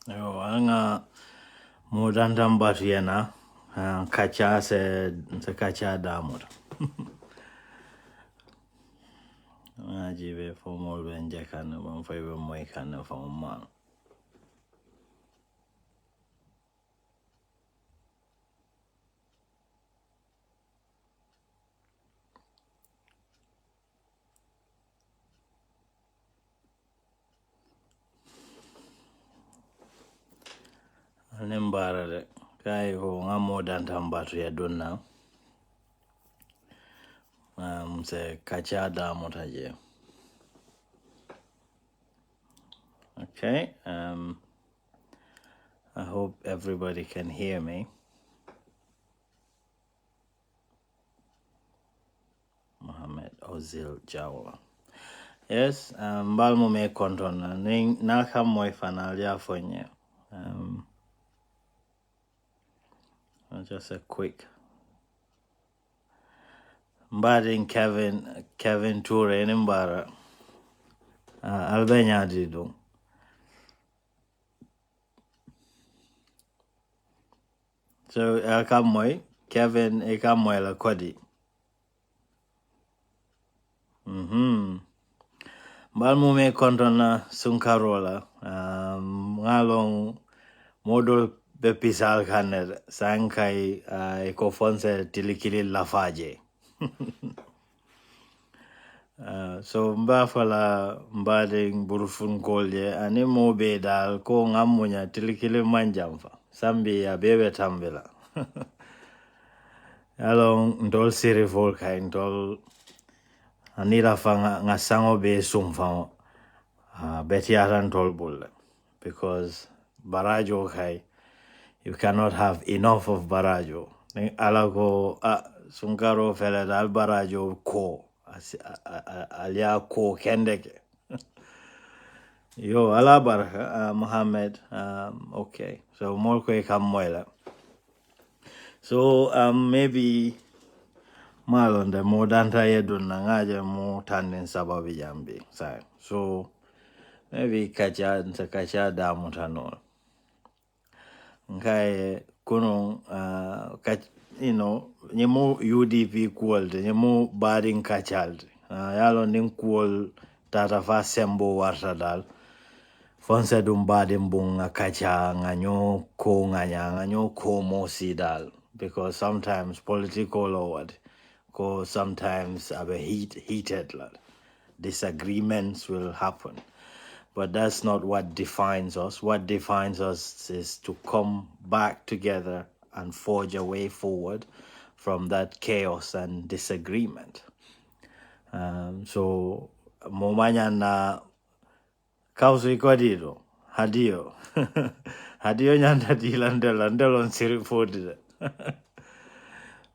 Yo, anga modandam batiena kacha se kacha damur. Ajibe for more benja kan man favor moy kan for man. Nembara de kai ho nga modandam batu ya donna. Se kacha damur aje. Okay. I hope everybody can hear me. Mohammed Ozil Jawa. Yes, balmo me kontona. Ning nakam moy fanal ya fonye. Just a quick. Mbadin Kevin Toure nimbara. Albania dido. So akamoy Kevin ekamoy la kodi. Balmo me kontona sunkarola. Ngalong model bepisal kaner sankai ekofonse tilikili lafaje. So mbafala mbading burufun kolye ani mobe dal ko ngamunya tilikili manjamfa sambi ya bebe tambela. Along ndol siri volka ndol anira fanga ngasango be sumfa beti aran tol bulle because barajo kai you cannot have enough of barajo. Alago sunkaro fele dal barajo ko alia ko kendeke. Yo ala baraka Muhammad okay so more kwe kamoila. So maybe malon the more danta yedun nangaje mo tanin sababi jambi sai. So maybe kacha damu tanol. Nkai kuno nyemo UDP kualde nyemo badin kachalde. Yalo nin kual tata fa sembo warta dal. Fonse dum badin bunga kacha nganyo ko nganya nganyo ko mosi dal. Because sometimes political or what, because sometimes heated disagreements will happen. But that's not what defines us. What defines us is to come back together and forge a way forward from that chaos and disagreement. So momanya na kausu ikodiro hadio hadio nyanda dilandelon sirifodi.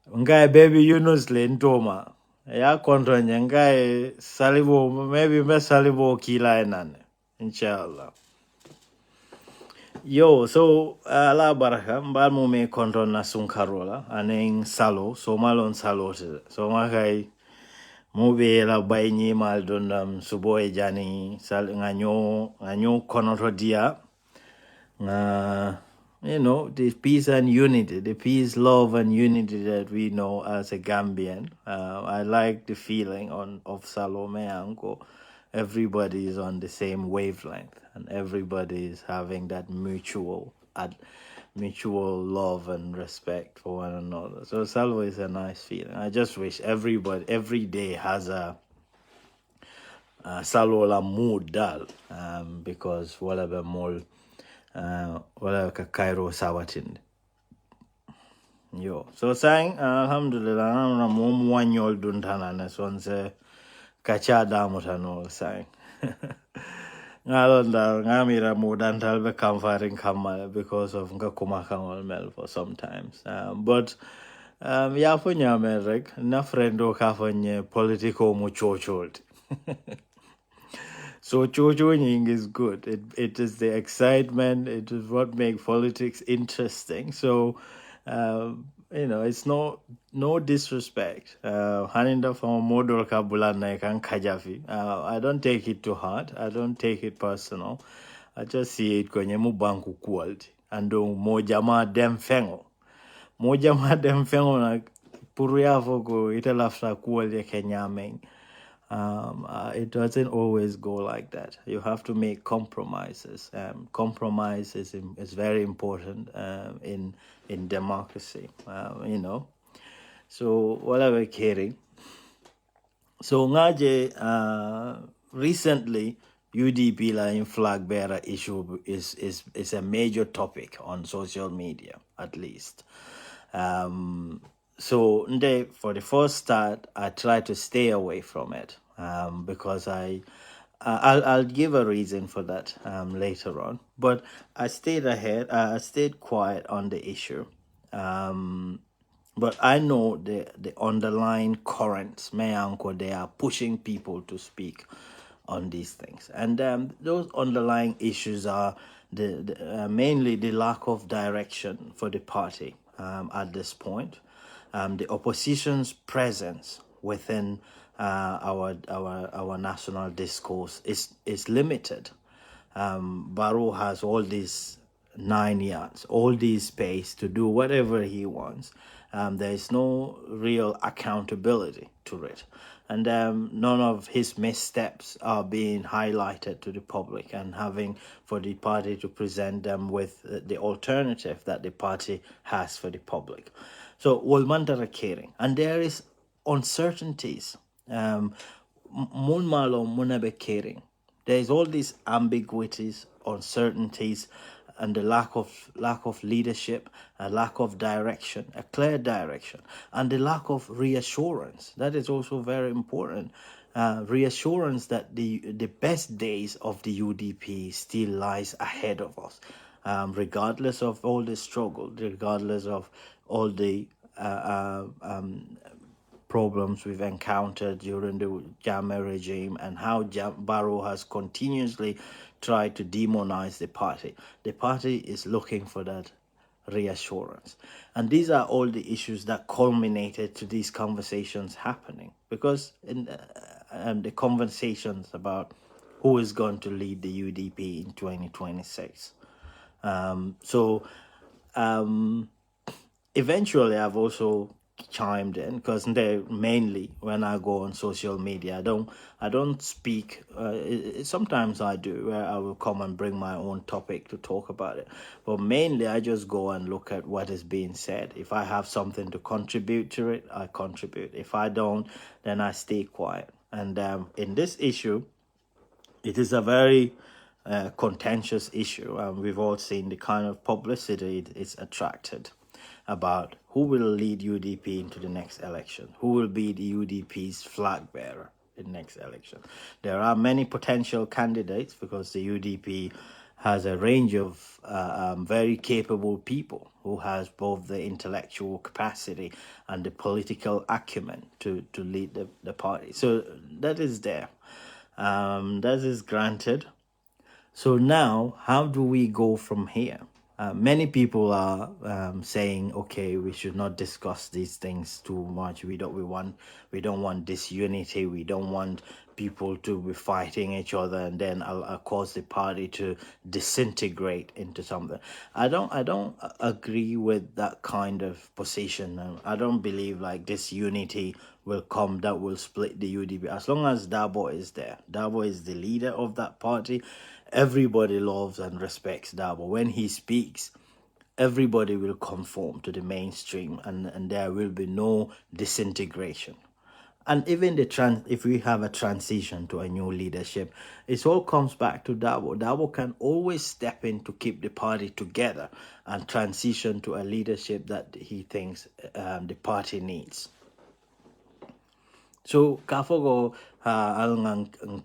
Ngai baby Yunus le ntoma ya kontonye ngai salibo maybe me salibo kila enane inshallah. Yo so ala baraka mbal mo me konton na sunkarola aning salo so malon salo so makai mo be la bayni mal dondam suboy jani sal nganyo konoto dia the peace and unity, the peace, love, and unity that we know as a Gambian. I like the feeling of Salome Anko. Everybody is on the same wavelength, and everybody is having that mutual love and respect for one another. So Salvo is a nice feeling. I just wish everybody every day has a Salola mood dal, because whatever more. Wala ka Cairo sawatin. Yo. So saying alhamdulillah na mo mwanyol dun tanane sonse kacha damu tanol saying. Ngalon da ngamira mo dantal be kamfaring kamal because of nga kumakangol mel for sometimes. But ya funya merek na friendo ka funye politiko mu chocholt. So joining is good. It is the excitement. It is what makes politics interesting. So, it's no disrespect. Haninda from model kabula na kan kajafi. I don't take it to heart. I don't take it personal. I just see it kwenye mubanku quality. And moja ma dem fengo. Moja ma dem fengo na puria fogo italafta quality kenyameng. It doesn't always go like that. You have to make compromises. Compromise is very important in democracy. You know. So whatever caring. So ngaje recently UDP in Flagbearer issue is a major topic on social media at least. So for the first start, I try to stay away from it because I'll give a reason for that later on. But I stayed ahead. I stayed quiet on the issue. But I know the underlying currents, my uncle, they are pushing people to speak on these things. And those underlying issues are mainly the lack of direction for the party at this point. The opposition's presence within our national discourse is limited. Barrow has all these 9 years, all this space to do whatever he wants. There is no real accountability to it. And none of his missteps are being highlighted to the public and having for the party to present them with the alternative that the party has for the public. So, Wolmandara caring. And there is uncertainties. Munmalo munabe caring. There is all these ambiguities, uncertainties, and the lack of leadership, a lack of direction, a clear direction, and the lack of reassurance. That is also very important. Reassurance that the best days of the UDP still lies ahead of us, regardless of all the struggle, regardless of all the problems we've encountered during the Jammeh regime and how Barrow has continuously tried to demonize the party. The party is looking for that reassurance. And these are all the issues that culminated to these conversations happening. Because in the conversations about who is going to lead the UDP in 2026. Eventually, I've also chimed in because mainly when I go on social media, I don't speak. Sometimes I do, where I will come and bring my own topic to talk about it. But mainly, I just go and look at what is being said. If I have something to contribute to it, I contribute. If I don't, then I stay quiet. And in this issue, it is a very contentious issue. We've all seen the kind of publicity it's attracted about who will lead UDP into the next election, who will be the UDP's flag bearer in the next election. There are many potential candidates because the UDP has a range of very capable people who has both the intellectual capacity and the political acumen to lead the party. So that is there. That is granted. So now, how do we go from here? Many people are saying, okay, we should not discuss these things too much. We don't want disunity. We don't want people to be fighting each other and then cause the party to disintegrate into something. I don't agree with that kind of position. I don't believe like disunity will come that will split the UDP. As long as Darboe is there, Darboe is the leader of that party. Everybody loves and respects Darboe. When he speaks, everybody will conform to the mainstream and there will be no disintegration. And even if we have a transition to a new leadership, it all comes back to Darboe. Darboe can always step in to keep the party together and transition to a leadership that he thinks the party needs. So, Kafogo,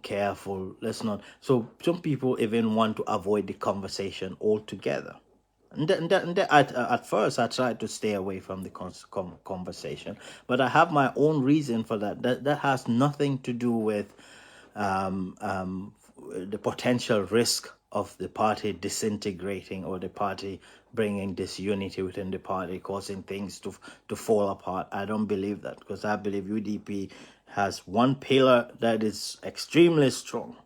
careful, let's not. So, some people even want to avoid the conversation altogether. At first, I tried to stay away from the conversation, but I have my own reason for that. That has nothing to do with the potential risk of the party disintegrating or the party bringing disunity within the party, causing things to fall apart. I don't believe that because I believe UDP has one pillar that is extremely strong.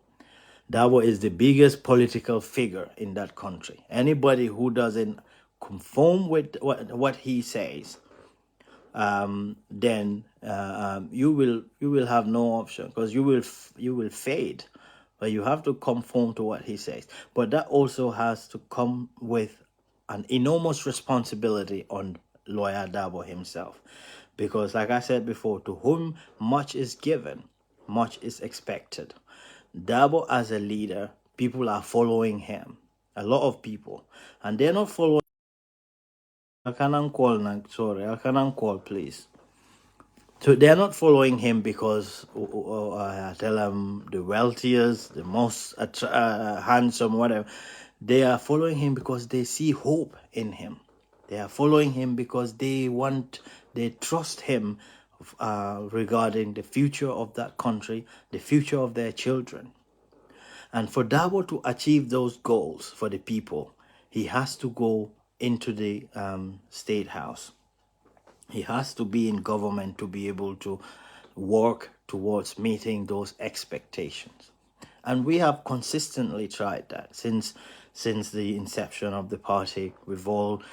Darboe is the biggest political figure in that country. Anybody who doesn't conform with what he says, then you will have no option, because you will fade. But you have to conform to what he says. But that also has to come with an enormous responsibility on lawyer Darboe himself, because like I said before, to whom much is given, much is expected. Darboe as a leader, people are following him, a lot of people, and they're not following. I can't call now. Sorry, I can't call, please. So they're not following him because I tell them the wealthiest, the most handsome, whatever. They are following him because they see hope in him. They are following him because they trust him regarding the future of that country, the future of their children. And for Darboe to achieve those goals for the people, he has to go into the state house. He has to be in government to be able to work towards meeting those expectations. And we have consistently tried that since the inception of the party. We've all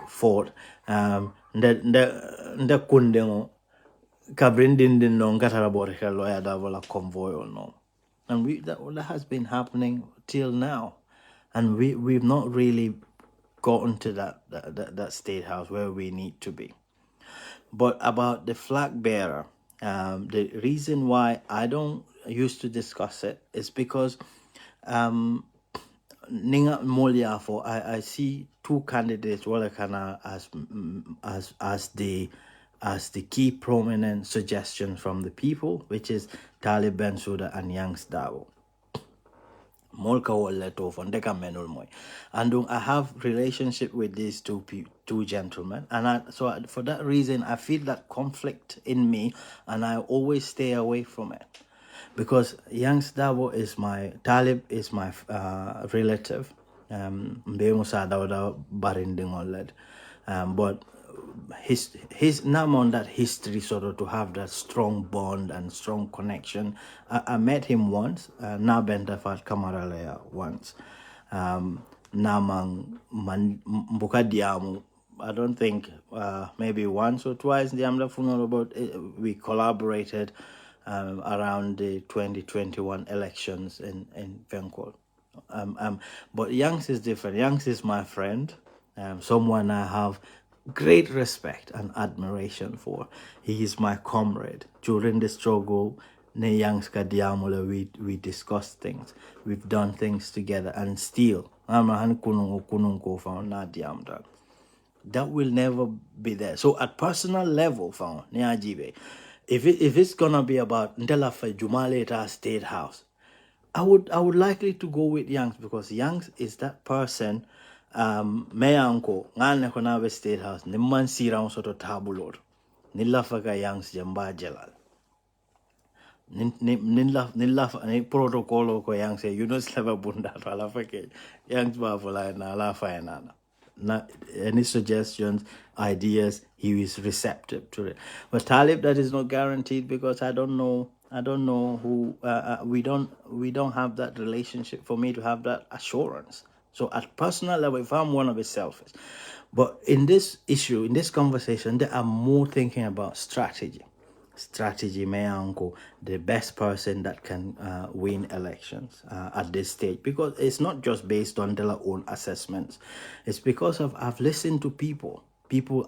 fought. Nda kundengo kabrindin no ngatara bore lawyer Darboe convoy or no. And that has been happening till now. And we've not really gotten to that state house where we need to be. But about the Flagbearer, the reason why I don't used to discuss it is because Ninga Moliafo, I see two candidates as the key prominent suggestions from the people, which is Talib Bensouda and Yangs Darboe. And I have relationship with these two gentlemen, and so for that reason I feel that conflict in me, and I always stay away from it, because Yangs Darboe is Talib is my relative, but his name on that history sort of to have that strong bond and strong connection. I met him once, na bentafat kamaralaya once. Namang mbuka diamu. I don't think maybe once or twice but we collaborated around the 2021 elections in Venkol. But Yangs is different. Yangs is my friend, someone I have great respect and admiration for. He is my comrade. During the struggle, we discussed things. We've done things together, and still, that will never be there. So at personal level, if it's gonna be about Ndela Jumale State House, I would likely to go with Yangs, because Yangs is that person. Mayanko ngane konabe state house ni man sira soto tabulor ni lafaka Yangs jamba jelal ni protocol ko Yangs you know slava bunda ala fake Yangs ba fola na la fa na any suggestions, ideas, he is receptive to it. But Talib, that is not guaranteed, because I don't know who we don't have that relationship for me to have that assurance. So at personal level, if I'm one of his selfish, but in this issue, in this conversation, they are more thinking about strategy. Strategy, my uncle, the best person that can win elections at this stage, because it's not just based on their own assessments. It's because I've listened to people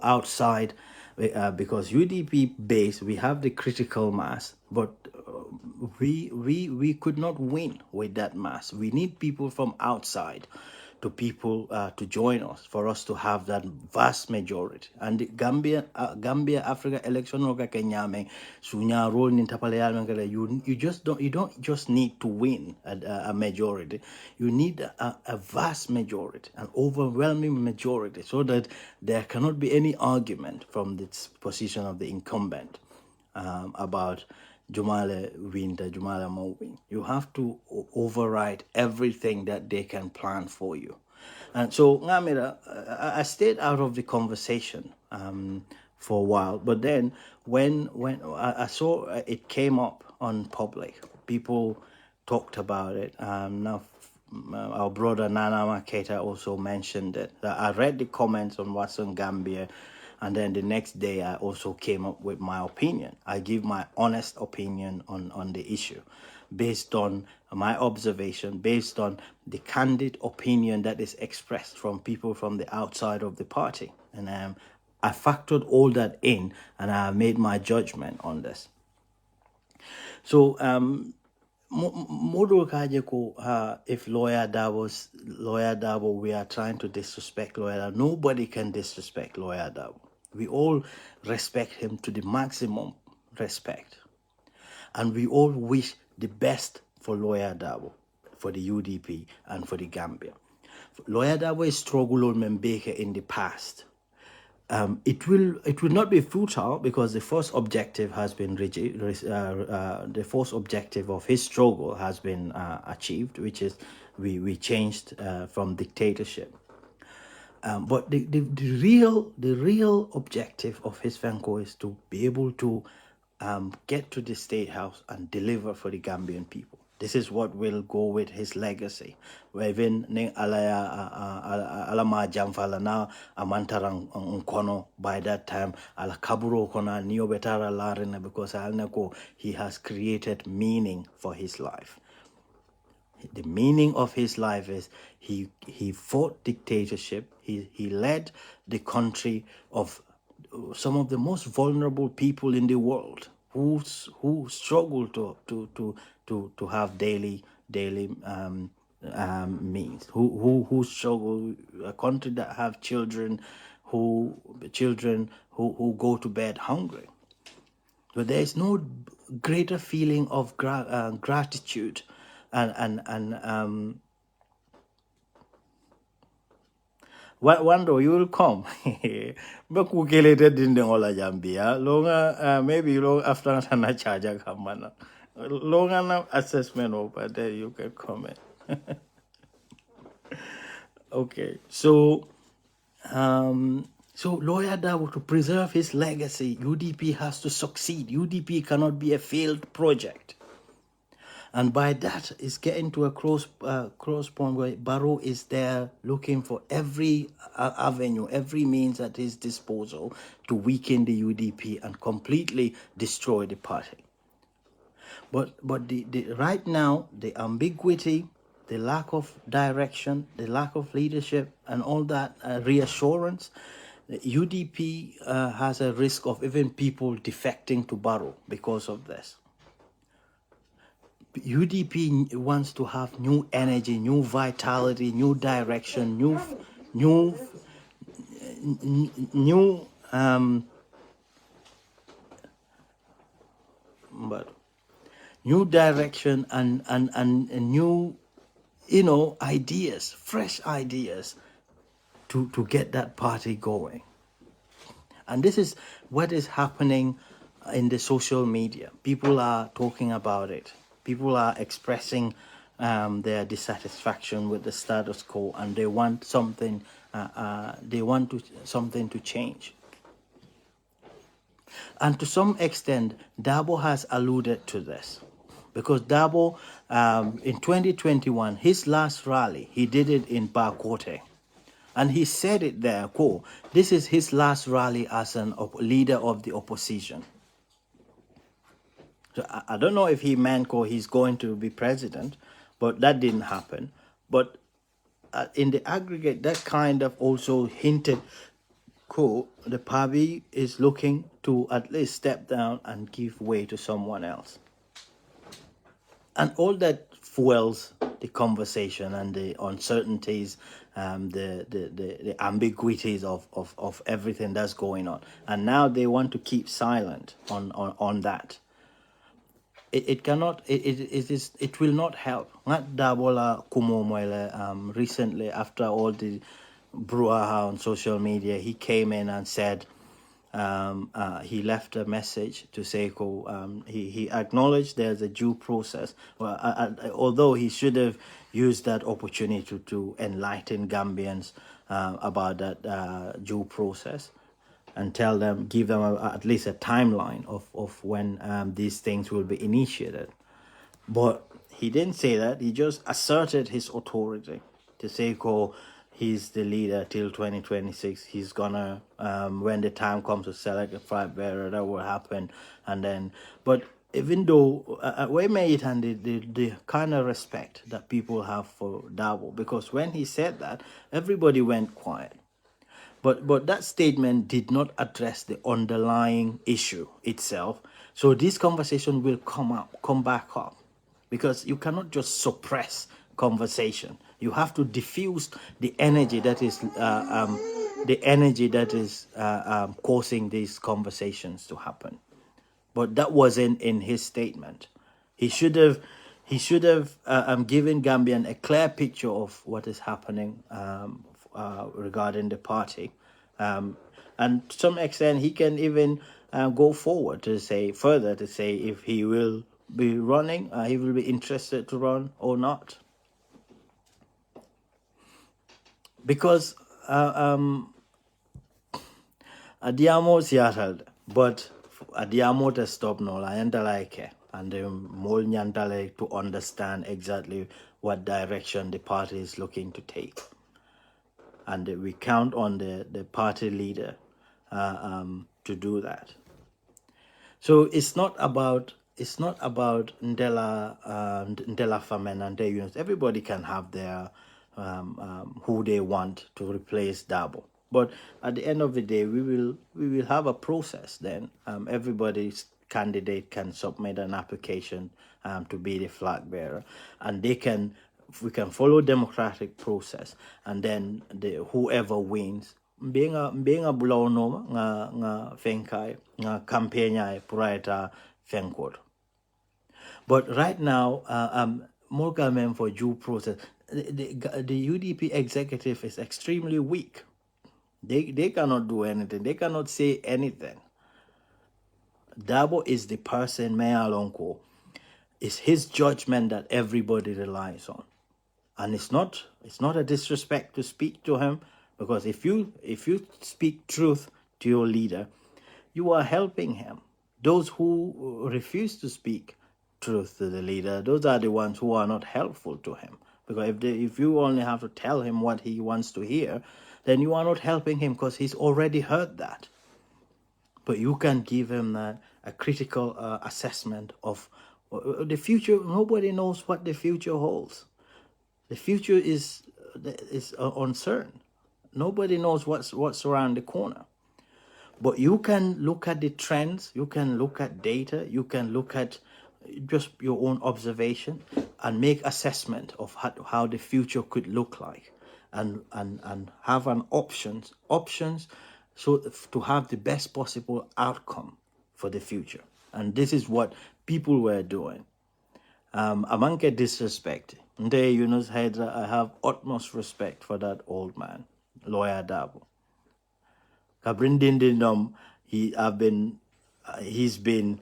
outside, because UDP base, we have the critical mass, but we could not win with that mass. We need people from outside to join us, for us to have that vast majority. And the Gambia Africa election Kenyame sunya role in you don't just need to win a majority. You need a vast majority, an overwhelming majority, so that there cannot be any argument from this position of the incumbent about Jumale win, the Jumala Mo win. You have to override everything that they can plan for you. And so, Ngamira, I stayed out of the conversation for a while. But then when I saw it came up on public, people talked about it. Now, our brother Nana Maketa also mentioned it. I read the comments on what's on Gambia, and then the next day I also came up with my opinion. I give my honest opinion on the issue, based on my observation, based on the candid opinion that is expressed from people from the outside of the party. And I factored all that in, and I made my judgment on this. So, Modo Kajeko, if Lawyer Darboe, we are trying to disrespect Lawyer Darboe. Nobody can disrespect Lawyer Darboe. We all respect him to the maximum respect. And we all wish the best for Lawyer Darboe, for the UDP, and for the Gambia. Lawyer Darboe struggled on Mbeke in the past. It will not be futile, because the first objective has been the first objective of his struggle has been achieved, which is we changed from dictatorship. But the real objective of his Fanco is to be able to get to the State House and deliver for the Gambian people. This is what will go with his legacy. Even alama jamfala na amantarang unkono by that time ala kaburo kona niyo betara larina, because alnako he has created meaning for his life. The meaning of his life is he fought dictatorship. He led the country of some of the most vulnerable people in the world, who struggle to have daily means, who struggle, a country that have children who go to bed hungry. But there is no greater feeling of gratitude and Wando, you will come. But who calculated in the whole Gambia? Longer, maybe long after na charger come. Longer assessment over there, you can comment. Okay, so Lawyer Darboe, to preserve his legacy, UDP has to succeed. UDP cannot be a failed project. And by that, it's getting to a cross point where Barrow is there looking for every avenue, every means at his disposal to weaken the UDP and completely destroy the party. But the right now, the ambiguity, the lack of direction, the lack of leadership, and all that reassurance, the UDP has a risk of even people defecting to Barrow because of this. UDP wants to have new energy, new vitality, new direction, new direction and new, ideas, fresh ideas to get that party going. And this is what is happening in the social media. People are talking about it. People are expressing their dissatisfaction with the status quo, and they want something. Something to change. And to some extent, Darboe has alluded to this, because Darboe, in 2021, his last rally, he did it in Bakote. And he said it there, this is his last rally as a leader of the opposition. So I don't know if he meant he's going to be president, but that didn't happen. But in the aggregate, that kind of also hinted, the party is looking to at least step down and give way to someone else. And all that fuels the conversation and the uncertainties, the ambiguities of everything that's going on. And now they want to keep silent on that. It will not help. Not Dabola Kumomoele, recently, after all the brouhaha on social media, he came in and said, he left a message to Seiko. He acknowledged there's a due process. Well, although he should have used that opportunity to enlighten Gambians about that due process, and give them at least a timeline of when these things will be initiated. But he didn't say that. He just asserted his authority to say, "Oh, he's the leader till 2026. He's gonna, when the time comes to select a Flagbearer, that will happen." And then, but even though we made it and the kind of respect that people have for Darboe, because when he said that, everybody went quiet. But that statement did not address the underlying issue itself. So this conversation will come back up, because you cannot just suppress conversation. You have to diffuse the energy that is causing these conversations to happen. But that wasn't in his statement. He should have given Gambian a clear picture of what is happening regarding the party, and to some extent he can even go forward to say further to say if he will be running, he will be interested to run or not, because Adiamo Seattle, but Adiamo to stop no la like and the more nyantale to understand exactly what direction the party is looking to take. And we count on the party leader to do that. So it's not about Ndela Famen and their units. Everybody can have their who they want to replace Darboe. But at the end of the day, we will have a process. Then everybody's candidate can submit an application to be the flag bearer, and we can follow democratic process, and then whoever wins being a blow no nga fenkai nga campaign puraita fenkor. But right now, more government for due process. The UDP executive is extremely weak. They cannot do anything. They cannot say anything. Darboe is the person, Mayor Lonko. It's his judgment that everybody relies on. And it's not a disrespect to speak to him, because if you speak truth to your leader, you are helping him. Those who refuse to speak truth to the leader, those are the ones who are not helpful to him. Because if you only have to tell him what he wants to hear, then you are not helping him, because he's already heard that. But you can give him a critical assessment of the future. Nobody knows what the future holds. The future is uncertain. Nobody knows what's around the corner. But you can look at the trends, you can look at data, you can look at just your own observation and make assessment of how the future could look like, and have an options so to have the best possible outcome for the future. And this is what people were doing. Among disrespect, I have utmost respect for that old man, Lawyer Darboe. He's been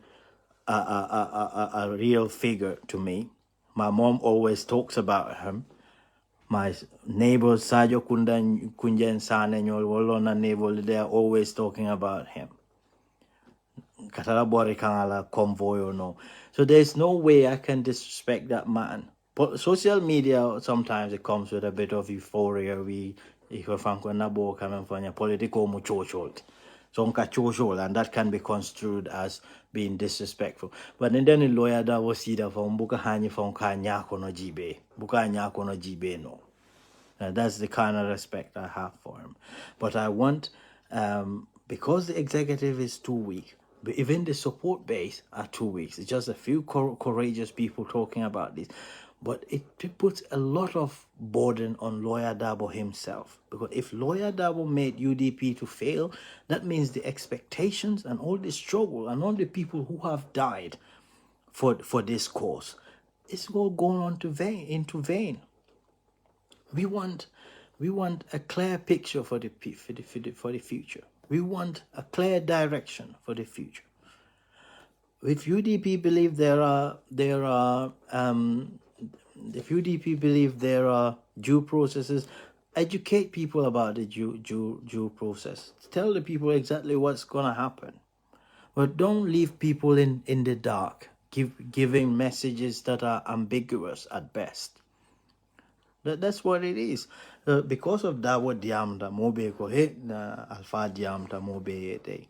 a real figure to me. My mom always talks about him. My neighbors, Sajo Kunjen Sane, Wolona neighbor, they are always talking about him. Katalabori Kangala convoy or no. So there's no way I can disrespect that man. But social media, sometimes it comes with a bit of euphoria. Political muchochot. And that can be construed as being disrespectful. But then the lawyer that was either from Bukahanyi from Kanyako no Jibe. Bukanyako no Jibe no. That's the kind of respect I have for him. But I want, because the executive is too weak, but even the support base are too weak. It's just a few courageous people talking about this. But it puts a lot of burden on Lawyer Darboe himself. Because if Lawyer Darboe made UDP to fail, that means the expectations and all the struggle and all the people who have died for this cause, it's all going on into vain. We want a clear picture for the future. We want a clear direction for the future. If UDP believe there are due processes, educate people about the due process. Tell the people exactly what's gonna happen. But don't leave people in the dark. giving messages that are ambiguous at best. That's what it is. Because of that, what diamta mobe ko he na alpha diamta mobe day.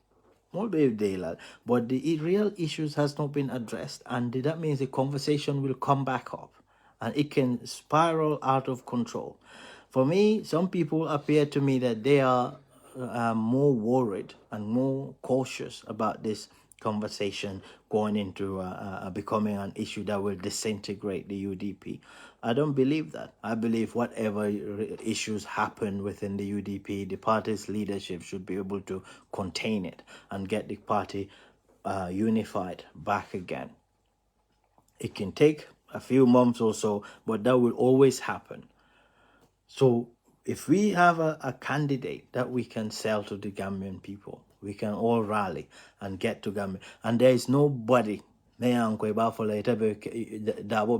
Mobe day lad. But the real issues has not been addressed, and that means the conversation will come back up, and it can spiral out of control. For me, some people appear to me that they are more worried and more cautious about this conversation going into becoming an issue that will disintegrate the UDP. I don't believe that. I believe whatever issues happen within the UDP, the party's leadership should be able to contain it and get the party unified back again. It can take a few months or so, but that will always happen. So if we have a candidate that we can sell to the Gambian people, we can all rally and get to Gambia. And there is nobody Darboe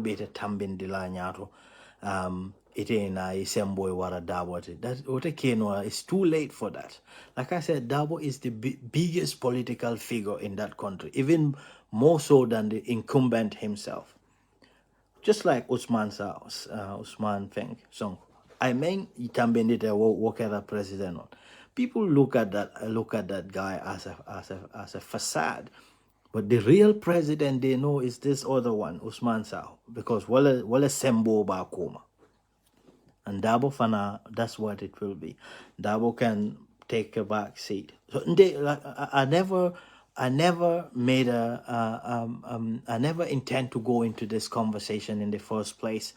beta tambin dilanyato ite na isemboy wara Darboe. That it's too late for that. Like I said, Darboe is the biggest political figure in that country, even more so than the incumbent himself. Just like Usman Feng Song. I mean, itambendite work as a president. People look at that guy as a facade, but the real president they know is this other one, Usman Sao, because wale sembo ba koma. And Darboe Fana, that's what it will be. Darboe can take a back seat. So I never made I never intend to go into this conversation in the first place.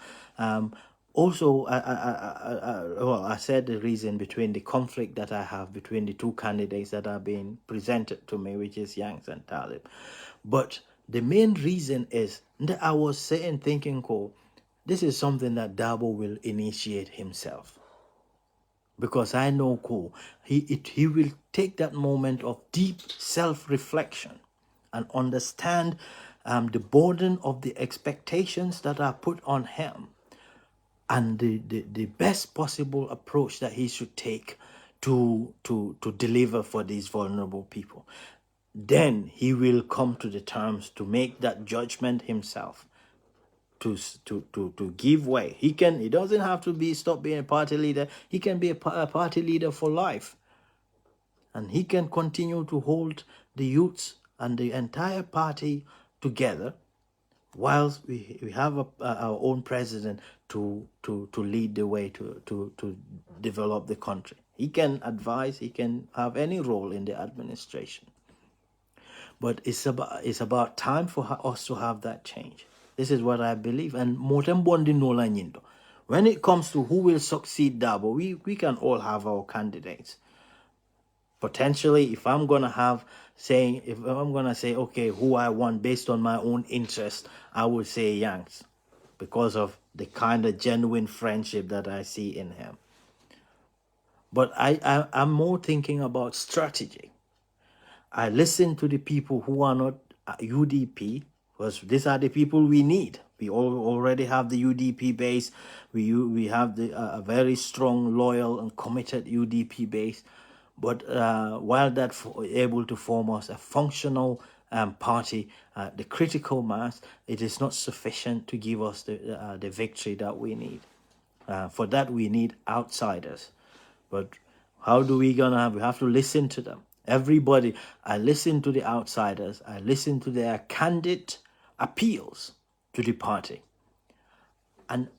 Also, I said the reason between the conflict that I have between the two candidates that are being presented to me, which is Yanks and Talib. But the main reason is that I was thinking, this is something that Darboe will initiate himself. Because I know he will take that moment of deep self-reflection and understand the burden of the expectations that are put on him and the best possible approach that he should take to deliver for these vulnerable people. Then he will come to the terms to make that judgment himself, to give way. He doesn't have to stop being a party leader. He can be a party leader for life. And he can continue to hold the youths and the entire party together whilst we have our own president to lead the way to develop the country. He can advise, he can have any role in the administration. But it's about time for us to have that change. This is what I believe. And when it comes to who will succeed Darboe, we can all have our candidates. Potentially, if I'm gonna say, okay, who I want based on my own interest, I would say Yanks, because of the kind of genuine friendship that I see in him. But I'm more thinking about strategy. I listen to the people who are not UDP, because these are the people we need. We already have the UDP base. We have a very strong, loyal, and committed UDP base. But while that's able to form us a functional party, the critical mass, it is not sufficient to give us the victory that we need. For that, we need outsiders. But how do we we have to listen to them. Everybody, I listen to the outsiders. I listen to their candid appeals to the party. And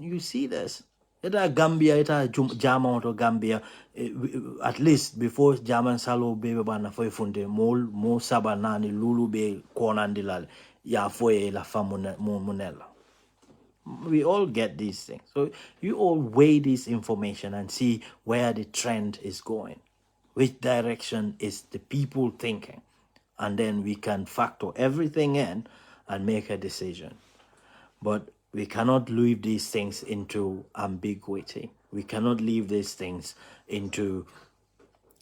you see this. Ita Gambia, ita Jama to Gambia, at least before Jaman Salo bebe bana foi funde mo sabanani lulu be konandilal ya foi la famunella. We all get these things. So you all weigh this information and see where the trend is going. Which direction is the people thinking? And then we can factor everything in and make a decision. But we cannot leave these things into ambiguity. We cannot leave these things into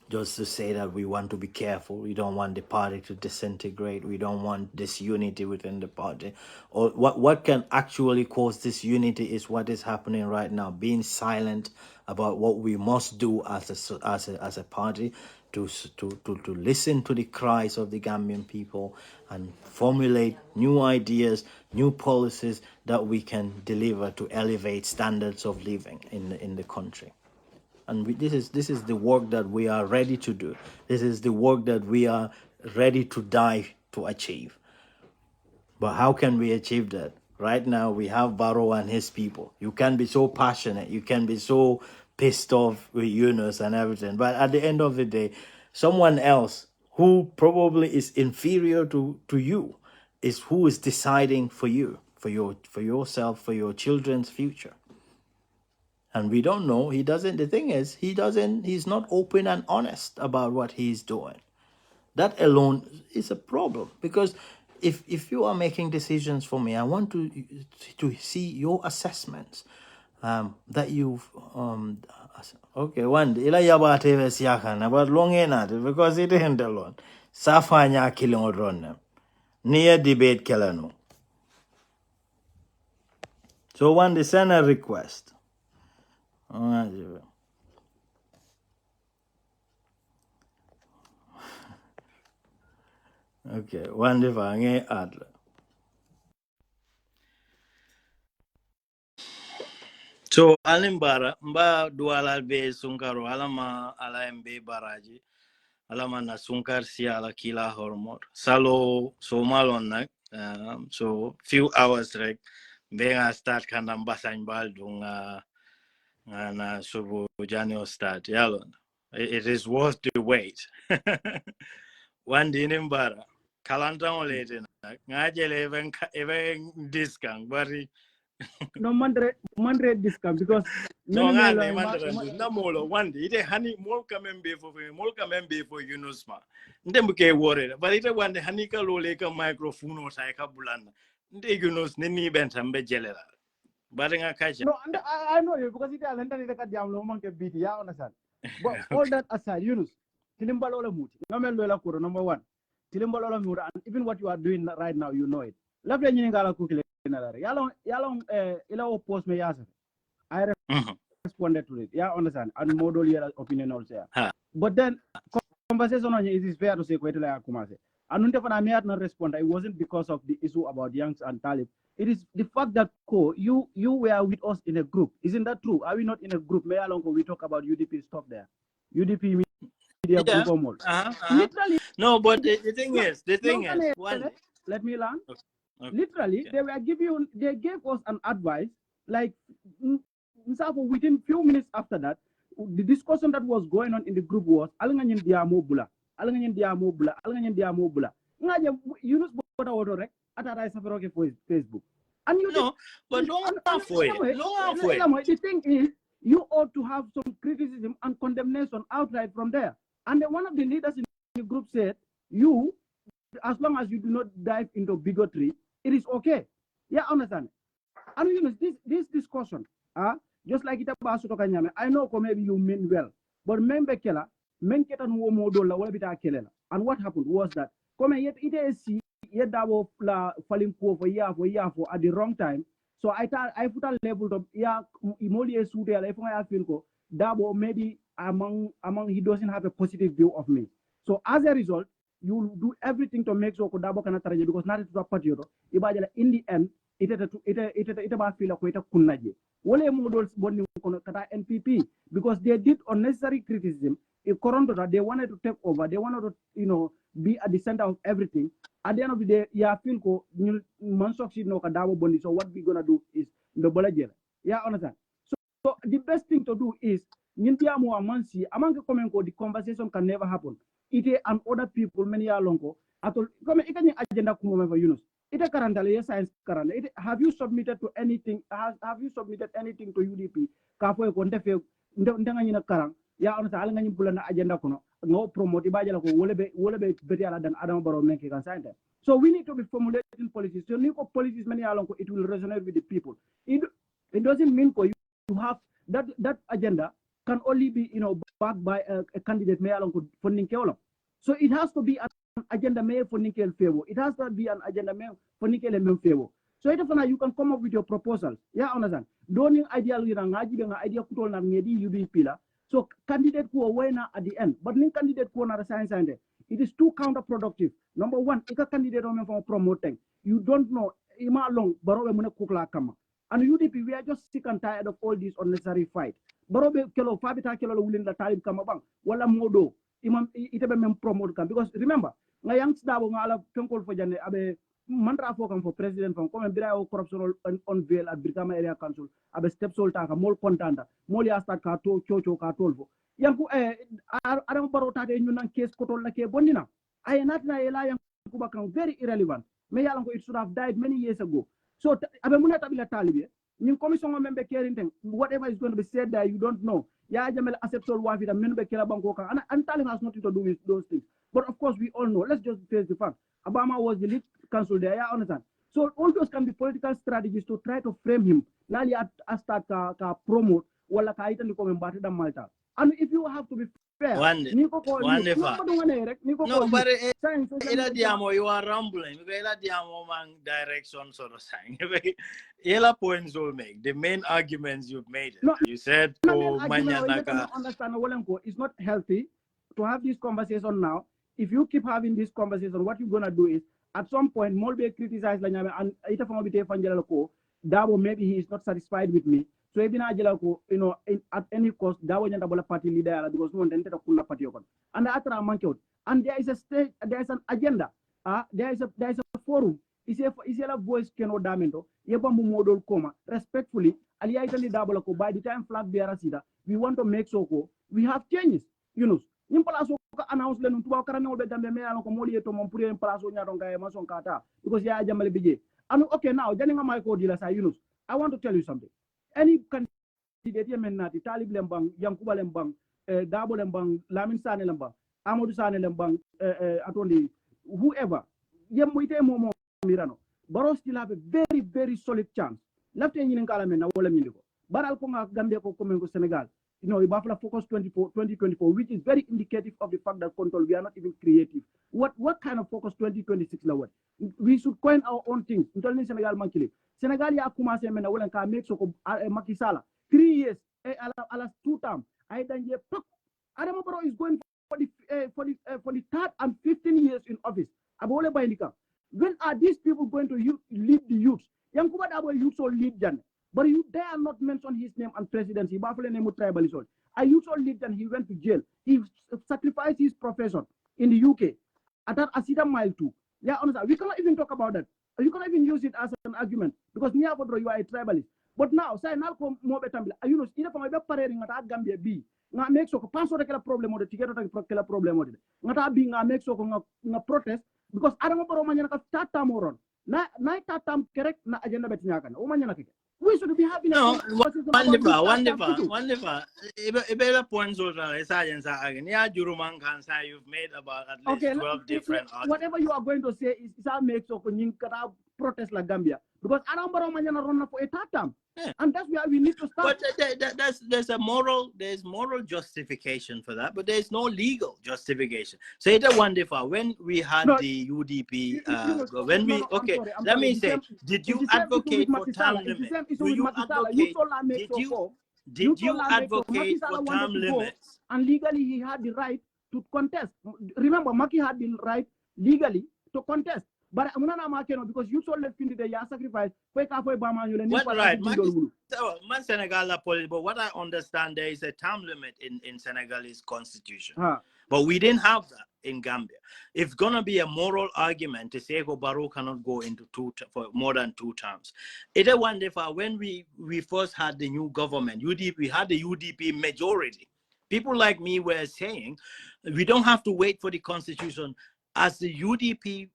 just to say that we want to be careful. We don't want the party to disintegrate. We don't want disunity within the party. Or what can actually cause disunity is what is happening right now. Being silent about what we must do as a party, to listen to the cries of the Gambian people and formulate new ideas, new policies that we can deliver to elevate standards of living in the country. And this is the work that we are ready to do. This is the work that we are ready to die to achieve. But how can we achieve that? Right now, we have Barrow and his people. You can be so passionate. You can be so pissed off with Yunus and everything. But at the end of the day, someone else who probably is inferior to you is who is deciding for you, for yourself, for your children's future. And we don't know. The thing is, he's not open and honest about what he's doing. That alone is a problem, because if you are making decisions for me, I want to see your assessments that you've okay, one ila yaba tv siakan about long enough because it ain't alone safanya killing run near debate kelano. So one they send a request. Okay, wonderful. Adler. So alimbara mba duala be sunkaro alama ala mbe baraji alama na sunkar si ala kila hormor salo so malon nak so few hours rek benga start kanda mbasany bal dunga na subu janio start yalon it is worth the wait. One dinimbara kalanta olete nak ngajele even discount bari no mandre discount because no ngane mandre na molo one day ite hani mol kamembe for Yunusma ndembuke wore but ite one day hani ka lole ka microphone o sai ka bulanda nde Yunus ne ni bentambe jelela but nga kacha no I know you because ite alenda ite ka diamlo manke biti ya understand but all that aside Yunus tilimbalo la muti ngamel lola kuro number 1 tilimbalo la muti and even what you are doing right now you know it lafle nyini ngala kukile yalong ila post me yasa I responded to it. Yeah, understand. And model your opinion also. But then conversation on it is fair to say quite like Kumase. And I may not respond. It wasn't because of the issue about Youngs and Talib. It is the fact that you were with us in a group. Isn't that true? Are we not in a group? May along we talk about UDP stop there. UDP media group or more. Literally. No, but the thing is, one, let me learn. Okay. Literally, they gave us an advice like within few minutes after that, the discussion that was going on in the group was alanganyen diamo bula. Ngaje Yunus bota wodo rek atara safaroke for Facebook. And you know, but the thing is, you ought to have some criticism and condemnation outright from there. And then one of the leaders in the group said, you, as long as you do not dive into bigotry, it is okay. Yeah, understand. And you know, this discussion, just like it about Sotokanyame, I know maybe you mean well, but member Kela, Menketan Womodola, Wabita Kelela. And what happened was that, yet it is yet Darboe falling for year at the wrong time. So I put a level of Imoli Sude, if I feel Darboe maybe among he doesn't have a positive view of me. So as a result, you will do everything to make sure Darboe cannot target because not to a party. In the end, it about feel like kunaje. Wale models bonding kata NPP because they did unnecessary criticism. If Coronto they wanted to take over, they wanted to be at the center of everything. At the end of the day, feel ko man succeed no Darboe bondi. So what we gonna do is the bolajela. Yeah, understand. So the best thing to do is Nintiamo Amansi among the conversation can never happen. It and other people many years long atol come agenda for Yunus. It a currently science current. Have you submitted to anything? Have you submitted anything to UDP? Kafo kontefe ndanganyina karang ya on sa alangany bulana agenda kono no promote ibajala ko wolebe betiala dan Adam Barrow menke kan science. So we need to be formulating policies. So niko policies many years long it will resonate with the people. It doesn't mean for you to have that agenda can only be backed by a candidate may along funding keolo. So it has to be an agenda may for nickel favor. It has to be an agenda may for nickel and favor. So you can come up with your proposals. Yeah, understand. Don't ideal idea kutol na ngedi UDP la So candidate who are winner at the end, but ning candidate who are science and it is too counterproductive. Number one, if a candidate on promoting, you don't know ima long barobe muna kukla kama. And UDP, we are just sick and tired of all this unnecessary fight. Barobe kelo fabita kelo willing the talib kama bang wala modo imam itebe mem promote kam because remember nga yangs dabo nga ala kenkol fo jande abe mantra fo kam for president from comme bira o corruption on veil at Brikama area council abe step solta ka mol contanda mol yasta ka to chocho ka tolfo yanku adam baro tate nyunan case kotol la ke bondina ay natna ela yanku bakang very irrelevant me yalan ko it should have died many years ago so abe muna tabila talibe ñing commission o membe kerinten whatever is going to be said there you don't know ya jamel acceptol wafi da men be kala banko kan and tali has nothing to do with those things but of course we all know let's just face the fact Obama was the lead counsel there, yeah, understand. So all those can be political strategies to try to frame him. Nali start ka promote wala ka itan ko membate da Malta. And if you have to be fair, no, but ila diamo you are rambling. Ila diamo man direction sort of saying. Ila points will make the main arguments you've made. No, you said understand it's not healthy to have this conversation now. If you keep having this conversation, what you're gonna do is at some point, Molbe criticized Lanyame and ita famabite fangelako, Darboe maybe he is not satisfied with me. So Ebina Jelako, you know, at any cost, Darboe Yantabola party leader because no one entered a Kula party. And the Atra Mankot. And there is a stage, there is an agenda. There is a forum. Is a voice cannot damento. Yebamu model coma. Respectfully, Aliaitali Dabolako, by the time Flagbearer Sida, we want to make so we have changes. You know. Impalaso announce le ntuba karane olbe dambe me alon ko moli to mon pour impalaso nya don kay mason kata because ya jamale bije and okay now jani nga may ko dila sa Yunus I want to tell you something any candidate yemen nati talib lembang yankuba lembang Darboe lembang Lamin Sane lembang Amadou Sane lembang atondi whoever yemmo ite momo mirano Barrow still have a very very solid chance lafte ñi ngala men na wala ñi ko baral ko nga Gambia ko comme ko Senegal. You know, Ibafla Focus 2024, which is very indicative of the fact that control, we are not even creative. What kind of Focus 2026 la what? We should coin our own things. Until Senegal mankili. Senegal ya kuma se mena wala ka make so Macky Sall 3 years alas 2 term. I danje pok. Adama Barrow is going for the 3rd and 15 years in office. Abole bayindika. When are these people going to lead the youth? Yankuba Darboe youth or lead Jan. But you dare not mention his name and presidency. Buffalo name tribalism. I used to lead and he went to jail. He sacrificed his profession in the UK. At that Asida mile too. Yeah, honestly, we cannot even talk about that. You cannot even use it as an argument because near you are a tribalist. But now, say now come more better. You know, either from my parading at Gambia B. Nga make so pass or a problem or the ticket or a problem or it. Nga being a make so nga protest because I don't know manana start time or on. Na time correct na agenda betinyakan. O manana kike. We should be having wonderful. Ibela points over science again. Yeah, Juruman Kansa you've made about at least 12 different arguments. Whatever you are going to say is that makes so protest like Gambia. Because I don't run for a tatam. Yeah. And that's where we need to start. But there's moral justification for that, but there's no legal justification. So it's a wonderful. When we had the UDP, did you advocate for term limits? Did you advocate for term limits? And legally he had the right to contest. Remember, Maki had the right legally to contest. But I'm not because you saw left in the sacrifice. What right? Man Senegal but what I understand there is a term limit in Senegalese constitution. But we didn't have that in Gambia. It's gonna be a moral argument to say Barrow cannot go into for more than 2 terms. It's a wonderful when we first had the new government, UDP, we had the UDP majority. People like me were saying we don't have to wait for the constitution as the UDP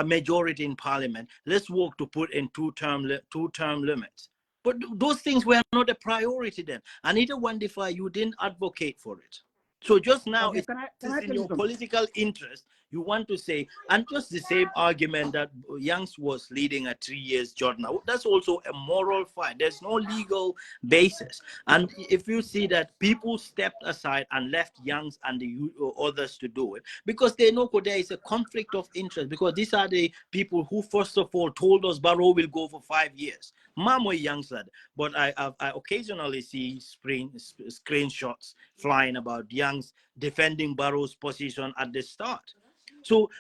majority in parliament. Let's work to put in 2-term limits. But those things were not a priority then. Anita Wandifa, you didn't advocate for it. So just now, it's in your political interest. You want to say, and just the same argument that Youngs was leading a 3 years journal. That's also a moral fight. There's no legal basis. And if you see that people stepped aside and left Youngs and the others to do it, because they know there is a conflict of interest, because these are the people who first of all told us Barrow will go for 5 years. Mamo Young said, but I occasionally see screenshots flying about Youngs defending Barrow's position at the start. So,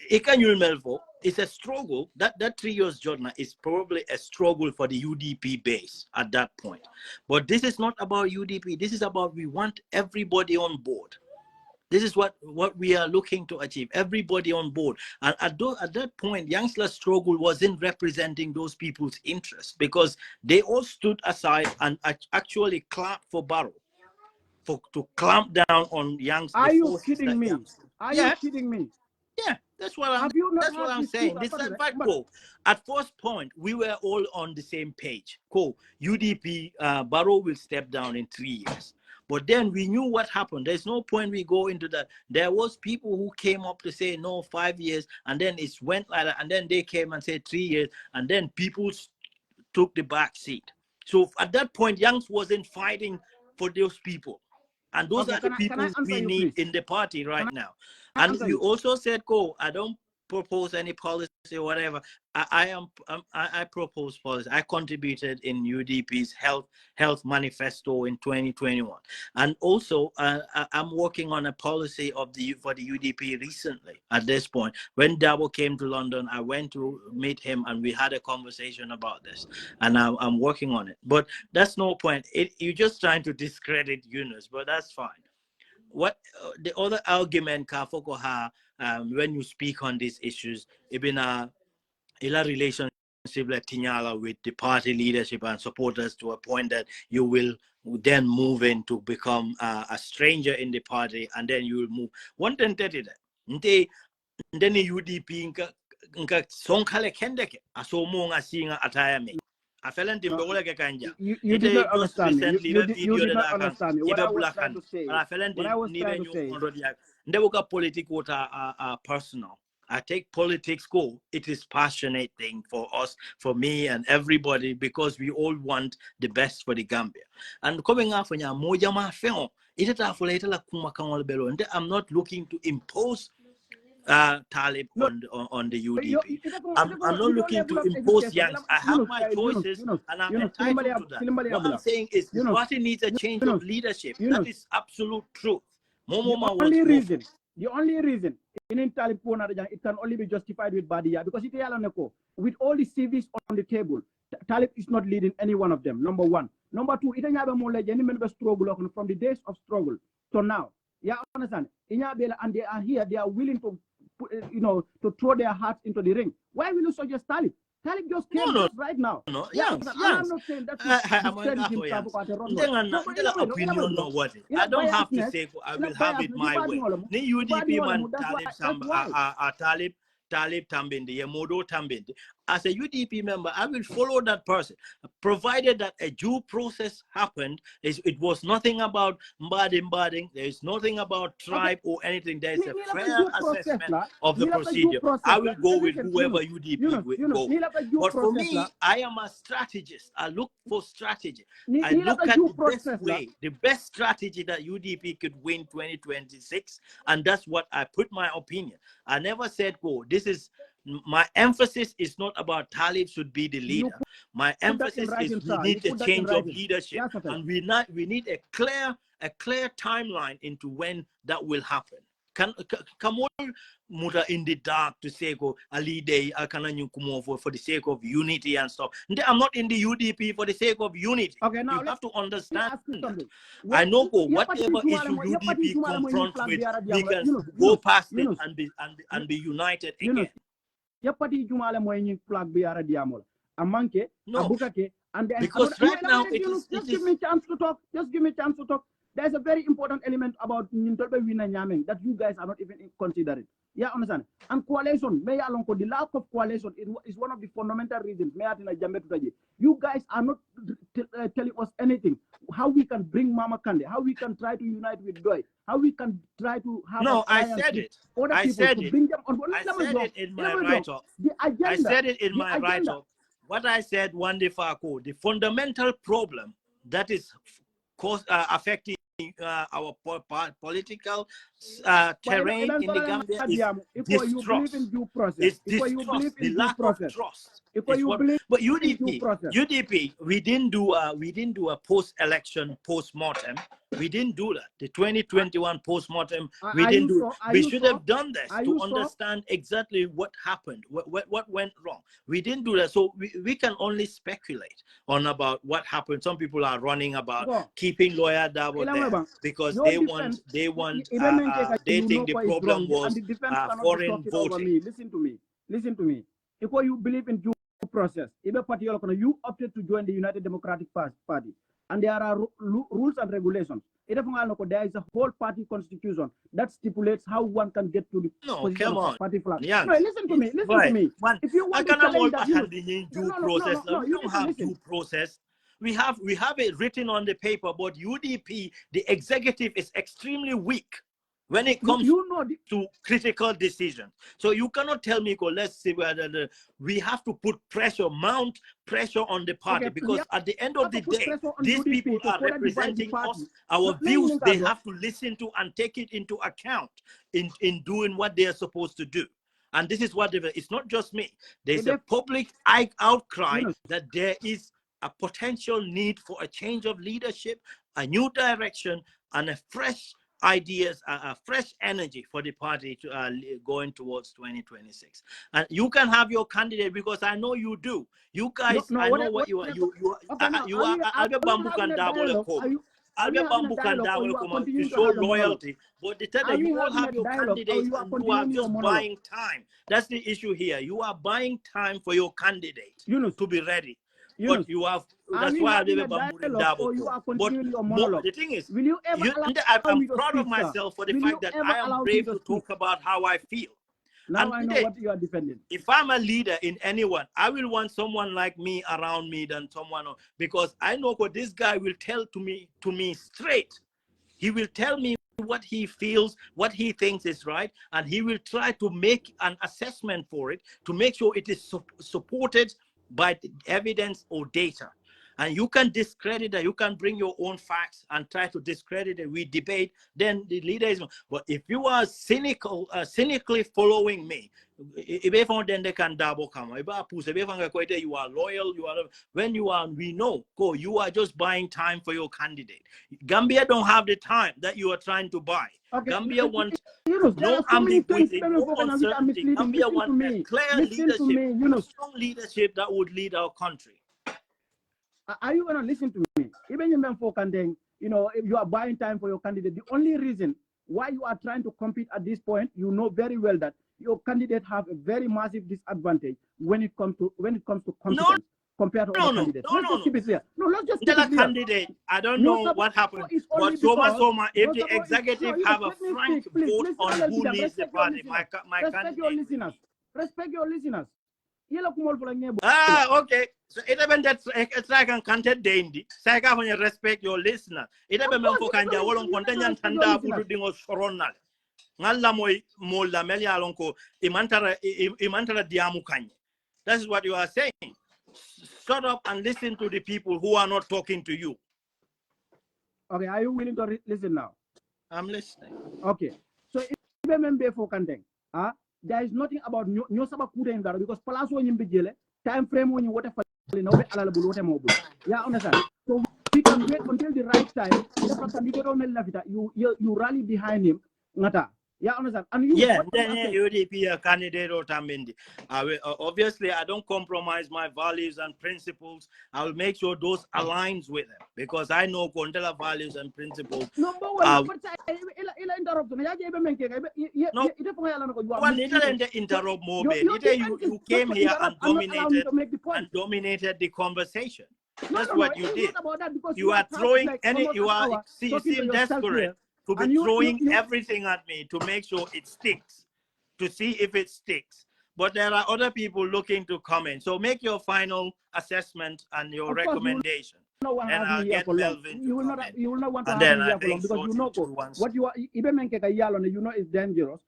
it's a struggle. That 3 years journey is probably a struggle for the UDP base at that point. But this is not about UDP. This is about we want everybody on board. This is what we are looking to achieve. Everybody on board. And at that point, Youngster's struggle wasn't representing those people's interests, because they all stood aside and actually clapped for Barrow to clamp down on Youngster. Are you kidding me? Are you kidding me? Yeah, that's what I'm saying. This is in fact, at first point, we were all on the same page. UDP, Barrow will step down in 3 years. But then we knew what happened. There's no point we go into that. There was people who came up to say, no, 5 years, and then it went like that, and then they came and said 3 years, and then people took the back seat. So at that point, Youngs wasn't fighting for those people. And those are the people we need in the party right now. And you also said, I don't propose any policy or whatever. I propose policy. I contributed in UDP's health manifesto in 2021, and also I'm working on a policy for the UDP recently. At this point, when Darboe came to London, I went to meet him and we had a conversation about this, and I'm working on it. But that's no point. You're just trying to discredit Yunus, but that's fine. What the other argument when you speak on these issues, even a relationship like Tinyala with the party leadership and supporters, to a point that you will then move in to become a stranger in the party, and then you will move. One thing that then the UDP nka sonkale kendeke asomo nga singa atayame. You did not understand me. You did not understand me. What I was trying to say. Personal. I take politics it is passionate thing for us, for me and everybody, because we all want the best for the Gambia. And coming up when I'm not looking to impose Talib on the UDP. I'm not looking to impose Youngs. I have my choices and I'm entitled to that. What I'm saying is the party needs a change of leadership. That is absolute truth. The only reason in Talib it can only be justified with Badia, because with all the CVs on the table, Talib is not leading any one of them. Number one. Number two, struggle from the days of struggle to now. Yeah, understand? And they are here, they are willing to to throw their hearts into the ring. Why will you suggest Talib? Talib just came right now. No, I'm not saying that I don't have to say I will have it my way. UDP man Talib Tambindi, Yamodo Tambindi. As a UDP member, I will follow that person, provided that a due process happened. It was nothing about mbading. There is nothing about tribe or anything. There is a fair assessment of the procedure. I will go with whoever UDP will go. But for me, I am a strategist. I look for strategy. I look at the best strategy that UDP could win 2026, and that's what I put my opinion. I never said, this is my emphasis is not about Talib should be the leader. My emphasis is we need a change of leadership, and we need a clear timeline into when that will happen. Come on, Muta in the dark to say Ali Day for the sake of unity and stuff. I'm not in the UDP for the sake of unity. Okay, now you have to understand. I know whatever issue UDP confronts with, we can go past it and be united again. No, because right now just give me a chance to talk. Just give me a chance to talk. there's a very important element about that you guys are not even considering. Yeah, understand? And coalition, the lack of coalition is one of the fundamental reasons. You guys are not telling us anything. How we can bring Mama Kande, how we can try to unite with Doi, how we can try to have. No, I said it. I said it. Bring them on. I said it in my write-up. I said it in my write-up. What I said, Wande Fako, the fundamental problem that is affecting our political terrain in the Gambia is distrust. It's distrust, the lack of trust. But UDP, we didn't do a post-election post-mortem. We didn't do that. The 2021 post-mortem, we didn't do it. We should have done this to understand exactly what happened, what went wrong. We didn't do that. So we can only speculate on about what happened. Some people are running about keeping lawyer Darboe there because they think the problem was foreign voting. Listen to me. If you believe in due process, you opted to join the United Democratic Party. And there are rules and regulations. There is a whole party constitution that stipulates how one can get to the position of party flag. Yeah. No, listen to me. To me. If you want to challenge that, we don't have due process. We have it written on the paper, but UDP, the executive is extremely weak when it comes to critical decisions. So you cannot tell me, let's see whether we have to put pressure, mount pressure on the party, because at the end of the day, these people are representing us. Our views, they have to listen to and take it into account in doing what they are supposed to do. And this is what it's not just me. There's a public outcry that there is a potential need for a change of leadership, a new direction, and a fresh ideas, a fresh energy for the party to going towards 2026. And you can have your candidate, because I know you do. You guys, I know what you are. You are Albert Bambu Kandawole. Albert Bambu Kandawole to show loyalty. But the time you all have your candidates and you are just buying time. That's the issue here. You are buying time for your candidate to be ready. But you have, that's why I live But the thing is, I'm proud of myself for the fact that I am brave to talk about how I feel. Now I know what you are defending. If I'm a leader in anyone, I will want someone like me around me than someone else, because I know what this guy will tell to me straight. He will tell me what he feels, what he thinks is right, and he will try to make an assessment for it to make sure it is supported by evidence or data. And you can discredit it, you can bring your own facts and try to discredit it. We debate, then the leader is. But if you are cynically following me, you are loyal, when you are, we know, you are just buying time for your candidate. Gambia don't have the time that you are trying to buy. Gambia wants no ambiguity, no uncertainty. Gambia wants a clear leadership, strong leadership that would lead our country. Are you going to listen to me? Even if you are buying time for your candidate, the only reason why you are trying to compete at this point, you know very well that your candidate have a very massive disadvantage when it comes to competence compared to other candidates. Let's just keep it clear. No, let's just keep it clear. Candidate, I don't know what happened, but Soma, if the executive have a frank vote on who leads the party, my candidate. Respect your listeners. Okay. So it's like a content dandy. Saka when you respect your listener. It have been for Kanja Wolong Contention Tanda Puding or Soronal. Nala Mola Melia Lonko, Imantara Diamukany. That is what you are saying. Shut up and listen to the people who are not talking to you. Okay, are you willing to listen now? I'm listening. Okay. So if you remember for Kandeng, there is nothing about no saba kuda in there because palaso nyimbijele time frame when you water no be alala bulu water mobile. Yeah, understand. So we can wait until the right time. You rally behind him. Ngata. Yeah, understand. And you then UDP a candidate or Tambindi. Obviously I don't compromise my values and principles. I will make sure those aligns with them because I know Kontela values and principles. Number one, you came here and dominated the conversation. That's what you did. You are throwing you seem desperate to be throwing everything at me to make sure it sticks, to see if it sticks. But there are other people looking to comment. So make your final assessment and your recommendation. And I'll get Melvin to comment. You will not want to and have then me I here for long think because you know what you are even you know is dangerous.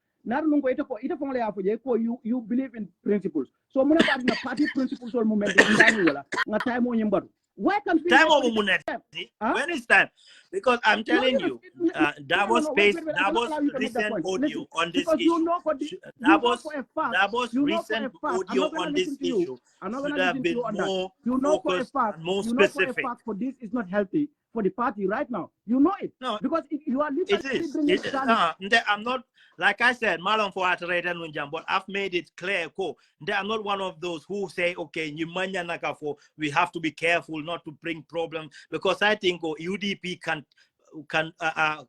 You believe in principles. So I'm not the party principles or movement. Why can't we when is time? Because I'm telling you, Darboe's recent audio on this issue. Darboe's recent audio on this issue should have been more focused and more specific. For this is not healthy for the party right now. You know it. No, because you are literally I'm not, like I said, Malon for but I've made it clear, I'm not one of those who say, okay, we have to be careful not to bring problems, because I think UDP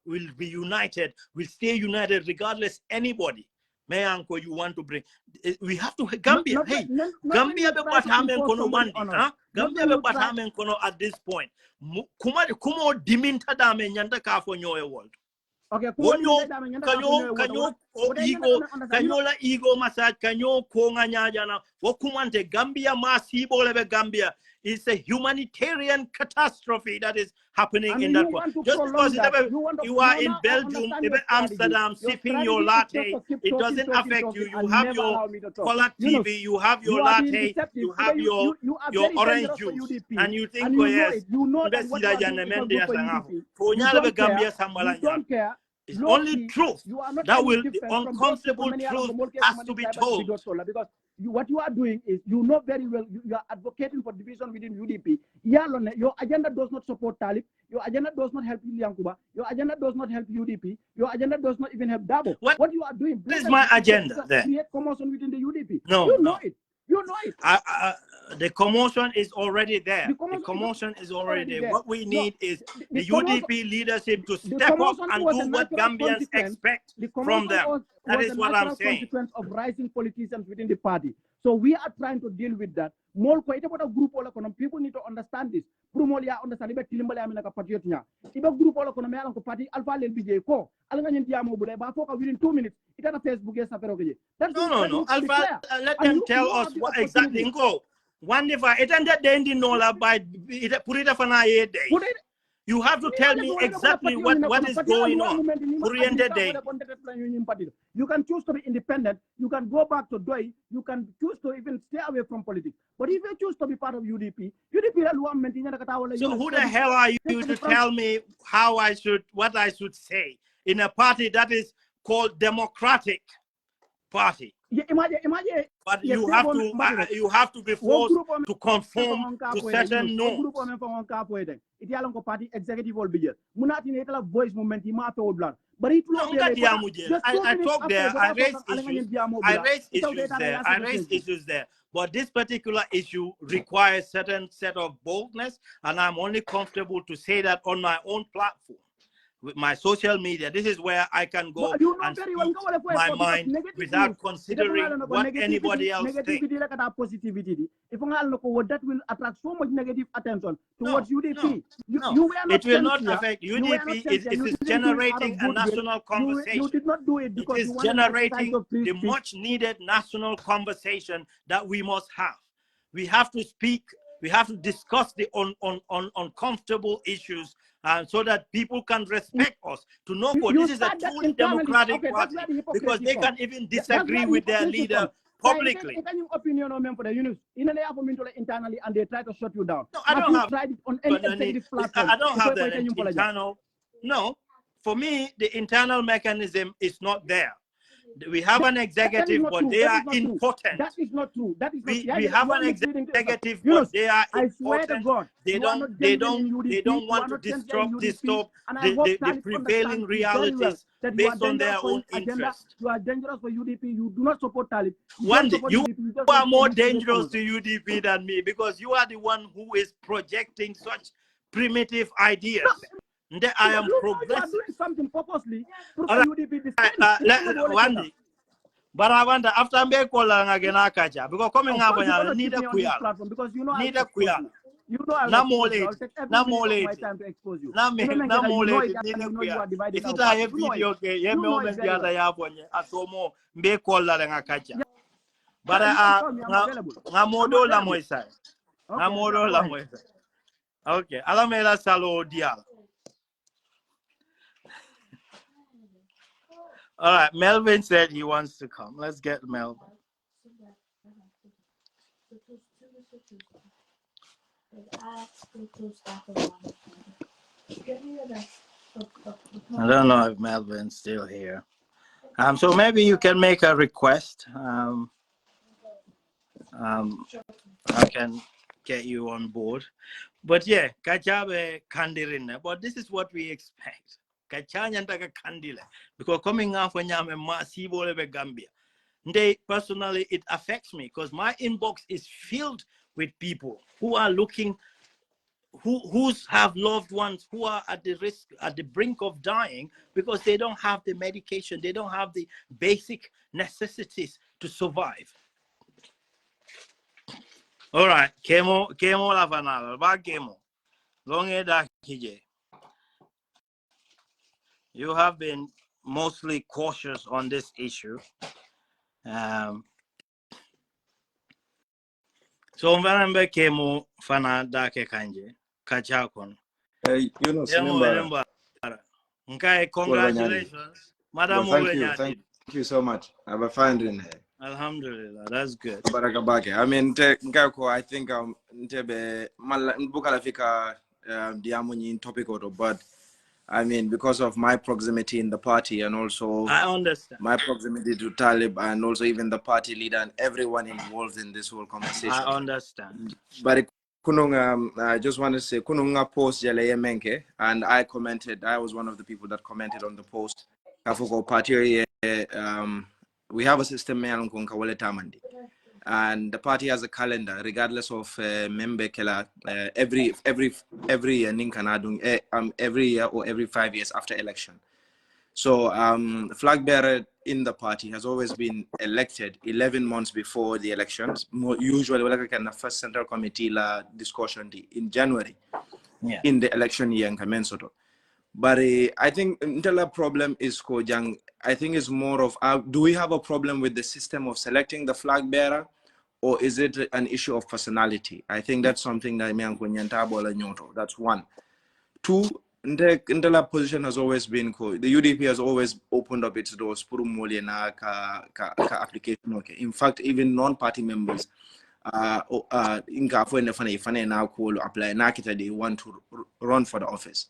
will be united, will stay united regardless anybody. Mayanko, you want to bring, we have to Gambia. Gambia be Bathamen kono wandi, Gambia be Bathamen kono at this point. Kumo diminta dame nyanda ka for nyoe world. Okay, kanyo ego massage, kanyo konga nyajana, wakumante Gambia masibo lebe Gambia. It's a humanitarian catastrophe that is happening in that one. Just because you are in Belgium, even Amsterdam, sipping your latte, it doesn't affect you. You have your color TV, you have your latte, you have your orange juice, and you think, oh yes, it's only truth that will, the uncomfortable truth has to be told. Because what you are doing is, you know very well, you are advocating for division within UDP. Your agenda does not support Talib. Your agenda does not help Yankuba. Your agenda does not help UDP. Your agenda does not even help Darboe. What you are doing? This is my agenda. Create commotion within the UDP. No, you know it. You know it. The commotion is already there. The commotion is already there. What we need is the UDP leadership to step up and do what Gambians expect from them. That is what I'm saying. Consequence of rising politicians within the party. So we are trying to deal with that. More quite about a group all people need to understand this. Prumolia understand about Tilimbalia America Patriotia. If a group all of party Alpha and BJ Co. Alangan Diamo Bafoka within 2 minutes. It had a Facebook No. Alpha, let them tell us what exactly go. One if I attended the ending no by put it for a day. You have to tell me exactly what is going on. You can choose to be independent. You can go back to Doi. You can choose to even stay away from politics. But if you choose to be part of UDP, so who the hell are you to tell me what I should say in a party that is called Democratic Party? But you have to be forced to conform to certain norms. Party executive will be voice moment. But I talk there. I raise issues there. But this particular issue requires certain set of boldness, and I'm only comfortable to say that on my own platform. With my social media, this is where I can go and speak my mind without considering what anybody else thinks. If that will attract so much negative attention towards UDP. It will not affect UDP. It is generating a national conversation. You did not do it because it is generating the much needed national conversation that we must have. We have to speak. We have to discuss the uncomfortable issues, so that people can respect us, to know this is a truly democratic party, because they can even disagree with their leader publicly. Internally, and they try to shut you down. No, I don't have that internal. No, for me, the internal mechanism is not there. We have an executive, but they are important. That is not true. That is not. We have an executive, but they are important. They don't want to disturb the prevailing realities based on their own interest. You are dangerous for UDP. You do not support Talib. You are more dangerous to UDP than me, because you are the one who is projecting such primitive ideas. I am progressive. You are doing something purposely. But I wonder after I'm calling again, because coming up, need a queer. You know I will expose you. I'll take every minute of my time to expose you. You know it, and you know you are dividing our party. Is it a video? Okay, yeah, me almost the other half one. Asomo be call la nga kacha. But I'm available. Ngamodo la moisa. Ngamodo la moisa. Okay, alamela salo dial. All right, Melvin said he wants to come. Let's get Melvin. I don't know if Melvin's still here. So maybe you can make a request. I can get you on board. But yeah, Kajabe Kandirina. But this is what we expect. Kachanyantaka Kandile. Because coming out when I'm a massive Gambia. Personally, it affects me because my inbox is filled with people who are looking, who have loved ones who are at the brink of dying because they don't have the medication, they don't have the basic necessities to survive. All right, Kemo Lavanala, ba Kemo, Longeda Kije. You have been mostly cautious on this issue. So mvarambe Kemo Fana Dake Kanje, Kachakon. Remember. Okay, congratulations. Madam, well, thank you so much. I have a fine in here. Alhamdulillah, that's good. I mean, I think Ntebe Bukalafika Diamunyi topic but I mean, because of my proximity in the party and also I understand my proximity to Talib and also even the party leader and everyone involved in this whole conversation. I understand. But I just want to say Kununga post Menke, and I commented. I was one of the people that commented on the post. Party, we have a system and the party has a calendar regardless of member killer every year or every 5 years after election. So Flagbearer in the party has always been elected 11 months before the elections. Usually, like the first central committee la discussion in January, in the election year in Kamensoto. But I think the problem is Kojang. I think it's more of do we have a problem with the system of selecting the flag bearer, or is it an issue of personality? I think that's something that that's one. Two, the position has always been the UDP has always opened up its doors application. Okay. In fact, even non-party members they want to run for the office.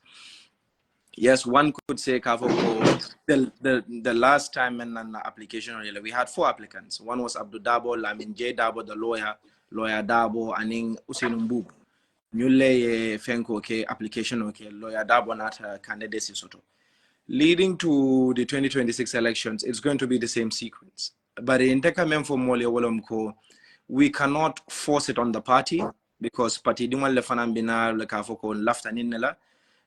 Yes, one could say the last time in an application we had 4 applicants. One was Abdul Darboe, Lamin J. Darboe, the lawyer Darboe, and in Usain Newley Fenko application lawyer Darboe not candidacy soto. Leading to the 2026 elections, it's going to be the same sequence. But in Tekamen for Molia Wolomko, we cannot force it on the party because party Dimal Lefanam Bina Lekafoko left and in.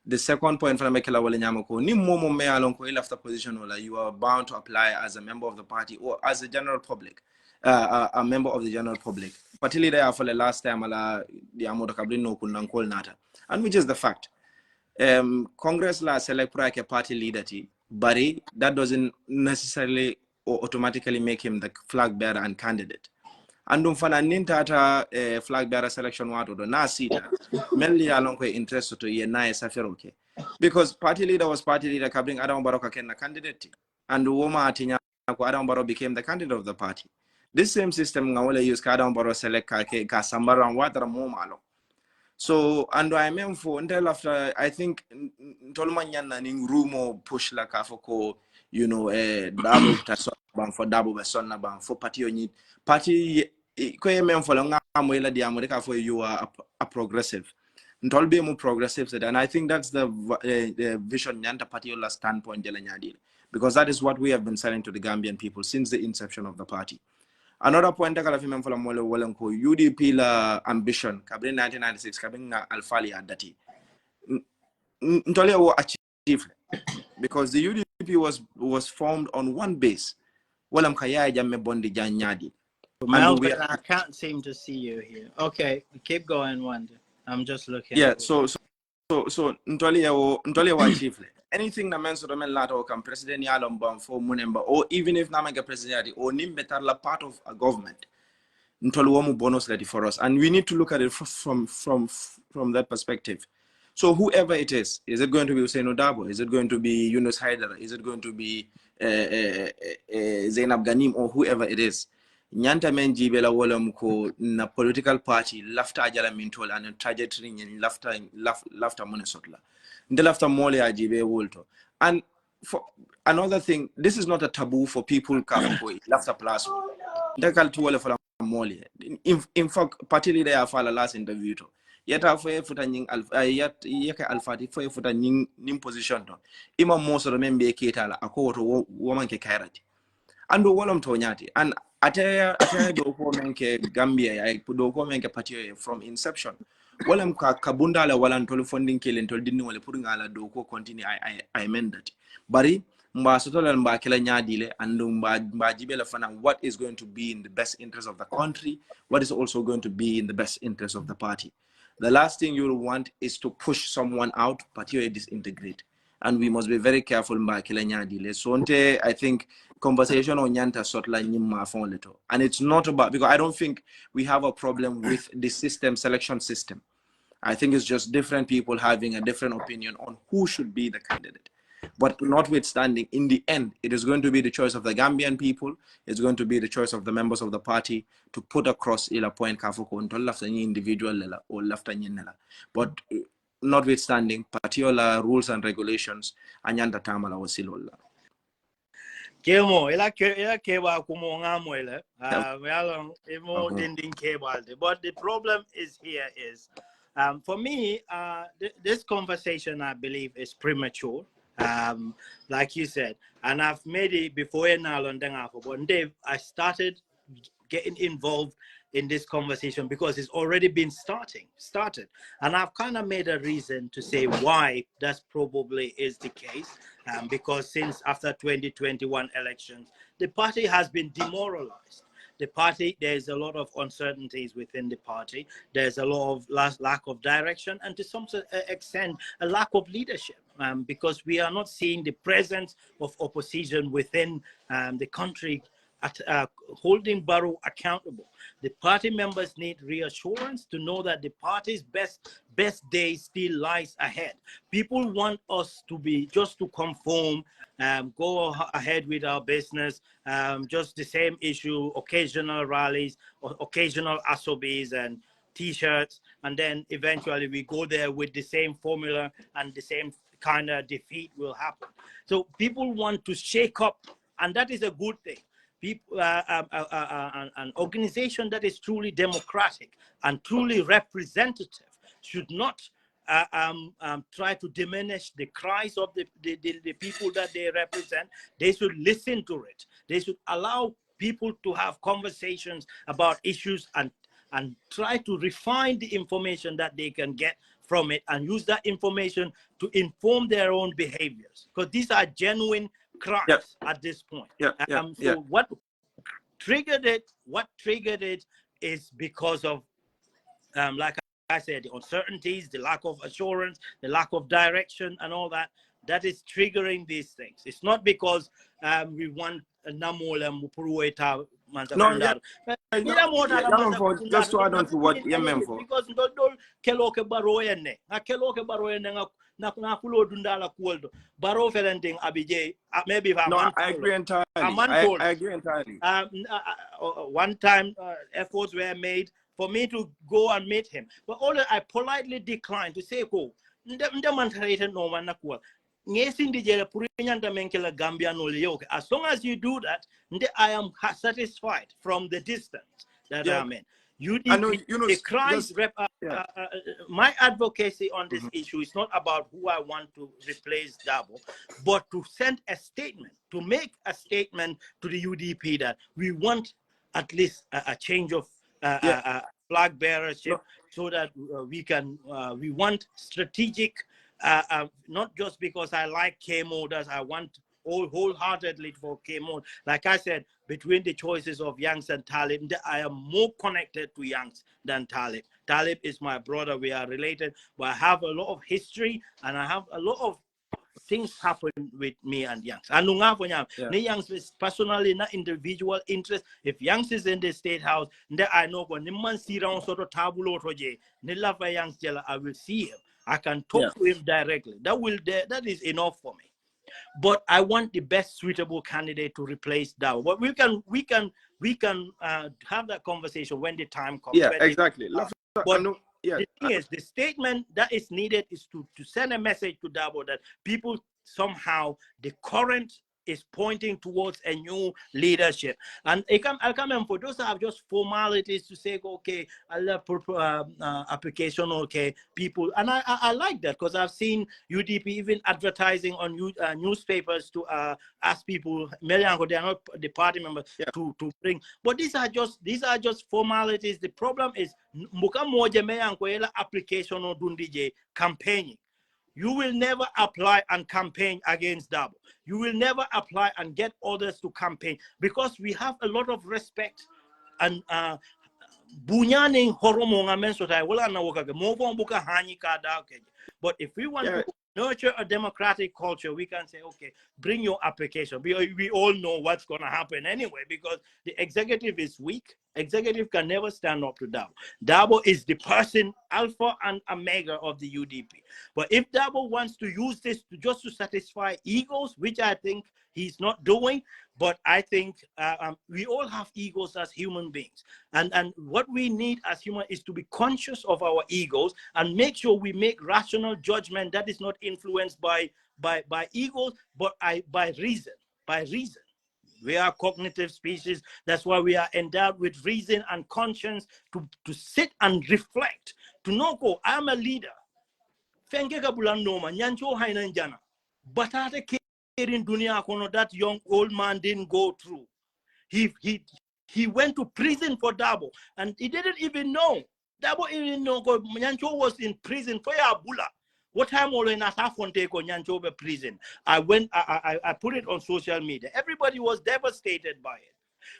The second point from Mekela Walenyamoko, ni momo me alonko after position you are bound to apply as a member of the party or as a general public, a member of the general public. Particularly there for the last time the amoto kablino kunankol nata, and which is the fact. Congress la select a party leader, but that doesn't necessarily or automatically make him the flag bearer and candidate. Andum fana nintata flag bearer selection wato do na sita melli alonko interest to ye na saferoke because party leader was party leader kabring Adam Barrow ken candidate and woma atinya ko Adam Barrow became the candidate of the party. This same system ngawole use Adam Barrow select ka sambara watra mo malo. So and I mean for until after I think tolmanyana ning rumo push la kafoko double for double for party party you are a progressive. Ntolbe more progressive, and I think that's the vision Nyanta party standpoint because that is what we have been selling to the Gambian people since the inception of the party. Another point I can remember from UDP la ambition kabrin 1996 kabrin alfali adati ntole wo achieve because the UDP was formed on one base. Walam kaya jamme bondi janyadi. Melvin, I can't seem to see you here. Okay, keep going, Wanda. I'm just looking. Yeah, so ntoli wa chiefly. Anything na menso do men lato kam president ya lombam for munemba, or even if na mega president or nim better la part of a government. Ntoli womu bonus ready for us, and we need to look at it from that perspective. So whoever it is it going to be Hussein Darboe? Is it going to be Yunus Haidara? Is it going to be Zainab Ghanim, or whoever it is? Nyanta men jibela wolam ko na political party lafta ajala mintol and trajectory nyen lafta monesotla. Nde lafta mole ajibe wolto. And for another thing, this is not a taboo for people kafo lafta plus. Ndekal tu wole for mole. In fact, party leader ya fala last interview to. Yeta fo futa nying yeka alfati fo futa nying position to. Ima moso membe ketala akoto woman ke kairati. Ando walam to nyati. And ataya do ko menke Gambia ay do ko menke party from inception. Walam ka kabunda la walan tol funding kelen tol dinni wala pour ngala do ko continue I meant that. Bari mba sotola mba kila nyadile and mba jibela fana what is going to be in the best interest of the country, what is also going to be in the best interest of the party. The last thing you will want is to push someone out, particularly disintegrate. And we must be very careful mba kila nyadile. So I think conversation on nyanta sotla nyima fon leto. And it's not about, because I don't think we have a problem with the selection system. I think it's just different people having a different opinion on who should be the candidate. But notwithstanding, in the end, it is going to be the choice of the Gambian people. It's going to be the choice of the members of the party to put across ila point kafuko until lafta individual lela or lafta nyenela. But notwithstanding, particular rules and regulations, anyanda tamala wasilola. Kemo, ela kewa kumonga mwele. Emo dinding kebalde. But the problem is for me, this conversation, I believe, is premature. Like you said, and I've made it before but Dave, I started getting involved in this conversation because it's already been started, and I've kind of made a reason to say why that probably is the case, because since after 2021 elections, the party has been demoralized. The party, there's a lot of uncertainties within the party. There's a lot of lack of direction, and to some extent, a lack of leadership, because we are not seeing the presence of opposition within the country holding Barrow accountable. The party members need reassurance to know that the party's best day still lies ahead. People want us to be just to conform, go ahead with our business, just the same issue, occasional rallies, or occasional assobis and T-shirts, and then eventually we go there with the same formula and the same kind of defeat will happen. So people want to shake up, and that is a good thing. People, an organization that is truly democratic and truly representative should not try to diminish the cries of the people that they represent. They should listen to it. They should allow people to have conversations about issues and try to refine the information that they can get from it and use that information to inform their own behaviors, because these are genuine cries at this point. What triggered it is because of like I said, the uncertainties, the lack of assurance, the lack of direction and all that is triggering these things. It's not because we want Namola Mupurueta. Just to add on to what for. Because Keloke Baroyene, Keloke Baroyene, Nakulo Dundala Kuoldo, Baro Felenting Abijay, maybe I agree entirely. I agree entirely. One time efforts were made for me to go and meet him, but although I politely declined to say, "Go, as long as you do that, I am satisfied from the distance that I'm in." My advocacy on this issue is not about who I want to replace Darboe, but to send a statement, to make a statement to the UDP that we want at least a change of flag bearership, so that we want strategic, not just because I like K-moders, I want wholeheartedly for Kemon. Like I said, between the choices of Yanks and Talib, I am more connected to Yanks than Talib. Talib is my brother. We are related, but I have a lot of history and I have a lot of things happen with me and Yanks. And Yanks is personally not individual interest. If Yanks is in the state house, then I know when the man see around sort of tabulo roje, Yanks I will see him. I can talk to him directly. That is enough for me. But I want the best suitable candidate to replace Darboe. But we can have that conversation when the time comes. Yeah, exactly. But the thing is, the statement that is needed is to send a message to Darboe that people somehow, the current is pointing towards a new leadership. And I'll come in for those that have just formalities to say, okay, I'll have application, okay, people. And I like that because I've seen UDP even advertising on newspapers to ask people, they are not the party members, to bring. But these are just formalities. The problem is application or campaigning. You will never apply and campaign against Darboe. You will never apply and get others to campaign because we have a lot of respect and bunyaning horomonga mensotai wala na wakaga movo buka hani kada. But if we want to nurture a democratic culture, we can say, okay, bring your application. We all know what's going to happen anyway because the executive is weak. Executive can never stand up to Darboe. Darboe is the person, alpha and omega of the UDP. But if Darboe wants to use this just to satisfy egos, which I think he's not doing, but I think we all have egos as human beings. And what we need as humans is to be conscious of our egos and make sure we make rational judgment that is not influenced by egos, but by reason. We are cognitive species. That's why we are endowed with reason and conscience to sit and reflect. To know, I'm a leader. But that young old man didn't go through. He went to prison for Darboe, and he didn't even know. Darboe even know Nyancho was in prison for Abula. What time all in Asafonte ko Nyancho be prison? I put it on social media. Everybody was devastated by it.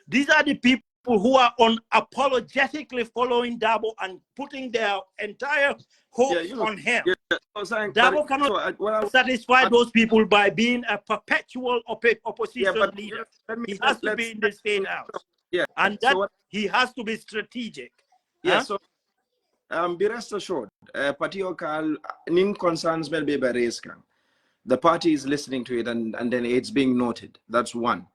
These are the people who are unapologetically following Darboe and putting their entire hope on him. Darboe cannot satisfy those people by being a perpetual opposition leader. He has to be in the state house. And he has to be strategic. So be rest assured, Patiokal nin concerns will be raised. The party is listening to it and then it's being noted. That's one.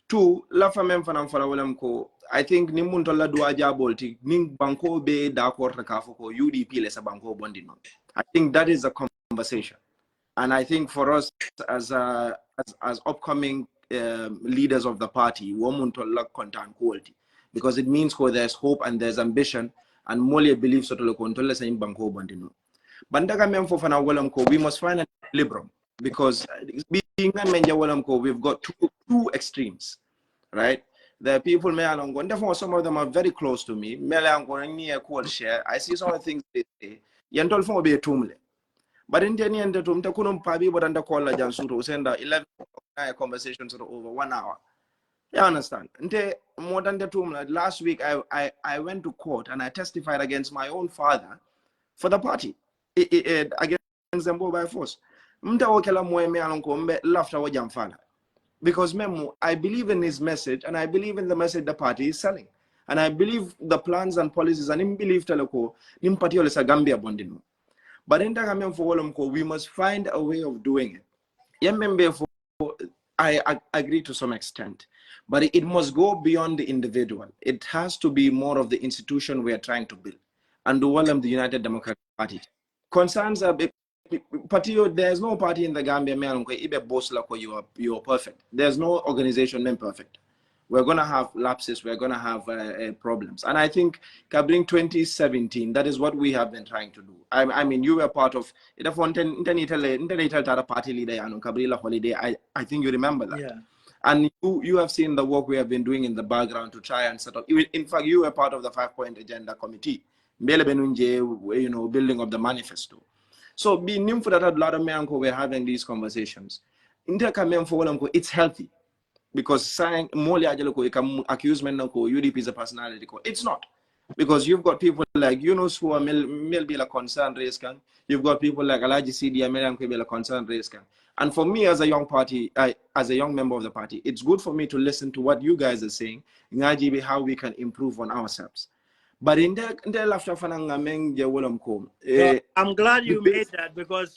Two, la famem fanam falawalam ko. I think nimuntola duaja bolti ning banko be d'accord kafo ko UDP lesa banko bondino. I think that is a conversation, and I think for us as upcoming leaders of the party, womuntola content quality, because it means there's hope and there's ambition, and Molia believes sotolo kontola sa banko bondino. Bandaga mem for fanawalam ko, we must find an equilibrium, because being a menja walam ko, we've got two extremes, right? The people may along go, and therefore some of them are very close to me. I see some of the things they say. Yantol for be a tumle. But in the end, the tum takunum pabi, but under call Jansuro send 11 conversations over 1 hour. You understand? More than the tumle. Last week, I went to court and I testified against my own father for the party against them by force. Because Memo, I believe in his message and I believe in the message the party is selling. And I believe the plans and policies and in belief teleko, in particular Gambia bondino. But in Tagamem for Wolomko, we must find a way of doing it. Yemembe, I agree to some extent, but it must go beyond the individual. It has to be more of the institution we are trying to build. And the United Democratic Party. Concerns are there's no party in the Gambia you are perfect. There's no organization named perfect. We're going to have lapses. We're going to have problems. And I think Kabling 2017, that is what we have been trying to do. I mean, you were part of it. Party leader, I think you remember that. Yeah. And you have seen the work we have been doing in the background to try and set up. In fact, you were part of the 5-point agenda committee, building of the manifesto. So being for that, a lot of men we're having these conversations. it's healthy. Because saying accuse men UDP is a personality. It's not. Because you've got people like Yunus who are maybe a concerned race can. You've got people like Alaji CD American who be a concerned race can. And for me as a young party, as a young member of the party, it's good for me to listen to what you guys are saying, how we can improve on ourselves. But in the I'm glad you made that, because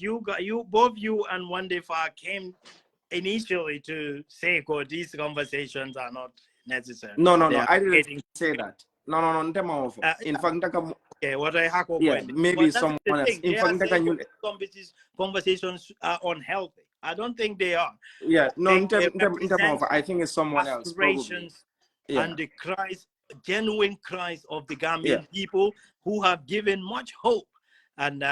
both you and One Day Far came initially to say, "Oh, these conversations are not necessary." No, I didn't say that. No. In fact, okay, what I have maybe someone else. In fact, conversations are unhealthy. I don't think they are. Yeah, no. I think it's someone else. Probably. Yeah. And the cries, genuine cries of the Gambian people who have given much hope and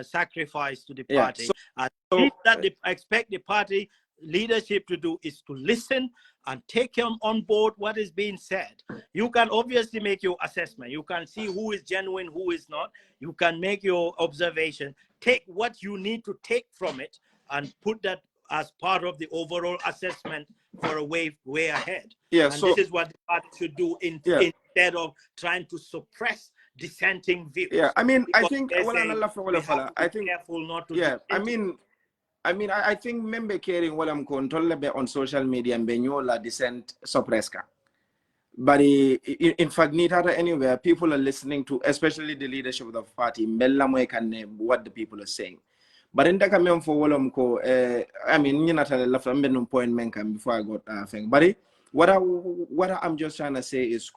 sacrifice to the party. That they expect the party leadership to do is to listen and take on board what is being said. You can obviously make your assessment. You can see who is genuine, who is not. You can make your observation. Take what you need to take from it and put that as part of the overall assessment for a way ahead. Yeah, and this is what the party should do instead of trying to suppress dissenting views. Yeah, I mean, I think careful not to. Yeah, I think member caring what I'm control on social media and benyola dissent suppresska. But in fact, anywhere people are listening to, especially the leadership of the party, what the people are saying. But in the coming for Wolomco, I mean, you not left a point menkan before I got thing. But what I'm just trying to say is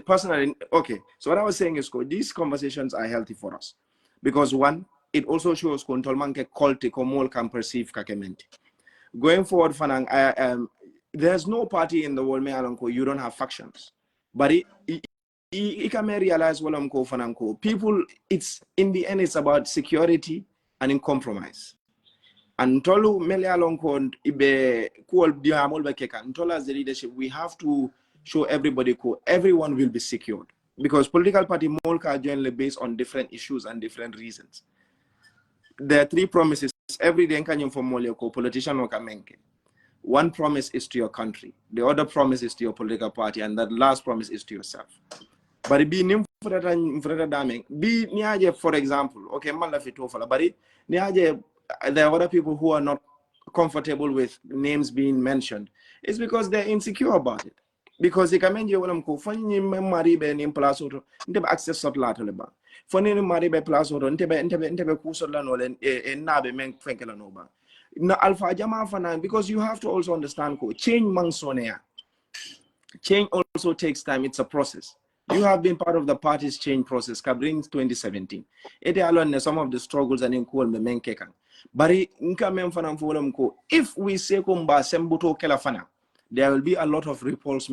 personally, okay. So what I was saying is these conversations are healthy for us because one, it also shows control manke culti komol can perceive kakementi. Going forward, Fanang, there's no party in the world you don't have factions. But it can realize Fananko. People, it's in the end it's about security and in compromise. And Tolu Melialonko Ibe Kuol Diamol Bekeka, Tola as the leadership, we have to show everybody everyone will be secured. Because political party Molka are generally based on different issues and different reasons. There are three promises every day from Molioko, politician or Kamenke. One promise is to your country, the other promise is to your political party, and that last promise is to yourself. But it be nim for that be niaje, for example, okay, but there are other people who are not comfortable with names being mentioned. It's because they're insecure about it. Because they can mention them ko fani maribe ni place auto ndebe access sort la to le ba fani maribe place auto ndebe ku sort la no len e nabe men fenkela no ba na alpha jama fana, because you have to also understand ko change mansonia. Change also takes time. It's a process. You have been part of the party's change process covering 2017. It alone some of the struggles and in cool men kekan. But if we say kumba sembuto kelafana, there will be a lot of repulse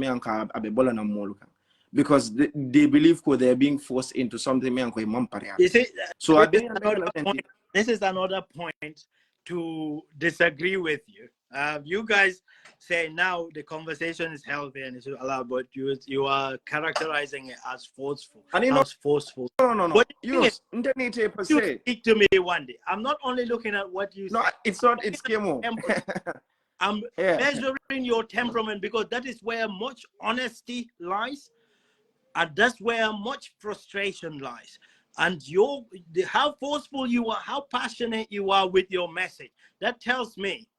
because they believe they're being forced into something. You see, so this is another point to disagree with you. You guys say now the conversation is healthy and it's allowed, but you are characterizing it as forceful. Forceful. No. But you speak to me one day. I'm not only looking at what you say. No, it's not. It's chemo. I'm measuring your temperament because that is where much honesty lies, and that's where much frustration lies. And how forceful you are, how passionate you are with your message. That tells me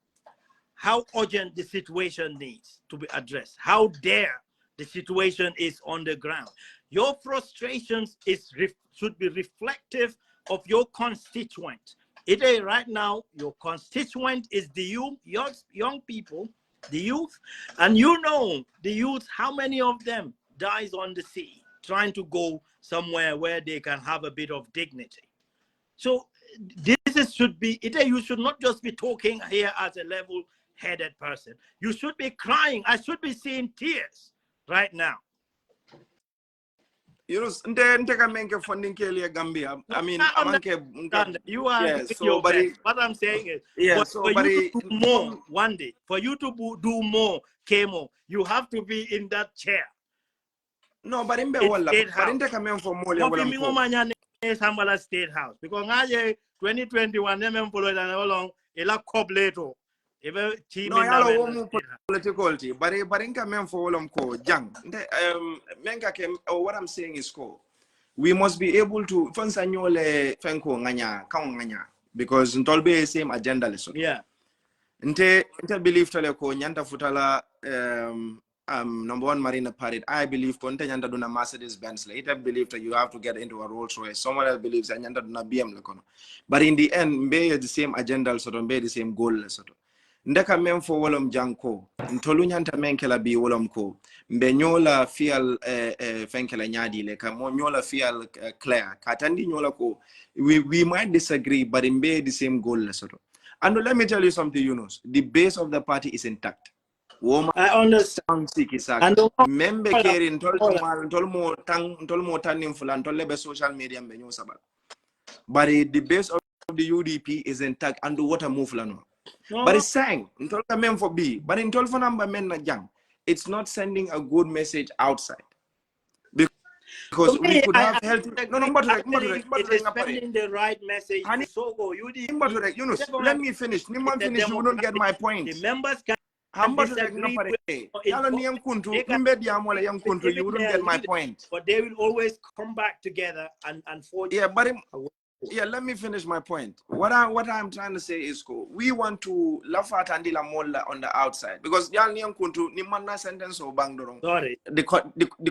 how urgent the situation needs to be addressed, how dire the situation is on the ground. Your frustrations should be reflective of your constituent. Right now, your constituent is the young people, the youth, and you know the youth, how many of them dies on the sea trying to go somewhere where they can have a bit of dignity. So should be, you should not just be talking here as a level-headed person. You should be crying. I should be seeing tears right now. You know, Gambia. I mean, you are your best. What I'm saying is, for you to do more one day, for you to do more chemo, you have to be in that chair. No, but in State House because 2021 them follow along ela cobleto No, yalo political tea, but inka men for all ko jang. Menka kem what I'm saying is ko we must be able to fansanyole fenko nganya kaung nganya because ntolbe same agenda leso. Yeah. Nte believe tale ko nyanta futala number one Marina Parade. I believe ko nte nyanta duna Mercedes Benz. Ite believe that you have to get into a Rolls Royce. Someone else believes that nyanta duna BM lekono. But in the end, mbe the same agenda sort of the same goal sort of. Ndeka men for wolom janko. Ntolu nyanta men kela bi wolom ko. Mbe nyola fial fenkela nyadi le ka mo nyola fial clear. Katandi nyola ko. We might disagree, but mbe the same goal sort of. And let me tell you something, Yunus. The base of the party is intact. I understand. And member caring tolmo tanning fulan tolle social media mbe nyo sabal. But the base of the UDP is intact and the water move lano. But it's saying ntolka men for B, but in tolfo number men na jang. It's not sending a good message outside. Because we could have healthy. It is sending the right message. So Yunus, let me finish. You will not get my point. The members can disagree you wouldn't get my point. But they will always come back together and forge. Yeah, but let me finish my point. What I'm trying to say is cool. We want to laugh at Andila Molla on the outside because sentence or sorry. The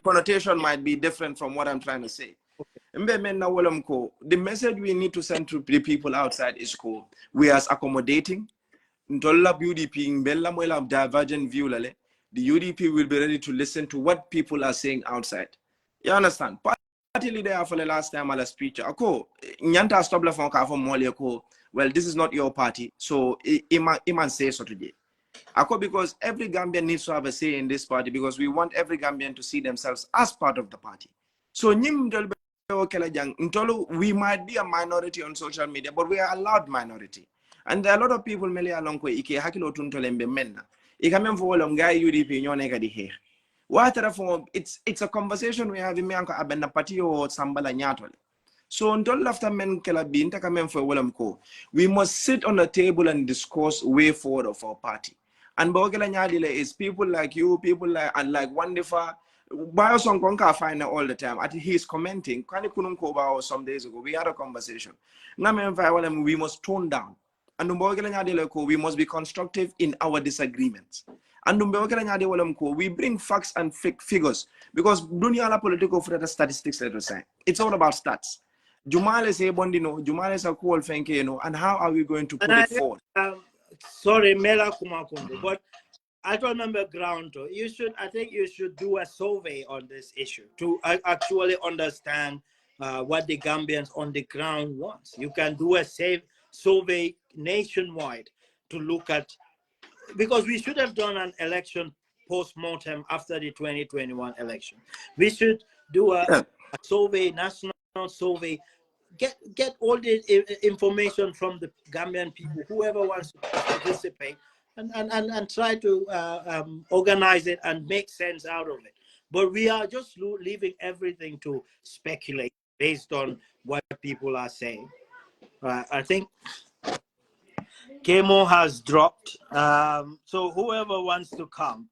connotation might be different from what I'm trying to say. The message we need to send to the people outside is cool. We are accommodating. Divergent view. The UDP will be ready to listen to what people are saying outside. You understand? Party leader for the last time I speech. Nyanta stop la phone from Moli. Well, this is not your party, so Iman say so today. Because every Gambian needs to have a say in this party because we want every Gambian to see themselves as part of the party. So we might be a minority on social media, but we are a loud minority. And there are a lot of people mele along ko ike hakilo tuntolembe menna. Ikamen for guy UDP nyoneka di here. It's a conversation we have in Mianko Abena Pati or Sambala Nyatole. So until after men kelabinta kamen for ko, we must sit on the table and discuss way forward of our party. And Bogela Nyadile is people like you, people like and like Wandifa. Biosong Konka find all the time. He's commenting. Kani Kununkoba some days ago. We had a conversation. We must tone down. And we must be constructive in our disagreements. And we bring facts and figures because dunia political for the statistics let us say. It's all about stats. Jumale say bondino, Jumale sa call fenke, and how are we going to put it forward? Sorry, Mela Kumakundu, but I don't remember ground. I think you should do a survey on this issue to actually understand what the Gambians on the ground want. You can do a survey nationwide to look at, because we should have done an election post-mortem after the 2021 election. We should do a survey, national survey, get all the information from the Gambian people, whoever wants to participate, and try to organize it and make sense out of it. But we are just leaving everything to speculate based on what people are saying. I think Kemo has dropped. So whoever wants to come,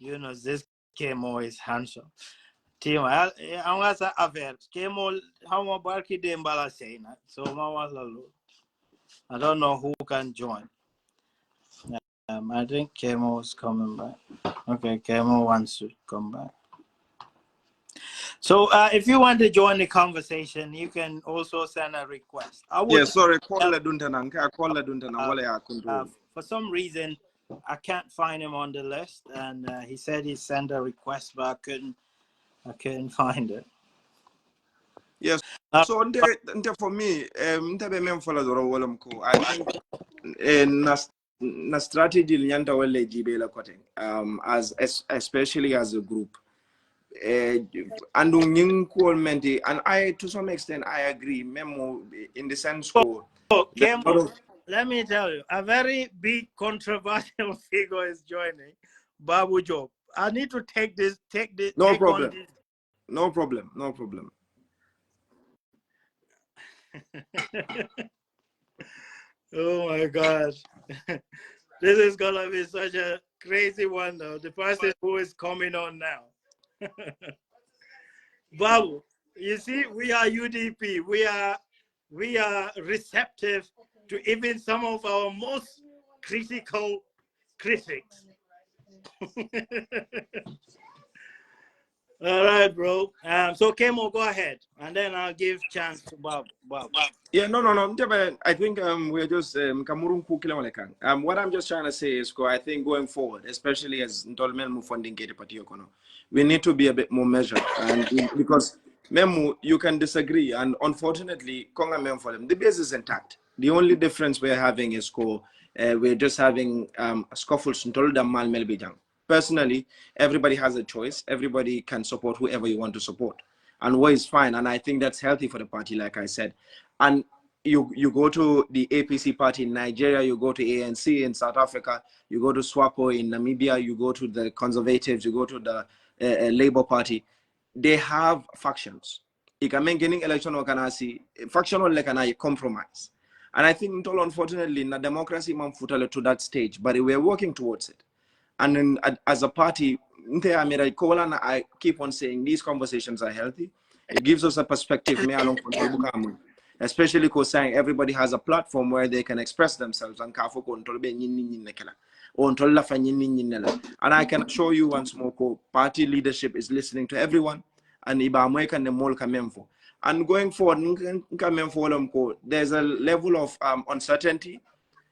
this Kemo is handsome. Team, I'm gonna say Kemo, how much barki dembala saying that? So I don't know who can join. I think Kemo is coming back. Okay, Kemo wants to come back. So if you want to join the conversation, you can also send a request. Sorry, for some reason, I can't find him on the list, and he said he sent a request, but I couldn't find it. Yes. So for me, I think na strategy nyanta wale jibela kote as especially as a group. And I to some extent I agree memo in the sense let me tell you, a very big controversial figure is joining, Babu Job. I need to take this. No problem. Oh my God. This is gonna be such a crazy one though. The person who is coming on now. Babu, you see, we are UDP. We are receptive to even some of our most critical critics. All right, bro. So Kemo, go ahead, and then I'll give chance to Bob. Yeah, no. I think we're just what I'm just trying to say is, I think going forward, especially as Ntolmel funding we need to be a bit more measured, and because Memu, you can disagree, and unfortunately, Konga Mem for them, the base is intact. The only difference we're having is we're just having scuffles until the mal melbijang. Personally, everybody has a choice. Everybody can support whoever you want to support, and what is fine. And I think that's healthy for the party, like I said. And you go to the APC party in Nigeria, you go to ANC in South Africa, you go to SWAPO in Namibia, you go to the Conservatives, you go to the Labour Party. They have factions. Getting election organization, factional like compromise. And I think unfortunately, in democracy, to that stage, but we're working towards it. And then, as a party, I keep on saying these conversations are healthy. It gives us a perspective, especially because saying everybody has a platform where they can express themselves. And I can assure you once more, party leadership is listening to everyone. And going forward, there's a level of uncertainty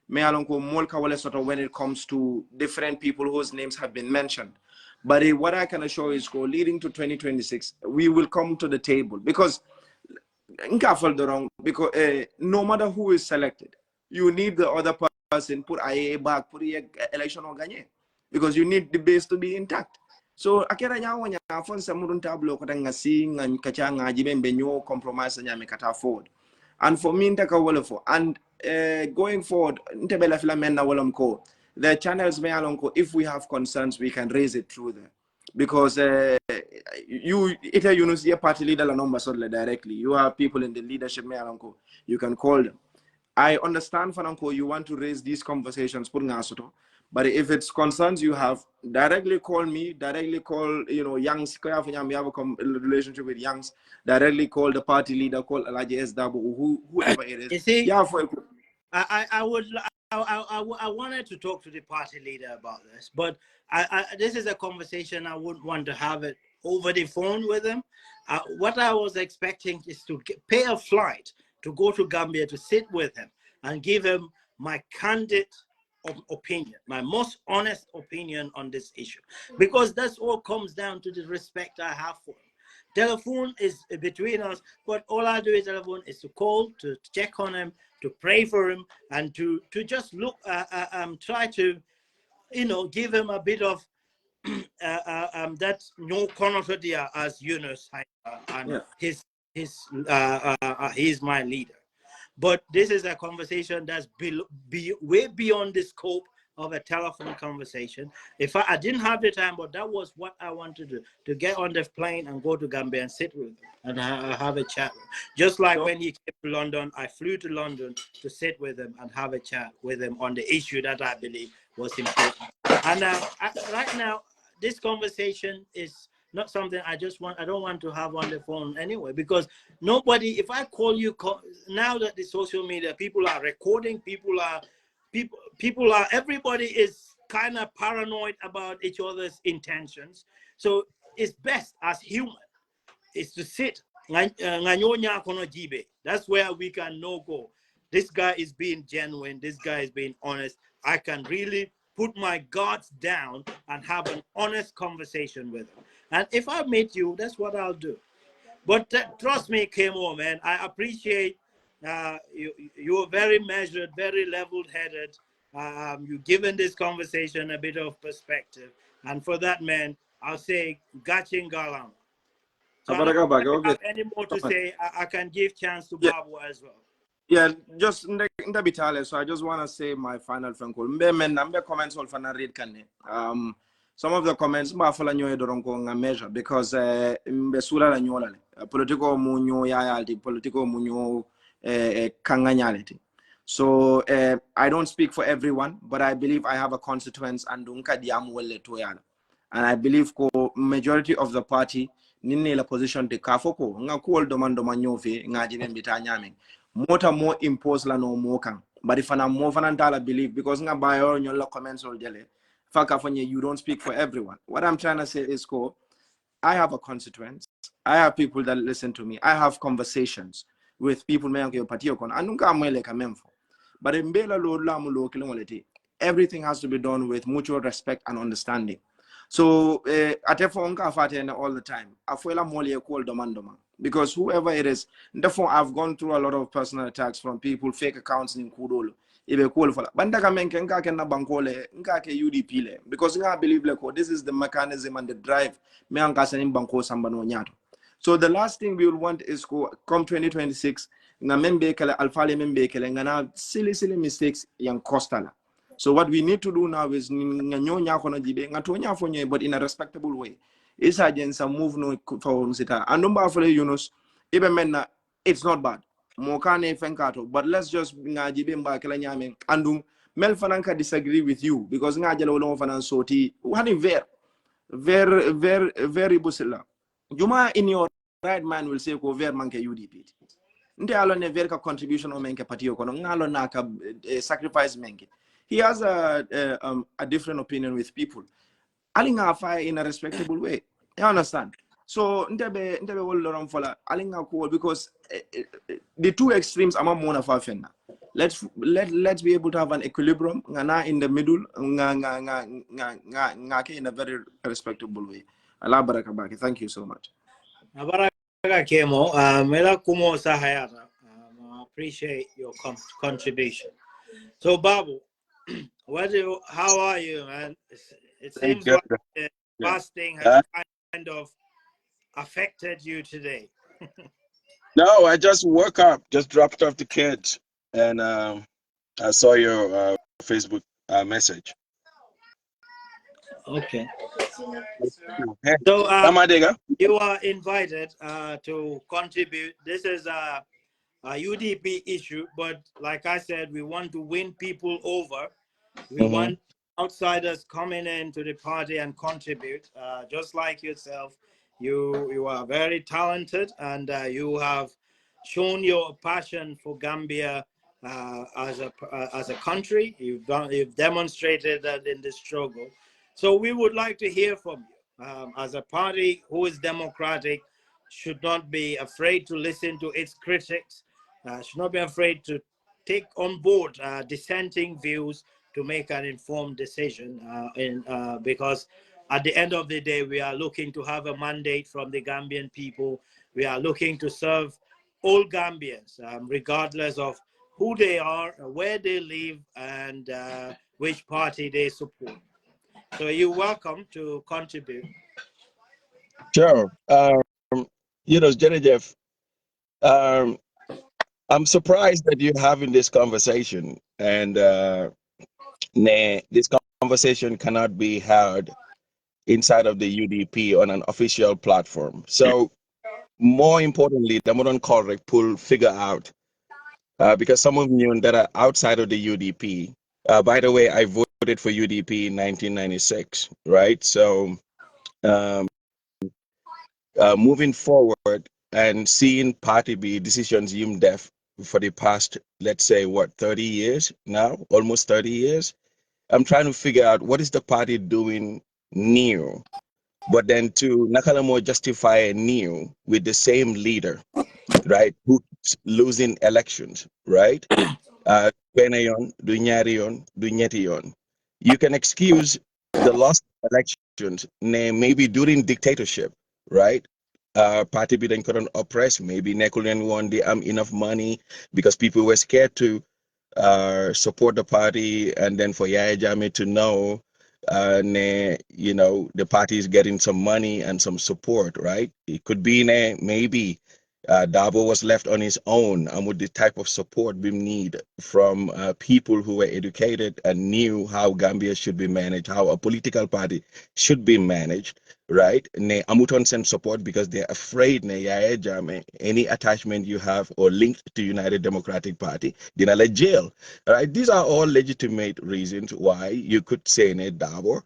when it comes to different people whose names have been mentioned. But what I can assure is, leading to 2026, we will come to the table because no matter who is selected, you need the other person put IA back, put the election organization, because you need the base to be intact. So akira nyawo nya afonsa murun tablo ko tanga sing and kachanga jibembe nyo compromise nya me kata forward. And for me ntaka wala for and going forward ntebela fila menna wala mko the channels me alonko, if we have concerns we can raise it through there, because you know see a party leader la number directly, you have people in the leadership me alonko, you can call them. I understand Fananko, you want to raise these conversations, but if it's concerns you have, directly call me, directly call, Youngs, we have a relationship with Youngs, directly call the party leader, call Elijah Darboe, whoever it is. You see, I wanted to talk to the party leader about this, but this is a conversation I wouldn't want to have it over the phone with him. What I was expecting is to pay a flight to go to Gambia to sit with him and give him my candid opinion, my most honest opinion on this issue, because that's all comes down to the respect I have for him. Telephone is between us, but all I do is telephone is to call, to check on him, to pray for him, and to just look, try to, give him a bit of that no connotatia as Yunus, and he's my leader. But this is a conversation that's way beyond the scope of a telephone conversation. If I didn't have the time, but that was what I wanted to do, to get on the plane and go to Gambia and sit with him and have a chat. Just like when he came to London, I flew to London to sit with him and have a chat with him on the issue that I believe was important. And right now, this conversation is not something I don't want to have on the phone anyway, because nobody, if I call you, now that the social media, people are recording, everybody is kind of paranoid about each other's intentions. So it's best as human is to sit. That's where we can go. This guy is being genuine. This guy is being honest. I can really put my guards down and have an honest conversation with him. And if I meet you, that's what I'll do. But trust me, Kemo, man, I appreciate you're very measured, very level-headed. You've given this conversation a bit of perspective. And for that, man, I'll say, Gachin Galam. So I don't have any more to say. I can give chance to Babu as well. Yeah, just in the bitale. So I just want to say my final phone call. Mbe comments all fana read kane. Some of the comments measure because sula la nyola political munyo yayalti political munyo kanganyality. So I don't speak for everyone, but I believe I have a constituents and I believe majority of the party nini la position de kafoko nga kuol domando manyofe nga jiben bitanyame mota more impose la no mo kan but if ana mo fanantala believe because nga bayo nyola comments or jele faka fonye you don't speak for everyone. What I'm trying to say is I have a constituents. I have people that listen to me. I have conversations with people me anke patio kon anunka amwele kamemfo. But in Bela Lord Lamulo Kilomoleti, everything has to be done with mutual respect and understanding. So atefonka fatene all the time. Afuela moli call domandoma. Because whoever it is, therefore I've gone through a lot of personal attacks from people, fake accounts in Kudolo. Ibe call for Bandaka menke nka ke na bankole, nka ke UDP le. Because I believe this is the mechanism and the drive me anka senin banko sambano nyato. So the last thing we will want is come 2026, nga membe kele alfale membe kele nga na silly mistakes yang costala. So what we need to do now is nga nyonya kono jibe nga tonya fonye but in a respectable way. Isa jensa move no for sita. Andumba fole Yunus ibe menna it's not bad. Mokane fenkato but let's just nga jibe mba kele nyame andum mel fananka disagree with you because nga jelo lo fanan soti wani very busila. Juma in your right mind will say ko ver manke UDP. Nde alo ne ver ka contribution o menke patio kono ngalo na ka sacrifice menke. He has a different opinion with people. Alinga fire in a respectable way. You understand? So ndebe woloram fola alinga cool because the two extremes ama mona fafena. Let's be able to have an equilibrium ngana in the middle nga in a very respectable way. Allah baraka baki. Thank you so much. Baraka Kemo, Mela Kumo Sahayata. I appreciate your contribution. So Babu, how are you, man? It seems like the fasting has kind of affected you today. No, I just woke up, just dropped off the kids, and I saw your Facebook message. Okay. Hey, so you are invited to contribute. This is a UDP issue, but like I said, we want to win people over. We want outsiders coming into the party and contribute. Just like yourself, you are very talented, and you have shown your passion for Gambia as a country. You've demonstrated that in the struggle. So we would like to hear from you. As a party who is democratic, should not be afraid to listen to its critics, should not be afraid to take on board dissenting views to make an informed decision because at the end of the day, we are looking to have a mandate from the Gambian people. We are looking to serve all Gambians, regardless of who they are, where they live, and which party they support. So you're welcome to contribute. Sure. Jeff, I'm surprised that you're having this conversation, and this conversation cannot be held inside of the UDP on an official platform. So more importantly, the modern correct pull figure out because some of you that are outside of the UDP, by the way, I voted for UDP in 1996, right? So moving forward and seeing party be decisions deaf for the past, let's say, 30 years now, almost 30 years. I'm trying to figure out what is the party doing new, but then to Nakalamo justify new with the same leader, right? Who's losing elections, right? Benayon, Dunyarion, Dunyetiyon. You can excuse the lost elections, maybe during dictatorship, right? Party then couldn't oppress, maybe Nekulen won the enough money because people were scared to support the party, and then for Yaya Jame to know the party is getting some money and some support, right? It could be maybe Darboe was left on his own and with the type of support we need from people who were educated and knew how Gambia should be managed, how a political party should be managed. right? Ne amuton send support because they're afraid ne Yaya Jammeh, any attachment you have or linked to United Democratic Party, dinala jail. Right? These are all legitimate reasons why you could say ne Darboe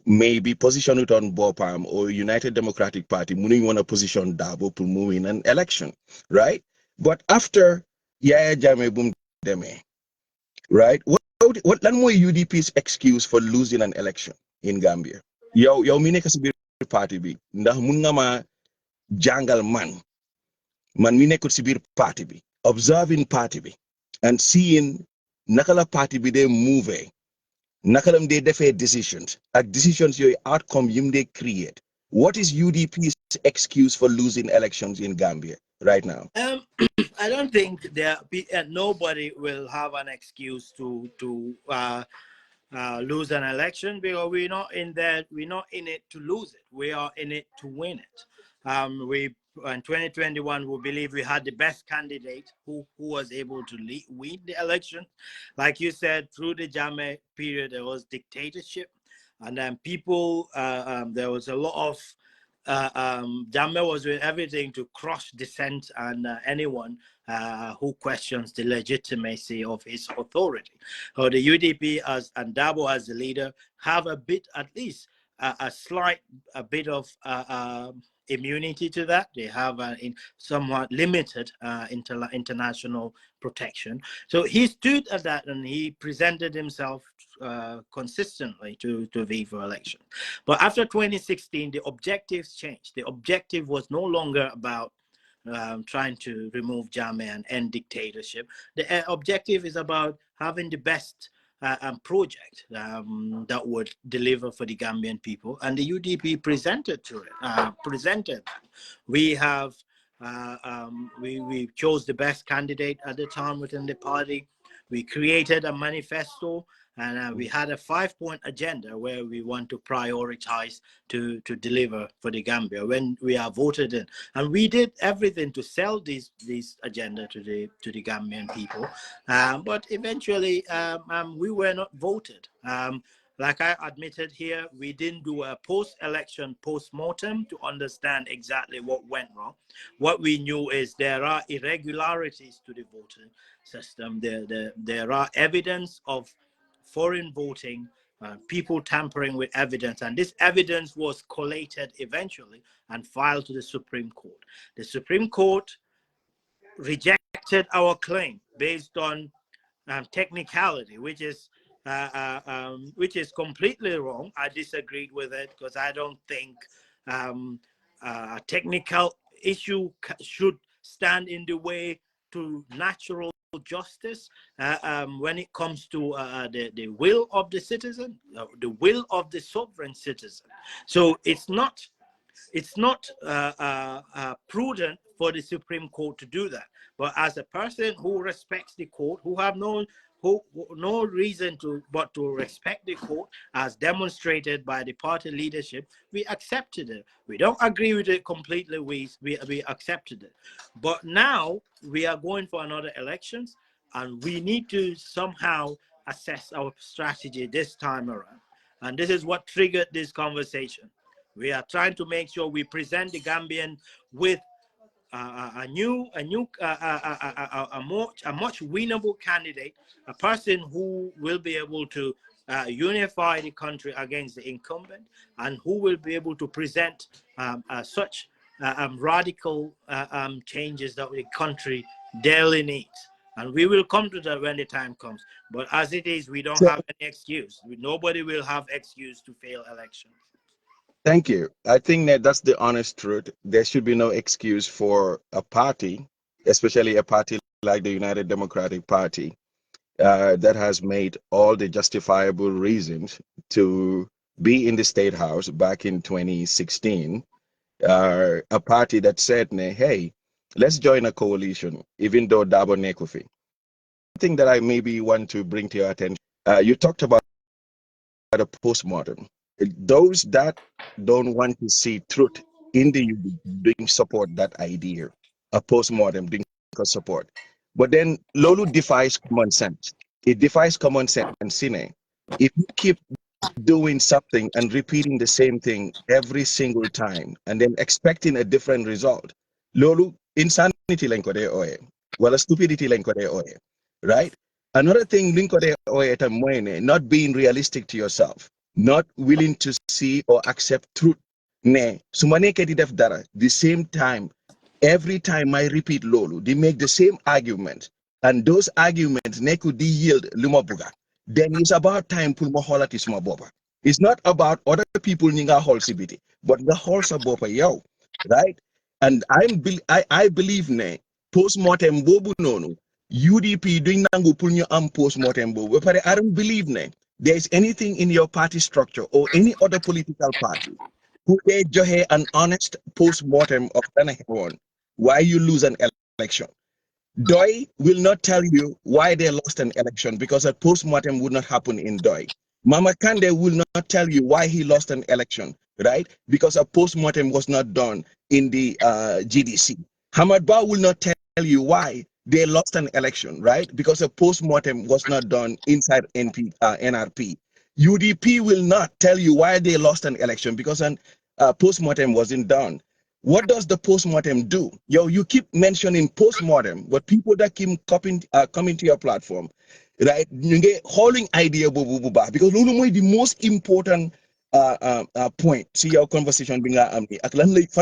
maybe position it on Bopam or United Democratic Party, Muni want to position Darboe to move in an election, right? But after Yaya Jammeh boom deme, right? What lan more UDP's excuse for losing an election in Gambia? Yo mi nekk si biir parti bi ndax mun nga ma jàngal man mi nekkul si biir parti bi observing parti bi and seeing naka la parti bi dey move, naka lam dey defee decisions ak decisions yooyu outcome yim dey create. What is UDP's excuse for losing elections in Gambia right now? I don't think nobody will have an excuse to lose an election, because we're not in that. We're not in it to lose it. We are in it to win it. We in 2021, we believe we had the best candidate who was able to win the election. Like you said, through the Jammeh period, there was dictatorship, and then people. There was a lot of. Jammeh was doing everything to crush dissent and anyone who questions the legitimacy of his authority. So the UDP and Darboe as the leader have a bit, at least a bit of immunity to that. They have somewhat limited international protection. So he stood at that and he presented himself consistently to vie for election. But after 2016, the objectives changed. The objective was no longer about trying to remove Jammeh and end dictatorship. The objective is about having the best project that would deliver for the Gambian people, and the UDP presented to it. We have we chose the best candidate at the time within the party. We created a manifesto, and we had a 5-point agenda where we want to prioritize to deliver for the Gambia when we are voted in. And we did everything to sell this agenda to the Gambian people. But eventually, we were not voted. Like I admitted here, we didn't do a post-election post-mortem to understand exactly what went wrong. What we knew is there are irregularities to the voting system. There are evidence of foreign voting, people tampering with evidence, and this evidence was collated eventually and filed to the Supreme Court. The Supreme Court rejected our claim based on technicality, which is completely wrong. I disagreed with it because I don't think a technical issue should stand in the way to natural justice when it comes to the will of the citizen, the will of the sovereign citizen. So it's not prudent for the Supreme Court to do that. But as a person who respects the court, who have no reason but to respect the court, as demonstrated by the party leadership, we accepted it. We don't agree with it completely. We accepted it. But now we are going for another elections, and we need to somehow assess our strategy this time around. And this is what triggered this conversation. We are trying to make sure we present the Gambian with a much winnable candidate, a person who will be able to unify the country against the incumbent, and who will be able to present such radical changes that the country daily needs. And we will come to that when the time comes. But as it is, we don't have any excuse. Nobody will have excuse to fail elections. Thank you. I think that's the honest truth. There should be no excuse for a party, especially a party like the United Democratic Party, that has made all the justifiable reasons to be in the State House back in 2016. A party that said, hey, let's join a coalition, even though Darboe Nekofi. Thing that I maybe want to bring to your attention, you talked about a postmortem. Those that don't want to see truth in the UDP support that idea, a postmortem doing support. But then Lolo defies common sense. It defies common sense. If you keep doing something and repeating the same thing every single time and then expecting a different result. Lolu, insanity lañ ko dee ooye, wala stupidity lañ ko dee ooye, right? Another thing liñ ko dee ooye tam mooy ne not being realistic to yourself, not willing to see or accept truth. Ne, su ma nekkee di def dara, the same time, every time I repeat lolu, they make the same argument, and those arguments nekku di yield luma buga. Then it's about time pour ma xoolati suma boppa. It's not about other people ñi nga xool si biti, but nga xool sa boppa yow, right? And I believe ne post-mortem bobu nonu, UDP duñ nangu pour ñu am post-mortem bobu. But I don't believe ne there is anything in your party structure or any other political party who they joxe an honest post-mortem of why you lose an election. Doi will not tell you why they lost an election because a post-mortem would not happen in Doi. Mama Kande will not tell you why he lost an election, right? Because a post-mortem was not done in the GDC. Hamad Ba will not tell you why they lost an election, right? Because a post-mortem was not done inside NRP. UDP will not tell you why they lost an election because an post-mortem wasn't done. What does the post-mortem do? Yo, you keep mentioning post-mortem, but people that keep coming to your platform, right? You get holding idea because lulu the most important point. See your conversation being fan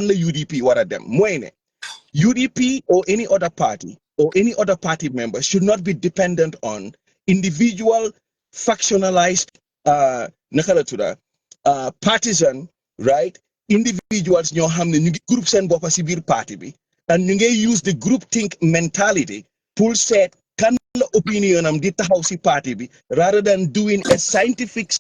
la UDP what are them? UDP or any other party member should not be dependent on individual factionalized partisan, right? Individuals ñoo xam ne ñu ngi groupe seen boppa si biir parti bi and ñu ngi use the group think mentality pour seet kan la opinion am di taxaw si parti bi rather than doing a scientific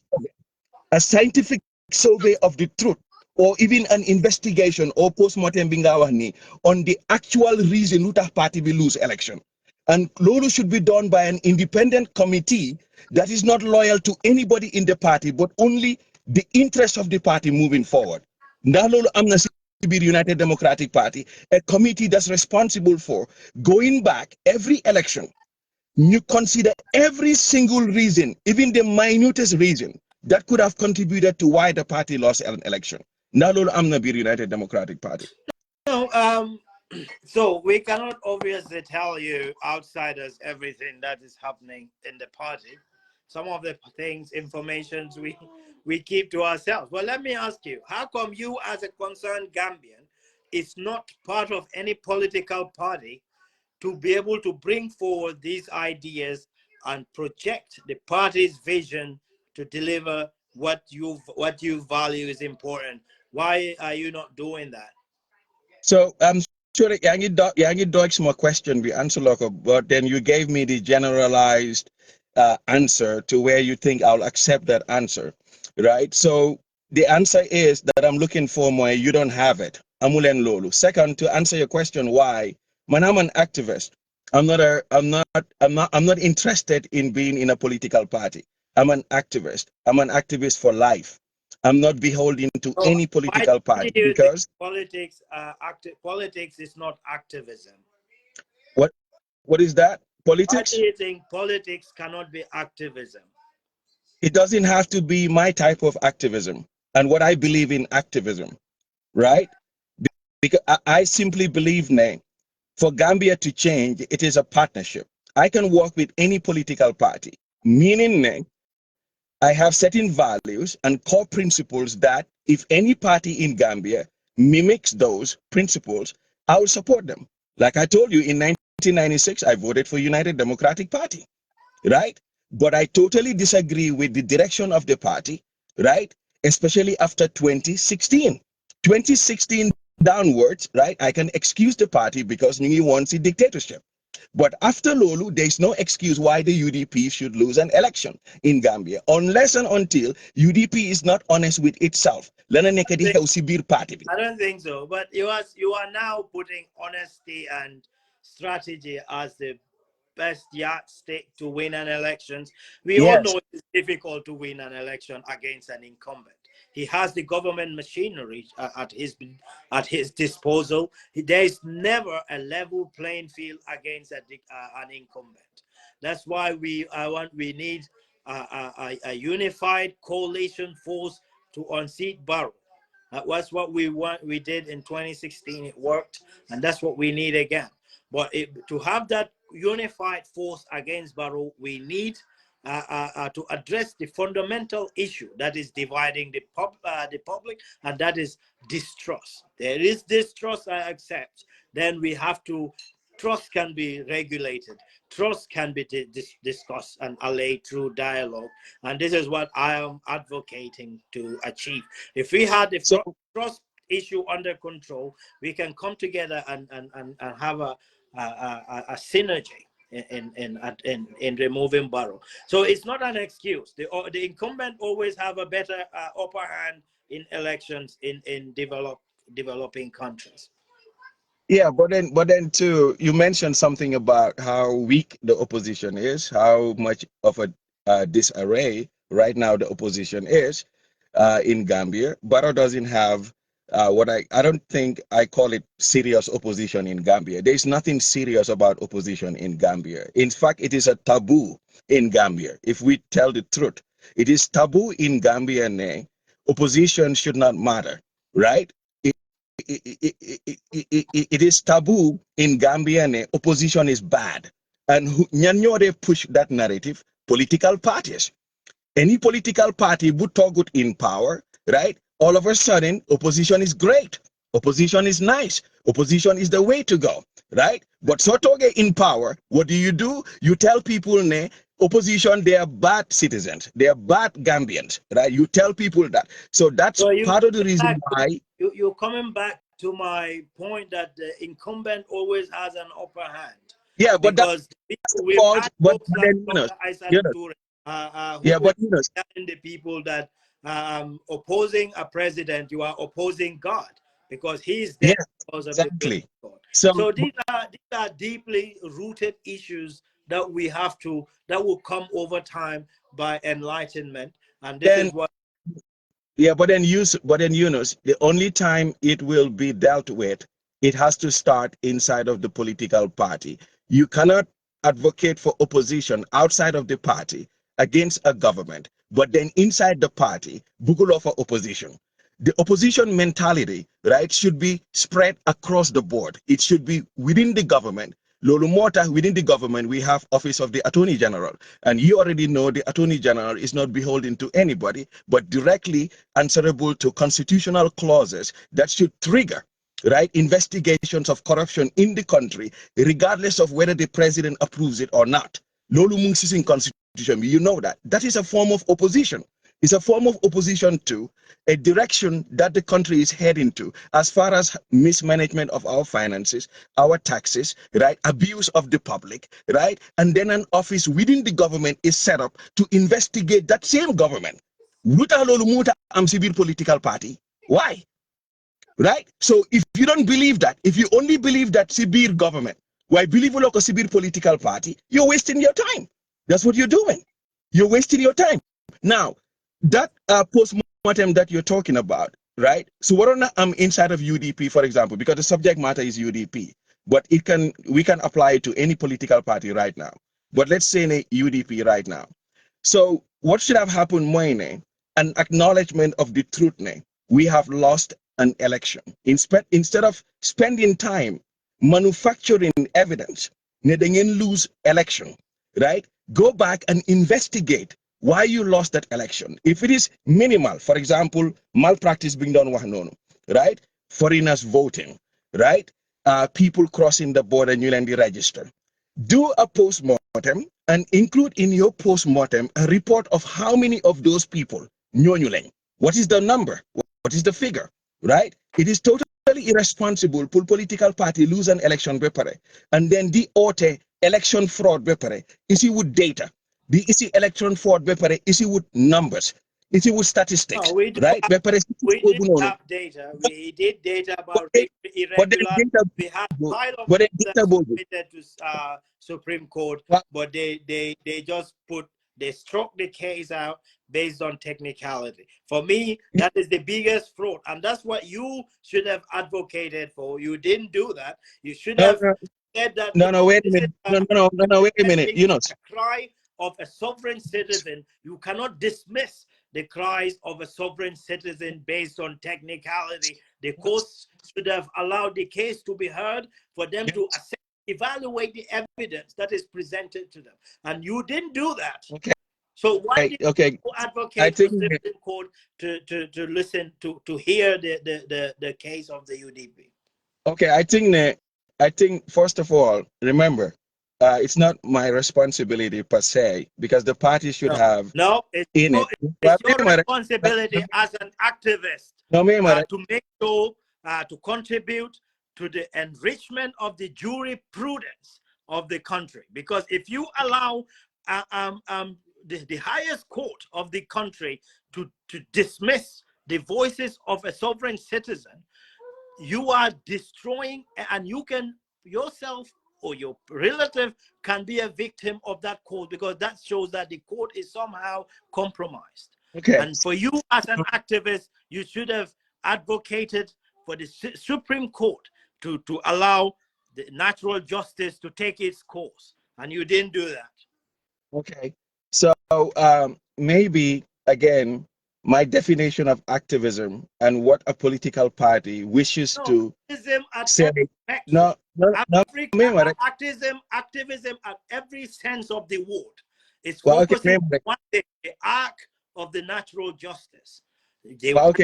survey of the truth or even an investigation or post-mortem bi nga wax ni on the actual reason lu tax parti bi lose election. And loolu should be done by an independent committee that is not loyal to anybody in the party but only the interest of the party moving forward. Ndax loolu am na si biir United Democratic Party, a committee that's responsible for going back every election. You consider every single reason, even the minutest reason, that could have contributed to why the party lost an election. Ndax loolu am na biir United Democratic Party. No, so we cannot obviously tell you outsiders everything that is happening in the party. Some of the things, informations we keep to ourselves. Well, let me ask you, how come you as a concerned Gambian is not part of any political party to be able to bring forward these ideas and project the party's vision to deliver what you value is important? Why are you not doing that? So I'm sure Yangi dodged my question, we answer local, but then you gave me the generalized answer to where you think I'll accept that answer, right? So the answer is that I'm looking for more. You don't have it. Amulen Lolu. Second, to answer your question, why? Man, I'm an activist. I'm not interested in being in a political party. I'm an activist. I'm an activist for life. I'm not beholden to any political party because politics is not activism. What is that? Politics? Why do you think politics cannot be activism? It doesn't have to be my type of activism and what I believe in activism, right? Because I simply believe for Gambia to change, it is a partnership. I can work with any political party, meaning I have certain values and core principles that if any party in Gambia mimics those principles, I will support them. Like I told you, in 1996, I voted for United Democratic Party, right? But I totally disagree with the direction of the party, right? Especially after 2016. 2016 downwards, right? I can excuse the party because Nyingi wants a dictatorship. But after Lolu, there's no excuse why the UDP should lose an election in Gambia, unless and until UDP is not honest with itself. I don't think so. But you are now putting honesty and strategy as the best yardstick to win an election. We all know it's difficult to win an election against an incumbent. He has the government machinery at his disposal. There is never a level playing field against an incumbent. That's why we need a unified coalition force to unseat Barrow. That was what we did in 2016. It worked, and that's what we need again. But to have that unified force against Barrow, we need to address the fundamental issue that is dividing the public, and that is distrust. There is distrust, I accept. Then we have to, trust can be regulated. Trust can be discussed and allayed through dialogue. And this is what I am advocating to achieve. If we had the trust issue under control, we can come together and have a synergy in removing Barrow. So it's not an excuse. The incumbent always have a better upper hand in elections in developing countries. Yeah, but then too, you mentioned something about how weak the opposition is, how much of a disarray right now the opposition is in Gambia. Barrow doesn't have what I don't think I call it serious opposition in Gambia. There's nothing serious about opposition in Gambia. In fact, it is a taboo in Gambia. If we tell the truth, it is taboo in Gambia. Opposition should not matter, right? It is taboo in Gambia. Opposition is bad, and they push that narrative. Political parties, any political party would talk good in power, right? All of a sudden, opposition is great. Opposition is nice. Opposition is the way to go, right? But so toge in power, what do? You tell people, opposition, they are bad citizens. They are bad Gambians, right? You tell people that. So that's part of the reason why. You're coming back to my point that the incumbent always has an upper hand. Yeah, but because we've had folks like Dr. the people that opposing a president, you are opposing God, because he's there because of exactly. the God. So these are deeply rooted issues that we have to, that will come over time by enlightenment, and this is what. Yeah, but then Yunus, the only time it will be dealt with, it has to start inside of the political party. You cannot advocate for opposition outside of the party against a government, but then inside the party, bugle for opposition. The opposition mentality, right, should be spread across the board. It should be within the government. Lolumota, within the government, we have Office of the Attorney General. And you already know the Attorney General is not beholden to anybody, but directly answerable to constitutional clauses that should trigger, right, investigations of corruption in the country, regardless of whether the president approves it or not. Lolu Mungsis in constitution, you know that. That is a form of opposition. It's a form of opposition to a direction that the country is heading to, as far as mismanagement of our finances, our taxes, right, abuse of the public, right, and then an office within the government is set up to investigate that same government. Am civil political party. Why? Right? So if you don't believe that, if you only believe that Sibir government, why believe like a Sibir political party, you're wasting your time. That's what you're doing. You're wasting your time. Now, that post-mortem that you're talking about, right? So what I'm inside of UDP, for example, because the subject matter is UDP, but we can apply it to any political party right now. But let's say in a UDP right now. So what should have happened, Moine? An acknowledgement of the truth, we have lost an election. Instead of spending time manufacturing evidence, they lose election, right? Go back and investigate why you lost that election. If it is minimal, for example, malpractice being done, right? Foreigners voting, right? People crossing the border and you land the register. Do a post-mortem and include in your post-mortem a report of how many of those people, what is the number? What is the figure, right? It is totally irresponsible for political party lose an election paper and then the election fraud paper is it with data. The issue election fraud paper is it with numbers, is it with statistics, no, we right? We did have data. We did data about irregular. We had pile of submitted to Supreme Court, but they just struck the case out based on technicality. For me, that is the biggest fraud, and that's what you should have advocated for. You didn't do that. You should have said that. No, wait a minute. No, wait a minute. You know, cry of a sovereign citizen, you cannot dismiss the cries of a sovereign citizen based on technicality. The courts should have allowed the case to be heard for them to assess, evaluate the evidence that is presented to them. And you didn't do that. Okay. So why did you advocate for Supreme Court to listen, to hear the case of the UDP? Okay, I think first of all, remember, it's not my responsibility per se, because the party should have it's in your, it. it's your responsibility as an activist to make sure, to contribute to the enrichment of the jurisprudence of the country. Because if you allow the highest court of the country to dismiss the voices of a sovereign citizen, you are destroying, and you can yourself or your relative can be a victim of that court, because that shows that the court is somehow compromised. Okay. And for you as an activist, you should have advocated for the Supreme Court to allow the natural justice to take its course, and you didn't do that. Okay, so maybe again, my definition of activism and what a political party wishes to say. Activism at every sense of the word is focusing on one thing, the arc of the natural justice. They want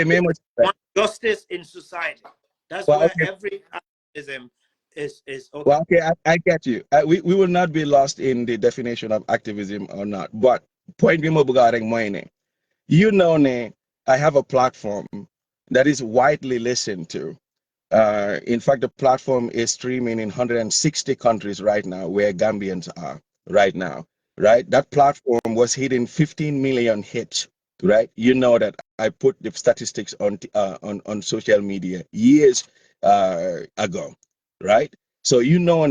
justice in society. That's where every activism is okay. Well, okay, I get you. We will not be lost in the definition of activism or not. But point me regarding mine. You know, I have a platform that is widely listened to. In fact, the platform is streaming in 160 countries right now, where Gambians are right now. Right, that platform was hitting 15 million hits. Right, you know that I put the statistics on social media years ago. Right, so you know,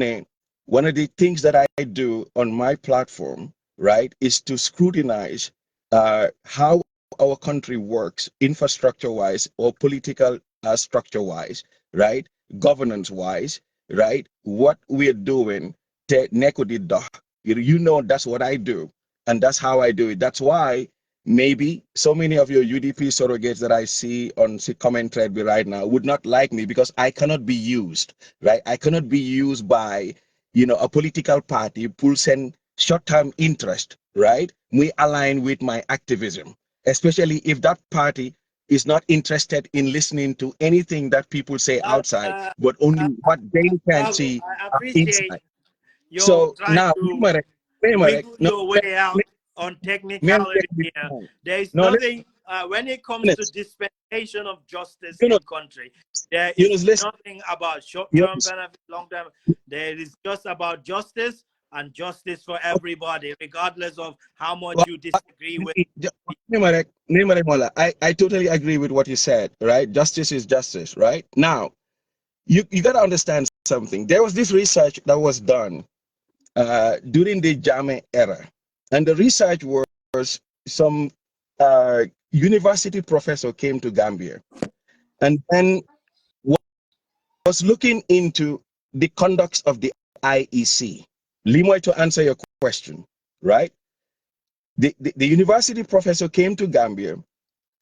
one of the things that I do on my platform, right, is to scrutinize how our country works, infrastructure-wise or political structure-wise, right, governance-wise, right, what we're doing. You know, that's what I do, and that's how I do it. That's why maybe so many of your UDP surrogates that I see on the comment thread right now would not like me, because I cannot be used, right? I cannot be used by, a political party pulsing short-term interest, right? We align with my activism, especially if that party is not interested in listening to anything that people say outside, but only what they can see inside. So now, wiggle your way out on technicality here. There is nothing, when it comes to dispensation of justice in country, there is nothing about short-term benefit, long-term. There is just about justice, and justice for everybody, regardless of how much you disagree with. I totally agree with what you said, right? Justice is justice, right? Now, you got to understand something. There was this research that was done during the Jame era. And the research was some university professor came to Gambia and then was looking into the conduct of the IEC. Limoy, to answer your question, right? The university professor came to Gambia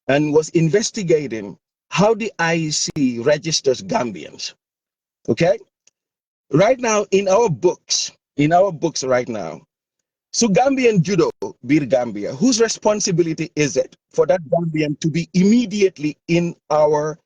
and was investigating how the IEC registers Gambians. Okay? Right now, in our books right now, so Gambian judo, Bir Gambia, whose responsibility is it for that Gambian to be immediately in our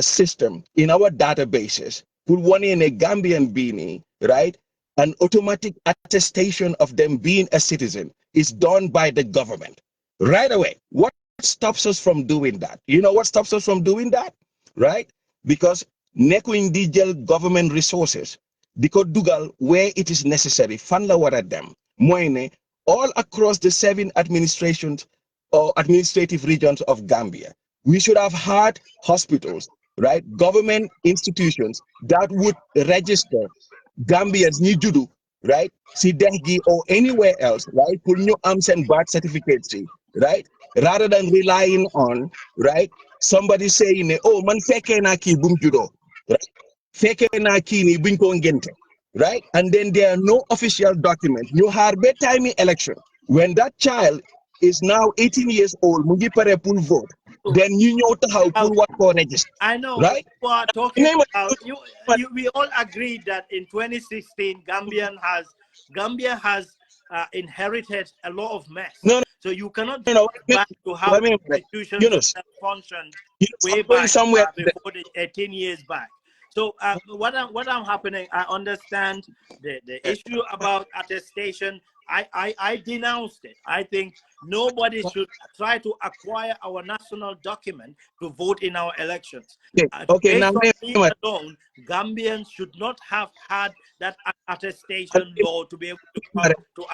system, in our databases, who one in a Gambian beanie, right? An automatic attestation of them being a citizen is done by the government right away. What stops us from doing that? You know what stops us from doing that, right? Because neko individual government resources, because dugal where it is necessary, fanla wara them, moine, all across the 7 administrations or administrative regions of Gambia. We should have had hospitals, right? Government institutions that would register Gambians ni judu, right? Si Dehgi or anywhere else, right? Put new arms and birth certificates, right? Rather than relying on, right? Somebody saying, oh, man feke na ki bum judo, right? Feke na ki ni binko ngente, right? And then there are no official documents. You have a timely election. When that child is now 18 years old, mungi pare pull vote, then you know how pull what for register, I know right? you are talking about we all agreed that in 2016 Gambia has inherited a lot of mess. No, so you cannot no, just no. go back to how institutions functioned way going back somewhere before 18 years back. So what I'm happening, I understand the issue about attestation. I denounced it. I think nobody should try to acquire our national document to vote in our elections. okay, now based on me alone, Gambians should not have had that attestation law to be able to come to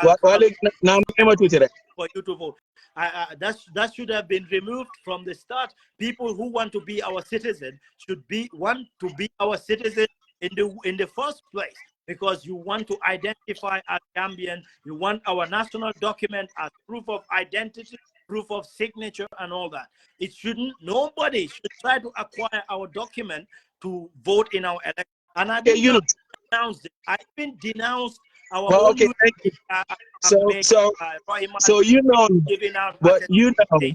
for you to vote. That should have been removed from the start. People who want to be our citizen should want to be our citizen in the first place, because you want to identify as Gambian. You want our national document as proof of identity, proof of signature, and all that. It shouldn't. Nobody should try to acquire our document to vote in our election. And I didn't denounce it. I even denounced our own. Okay, thank you. So you know, giving out but you know,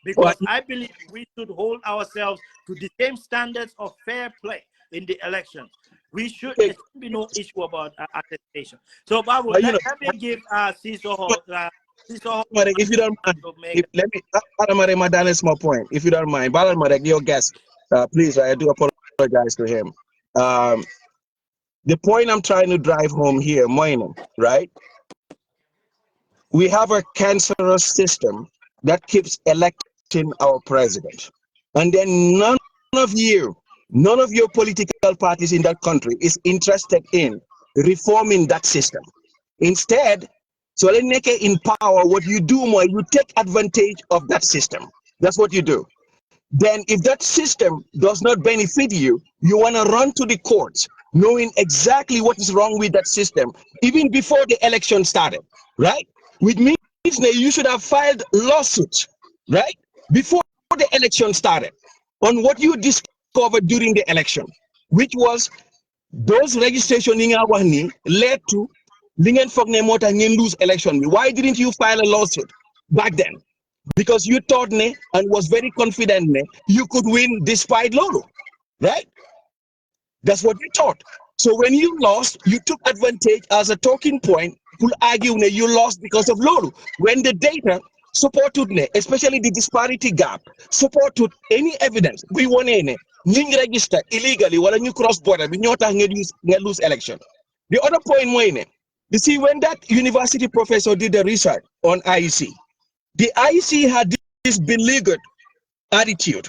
because I believe we should hold ourselves to the same standards of fair play in the elections. We should. There should be no issue about attestation. So, Babu, let me give Ciso. If you don't mind, let me add small point. If you don't mind, Balan your guest, please. I do apologize to him. The point I'm trying to drive home here, Moinen, right? We have a cancerous system that keeps electing our president. And then none of your political parties in that country is interested in reforming that system. Instead, so in power, what you do more, you take advantage of that system. That's what you do. Then if that system does not benefit you, you want to run to the courts, knowing exactly what is wrong with that system, even before the election started, right? Which means that you should have filed lawsuits, right? Before the election started, on what you discovered during the election, which was those registration in our led to lose election. Why didn't you file a lawsuit back then? Because you thought and was very confident you could win despite Lolo, right? That's what you thought. So when you lost, you took advantage as a talking point to argue you lost because of Lolo. When the data supported, especially the disparity gap, supported any evidence, we want to register illegally while you cross border, we not lose election. The other point, you see, when that university professor did the research on IEC, the IEC had this beleaguered attitude,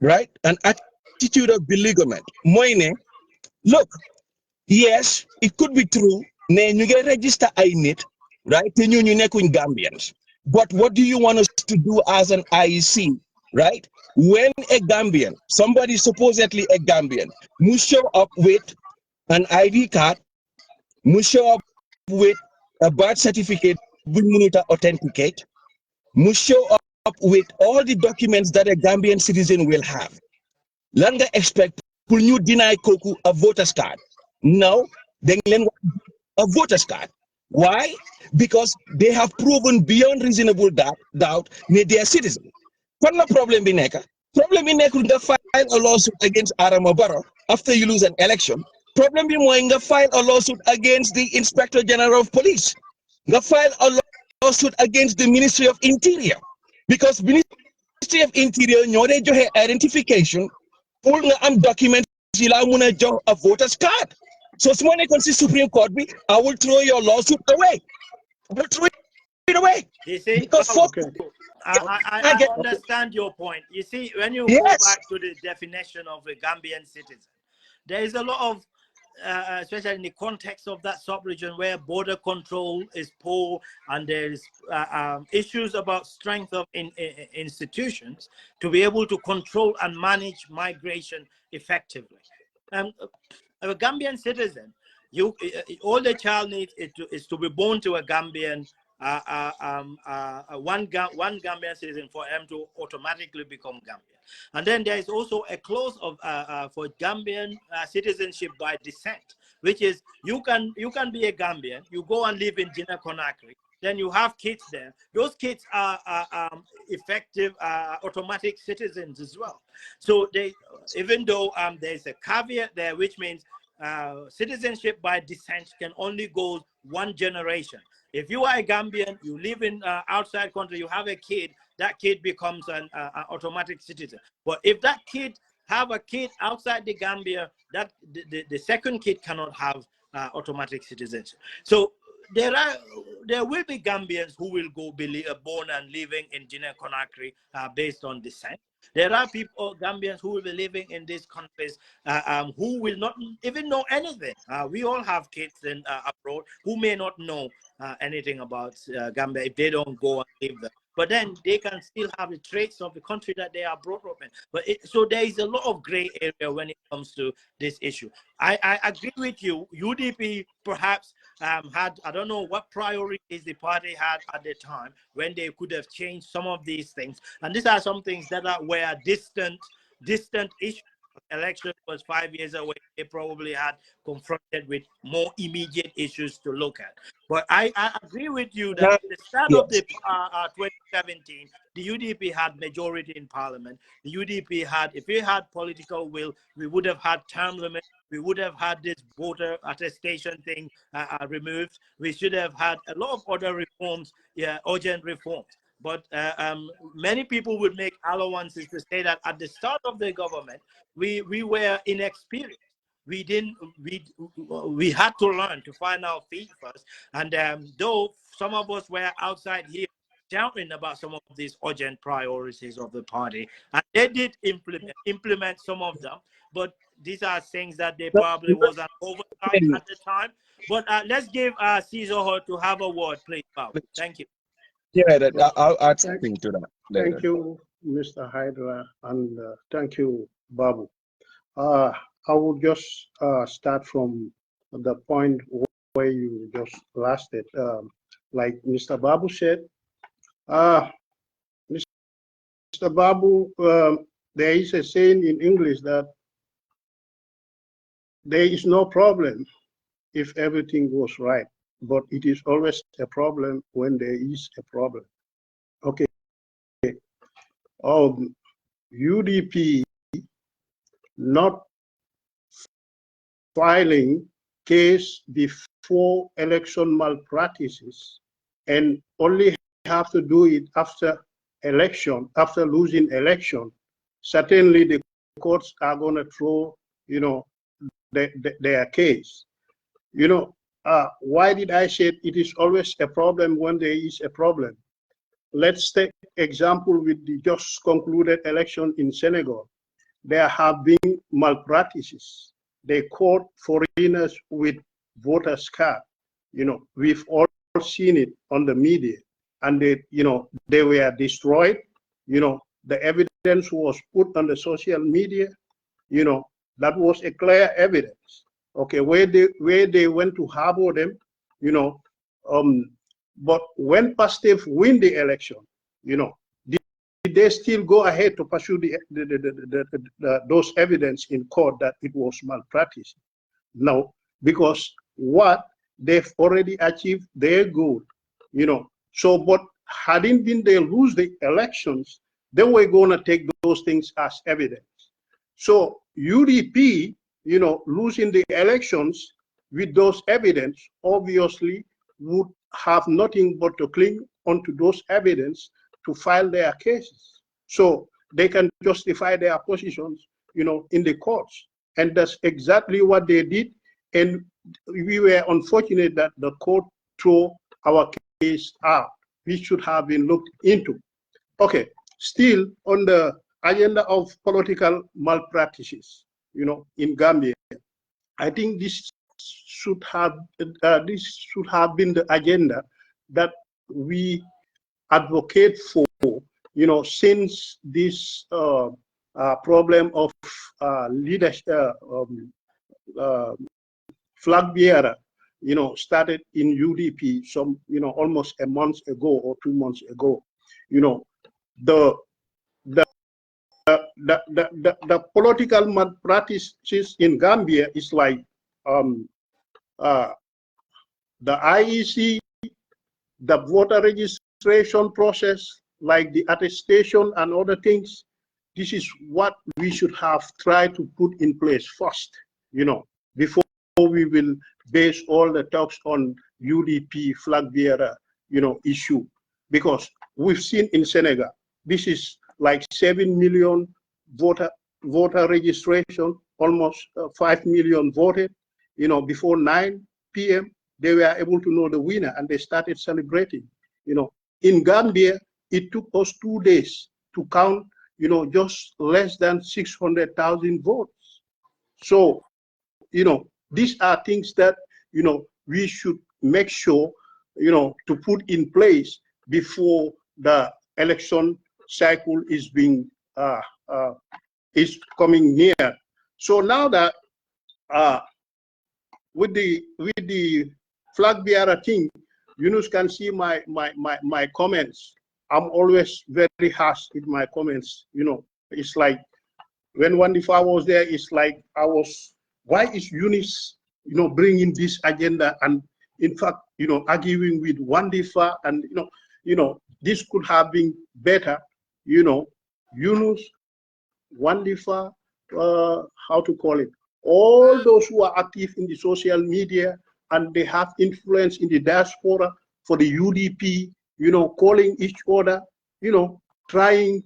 right? An attitude of beleaguerment. Moine, look, yes, it could be true. You get register INIT, right? You Gambians. But what do you want us to do as an IEC, right? When a Gambian, somebody supposedly a Gambian, must show up with an ID card, must show up with a birth certificate, we need to authenticate, must show up with all the documents that a Gambian citizen will have. Langa expect will you deny Koku a voter's card? No, then a voter's card. Why? Because they have proven beyond reasonable doubt they are citizens. What's the problem in Neka? Problem in Neka file a lawsuit against Adama Barrow after you lose an election. Problem in Moinga file a lawsuit against the Inspector General of Police. Nga file a lawsuit against the Ministry of Interior. Because Ministry of Interior ñoo joxe identification pour nga am documents yi la mëna jox a voter's card. So su ma nekkoon ci Supreme Court bi, I will throw your lawsuit away. I will throw it away. You see, because I understand your point. You see, when you go back to the definition of a Gambian citizen, there is a lot of especially in the context of that sub-region where border control is poor and there is issues about strength of institutions to be able to control and manage migration effectively. A Gambian citizen, all the child needs is to be born to a Gambian, one Gambian citizen for him to automatically become Gambian. And then there is also a clause of for Gambian citizenship by descent, which is you can be a Gambian, you go and live in Guinea-Conakry, then you have kids there. Those kids are effective automatic citizens as well. So they, even though there's a caveat there, which means citizenship by descent can only go one generation. If you are a Gambian, you live in outside country, you have a kid, that kid becomes an automatic citizen. But if that kid have a kid outside the Gambia, that the second kid cannot have automatic citizenship. So there will be Gambians who will go be born and living in Guinea-Conakry based on descent. There are people, Gambians, who will be living in these countries who will not even know anything. We all have kids in abroad who may not know anything about Gambia if they don't go and live there. But then they can still have the traits of the country that they are brought up in. But so there is a lot of gray area when it comes to this issue. I agree with you. UDP perhaps had, I don't know what priorities the party had at the time when they could have changed some of these things. And these are some things that were distant issues. Election was 5 years away. They probably had confronted with more immediate issues to look at. But I agree with you that at the start of the 2017, the UDP had majority in parliament. The UDP had, if we had political will, we would have had term limits. We would have had this voter attestation thing removed. We should have had a lot of other reforms, urgent reforms. But many people would make allowances to say that at the start of the government, we were inexperienced. We had to learn to find our feet first. And though some of us were outside here shouting about some of these urgent priorities of the party, and they did implement some of them, but these are things that they probably was an oversight at the time. But let's give Caesar to have a word, please, Bob. Thank you. Yeah, I'll add something to that later. Thank you, Mr. Hydra, and thank you, Babu. I will just start from the point where you just lasted. Like Mr. Babu said, Mr. Babu, there is a saying in English that there is no problem if everything goes right, but it is always a problem when there is a problem. Okay. UDP not filing case before election malpractices and only have to do it after election, after losing election, certainly the courts are going to throw, their case. Why did I say it is always a problem when there is a problem? Let's take example with the just concluded election in Senegal. There have been malpractices. They caught foreigners with voters' card. We've all seen it on the media, and they were destroyed. The evidence was put on the social media. That was a clear evidence. Okay, where they went to harbor them, but when Pastef win the election, did they still go ahead to pursue those evidence in court that it was malpractice? No, because what they've already achieved their goal, So, but hadn't been they lose the elections, they were going to take those things as evidence. So UDP, losing the elections with those evidence, obviously would have nothing but to cling onto those evidence to file their cases. So they can justify their positions, in the courts. And that's exactly what they did. And we were unfortunate that the court threw our case out. We should have been looked into. Okay, still on the agenda of political malpractices, in Gambia, I think this should have been the agenda that we advocate for, since this problem of leadership, Flagbearer, started in UDP some, almost a month ago or 2 months ago. The political malpractices in Gambia is like the IEC, the voter registration process, like the attestation and other things, this is what we should have tried to put in place first, before we will base all the talks on UDP, Flagbearer, issue. Because we've seen in Senegal, this is like 7 million voter registration, almost 5 million voted, before 9 p.m. they were able to know the winner and they started celebrating. In Gambia, it took us 2 days to count, just less than 600,000 votes. So, these are things that, we should make sure, to put in place before the election cycle is being, is coming near. So now that, with the flag bearer thing, Yunus can see my comments. I'm always very harsh with my comments. It's like when Wandifa was there, it's like why is Yunus, bringing this agenda, and in fact, arguing with Wandifa, and this could have been better. Yunus, Wandifa, how to call it? All those who are active in the social media and they have influence in the diaspora for the UDP, calling each other, trying,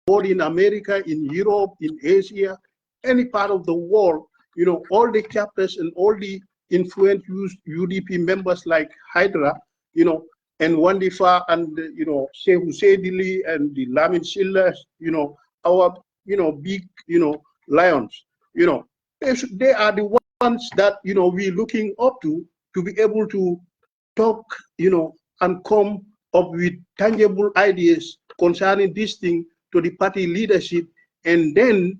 both in America, in Europe, in Asia, any part of the world, all the chapters and all the influential UDP members like Hydra, and Wandifa and, Shehu Sedili and the Lamin Sillas, our, big, lions, they are the ones that, we're looking up to be able to talk, and come up with tangible ideas concerning this thing to the party leadership, and then,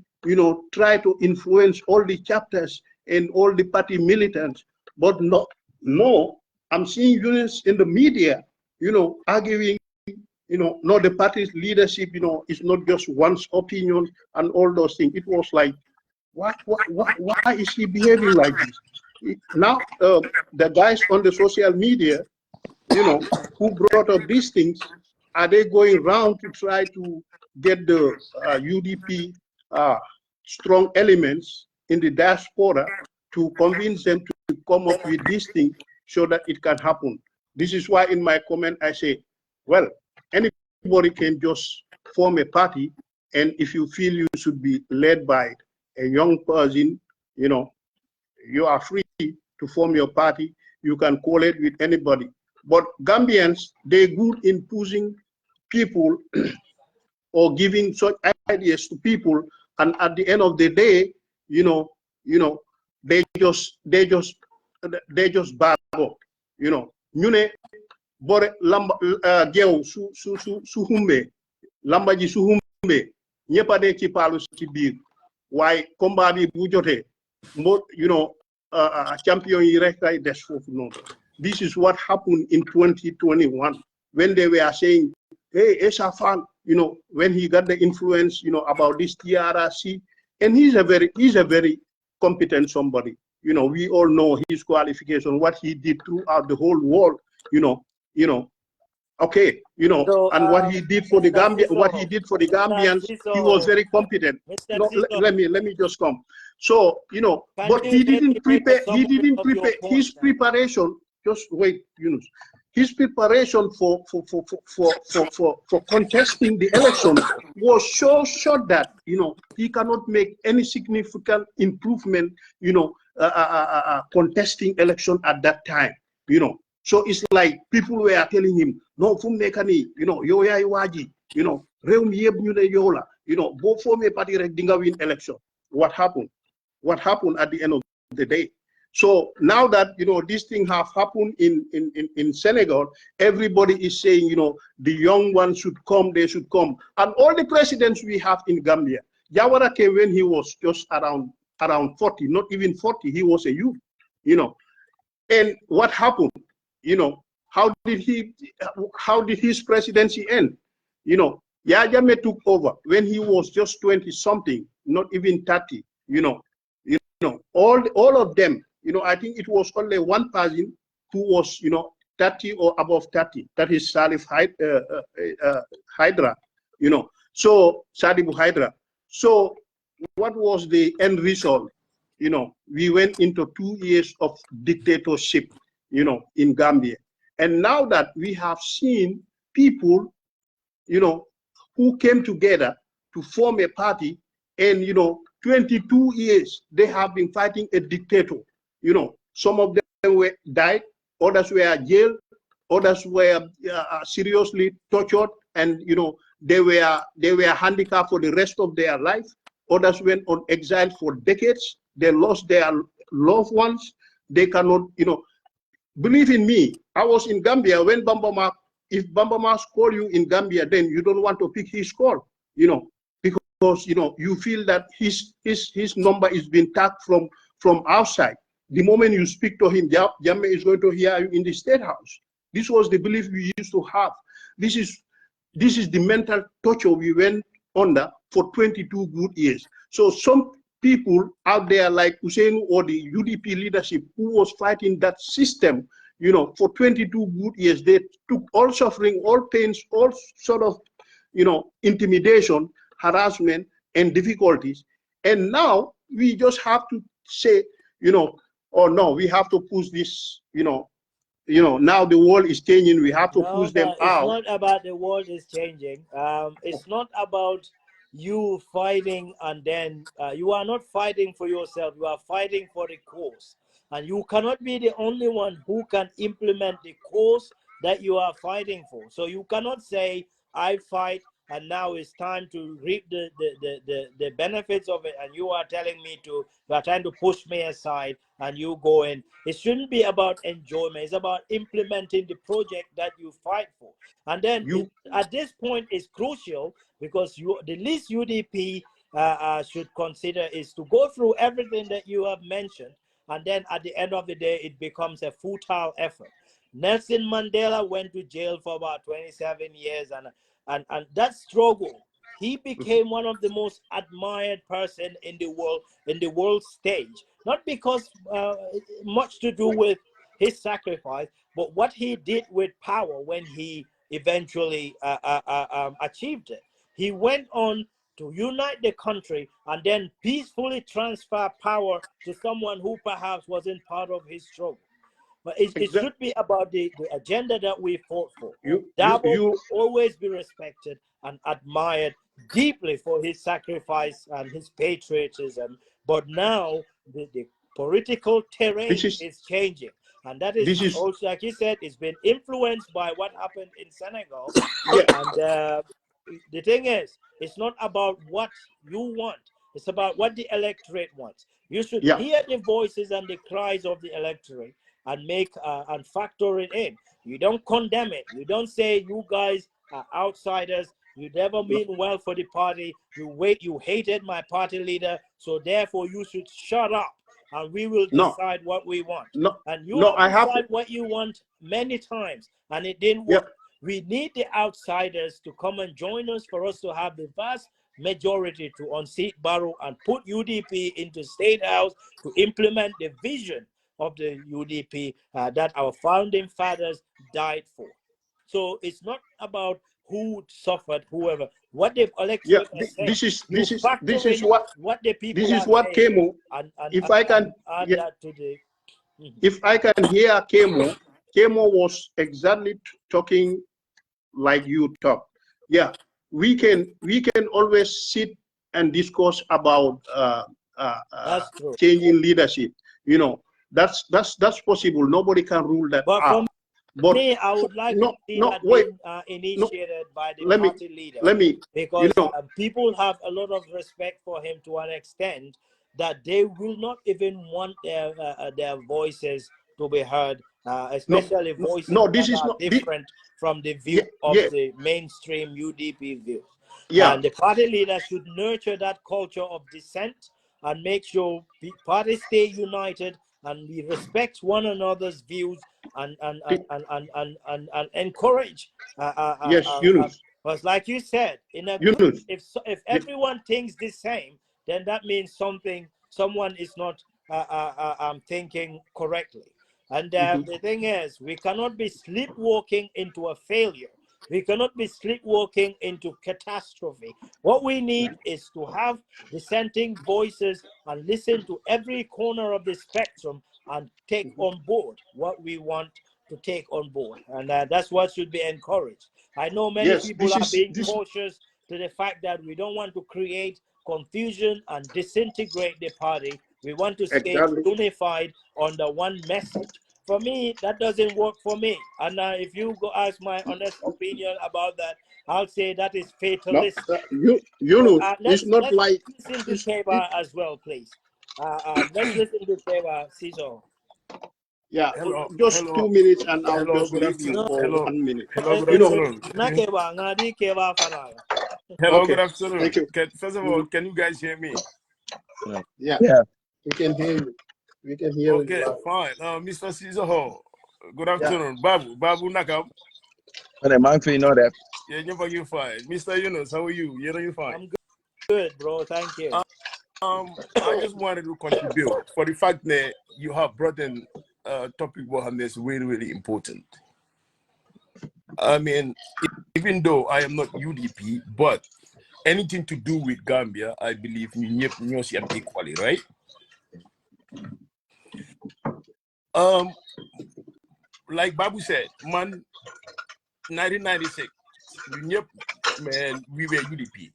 try to influence all the chapters and all the party militants. But no, I'm seeing units in the media, arguing, no, the party's leadership, is not just one's opinion and all those things. It was like, why is he behaving like this? Now, the guys on the social media, who brought up these things, are they going around to try to get the UDP strong elements in the diaspora to convince them to come up with this thing so that it can happen? This is why in my comment I say, well, anybody can just form a party, and if you feel you should be led by a young person, you are free to form your party. You can call it with anybody. But Gambians, they're good in pushing people or giving such ideas to people, and at the end of the day, they just bag up. Ñune bore lamba geew su humbe lamba ji su humbe ñepa de ci palu ci biir waaye combat bi bu jotee champion yi rek ay des foofu noonu. This is what happened in 2021 when they were saying, hey, Esa Fall, when he got the influence, about this TRRC, and he's a very competent somebody. We all know his qualification, what he did throughout the whole world, okay, so, and what he did for the Gambia, what he did for the Gambians, he was very competent. Let me just come. So, but he didn't prepare his preparation. Just wait, Yunus. His preparation for contesting the election was so short that he cannot make any significant improvement. Contesting election at that time. So it's like people were telling him, no, from mekani, yo ya waji, reum yeb ñu ne yo la, bo formé parti rek dinga win election. What happened? What happened at the end of the day? So now that this thing have happened in Senegal, everybody is saying the young ones should come, they should come, and all the presidents we have in Gambia. Jawara came when he was just around 40, not even 40. He was a youth, And what happened? How did his presidency end? Yahya Jammeh took over when he was just 20 something, not even 30. All of them. I think it was only one person who was, 30 or above 30. That is Salif Hydra, So Sadibu Hydra. So what was the end result? We went into 2 years of dictatorship, in Gambia. And now that we have seen people, who came together to form a party, and 22 years they have been fighting a dictator. Some of them were died, others were jailed, others were seriously tortured, and they were handicapped for the rest of their life. Others went on exile for decades. They lost their loved ones. They cannot, believe in me. I was in Gambia when Bambama. If Bambama call you in Gambia, then you don't want to pick his call, because you feel that his number is being tagged from outside. The moment you speak to him, Jammeh is going to hear you in the State House. This was the belief we used to have. This is the mental torture we went under for 22 good years. So some people out there like Hussein or the UDP leadership who was fighting that system, for 22 good years, they took all suffering, all pains, all sort of, intimidation, harassment, and difficulties. And now we just have to say, oh no, we have to push this, now the world is changing, we have to push them out. It's not about the world is changing. It's not about you fighting and then you are not fighting for yourself, you are fighting for the cause. And you cannot be the only one who can implement the cause that you are fighting for. So you cannot say, I fight and now it's time to reap the benefits of it, and you are telling me you are trying to push me aside and you go in. It shouldn't be about enjoyment. It's about implementing the project that you fight for. And then at this point it's crucial, because the least UDP should consider is to go through everything that you have mentioned, and then at the end of the day, it becomes a futile effort. Nelson Mandela went to jail for about 27 years, and that struggle, he became one of the most admired person in the world stage. Not because much to do with his sacrifice, but what he did with power when he eventually achieved it. He went on to unite the country and then peacefully transfer power to someone who perhaps wasn't part of his struggle. But it should be about the agenda that we fought for. Darboe will always be respected and admired deeply for his sacrifice and his patriotism. But now the political terrain is changing. And that is also, like he said, it's been influenced by what happened in Senegal. And the thing is, it's not about what you want. It's about what the electorate wants. You should hear the voices and the cries of the electorate and make and factor it in. You don't condemn it. You don't say you guys are outsiders. You never mean well for the party. You hated my party leader, so therefore you should shut up and we will decide what we want. And you have decided what you want many times and it didn't work. We need the outsiders to come and join us for us to have the vast majority to unseat Barrow and put UDP into State House to implement the vision of the UDP that our founding fathers died for. So it's not about who suffered, whoever. What the electorate this is what the people this is what Kemo. If I can add that to the. If I can hear Kemo was exactly talking like you talk. Yeah, we can always sit and discuss about changing leadership. That's possible. Nobody can rule that out. But me, I would like to see that being initiated by the party leader. Because people have a lot of respect for him to an extent that they will not even want their voices to be heard, especially voices that are different from the view of the mainstream UDP view. And the party leader should nurture that culture of dissent and make sure parties stay united and we respect one another's views and encourage. Because like you said, in a group, if everyone thinks the same, then that means someone is not thinking correctly. And the thing is, we cannot be sleepwalking into a failure. We cannot be sleepwalking into catastrophe. What we need is to have dissenting voices and listen to every corner of the spectrum and take on board what we want to take on board. And that's what should be encouraged. I know many people are being cautious to the fact that we don't want to create confusion and disintegrate the party. We want to stay unified under one message. For me, that doesn't work for me. And if you go ask my honest opinion about that, I'll say that is fatalistic. It's not like... Listen to Keba as well, please. Let's listen to Keba, Ciso. Yeah, hello, just hello, 2 minutes and I'll hello, just good leave you afternoon. for Hello, 1 minute. hello, good You know, afternoon. Hello, okay. good afternoon. Thank you. First of all, can you guys hear me? Yeah, we can hear you. We can hear Okay, you. fine. Mr. Ciso, good afternoon. Babu Nakam. You know that. Yeah, you fine. Mr. Yunus, how are you? You fine? I'm good, bro. Thank you. I just wanted to contribute for the fact that you have brought in a topic that's really, really important. I mean, even though I am not UDP, but anything to do with Gambia, I believe you see equally, right? Like Babu said, man, 1996, man, we were UDP.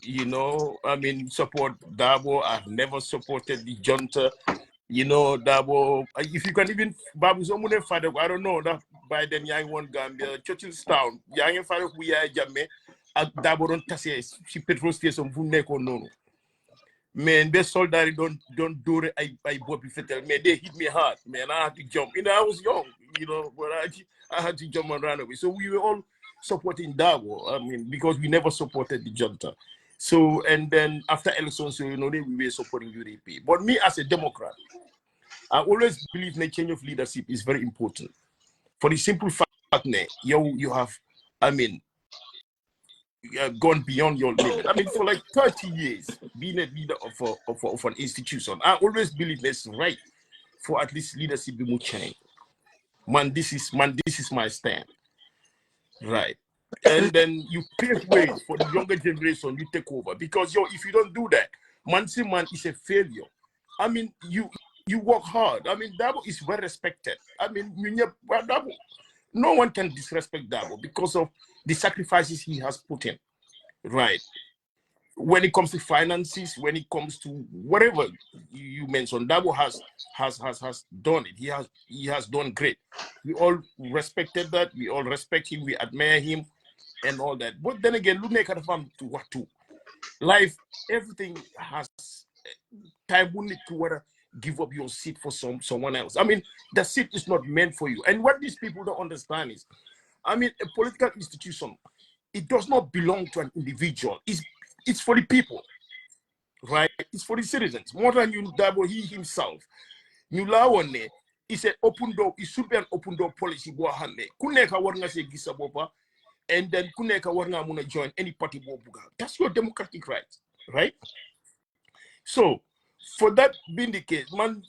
You know, I mean, support Darboe. I've never supported the junta. You know, Darboe. If you can even Babu's own father, I don't know that by then young one Gambia, Churchillstown, young father we are Jamme, Darboe don't say she petrol station Funeko no. Man, the soldiers don't do it. I Bobby Fettel. Man, they hit me hard. Man, I had to jump. You know, I was young, you know, but I had to jump and run away. So we were all supporting Darboe. I mean, because we never supported the junta. So, and then after elections, so, you know, we were supporting UDP. But me as a Democrat, I always believe the change of leadership is very important. For the simple fact that you have, I mean, gone beyond your limit. I mean, for like 30 years, being a leader of an institution, I always believe it's right for at least leadership to change. Man, this is my stand. Right. And then you pave ways for the younger generation, you take over. Because if you don't do that, man is a failure. I mean, you work hard. I mean, Darboe is well respected. I mean, Darboe, no one can disrespect Darboe because of the sacrifices he has put in. Right. When it comes to finances, when it comes to whatever you mentioned, Darboe has done it. He has done great. We all respected that. We all respect him. We admire him, and all that. But then again, look at to what to life. Everything has time. We need to give up your seat for someone else. I mean, the seat is not meant for you. And what these people don't understand is, I mean, a political institution, it does not belong to an individual. It's for the people, right? It's for the citizens. More than you, Darboe, he himself. You lawane is an open door. It should be an open door policy. Kuneka warna se gisabopa, and then kuneka warna muna join any party bobuga. That's your democratic right, right? So, for that being the case, man,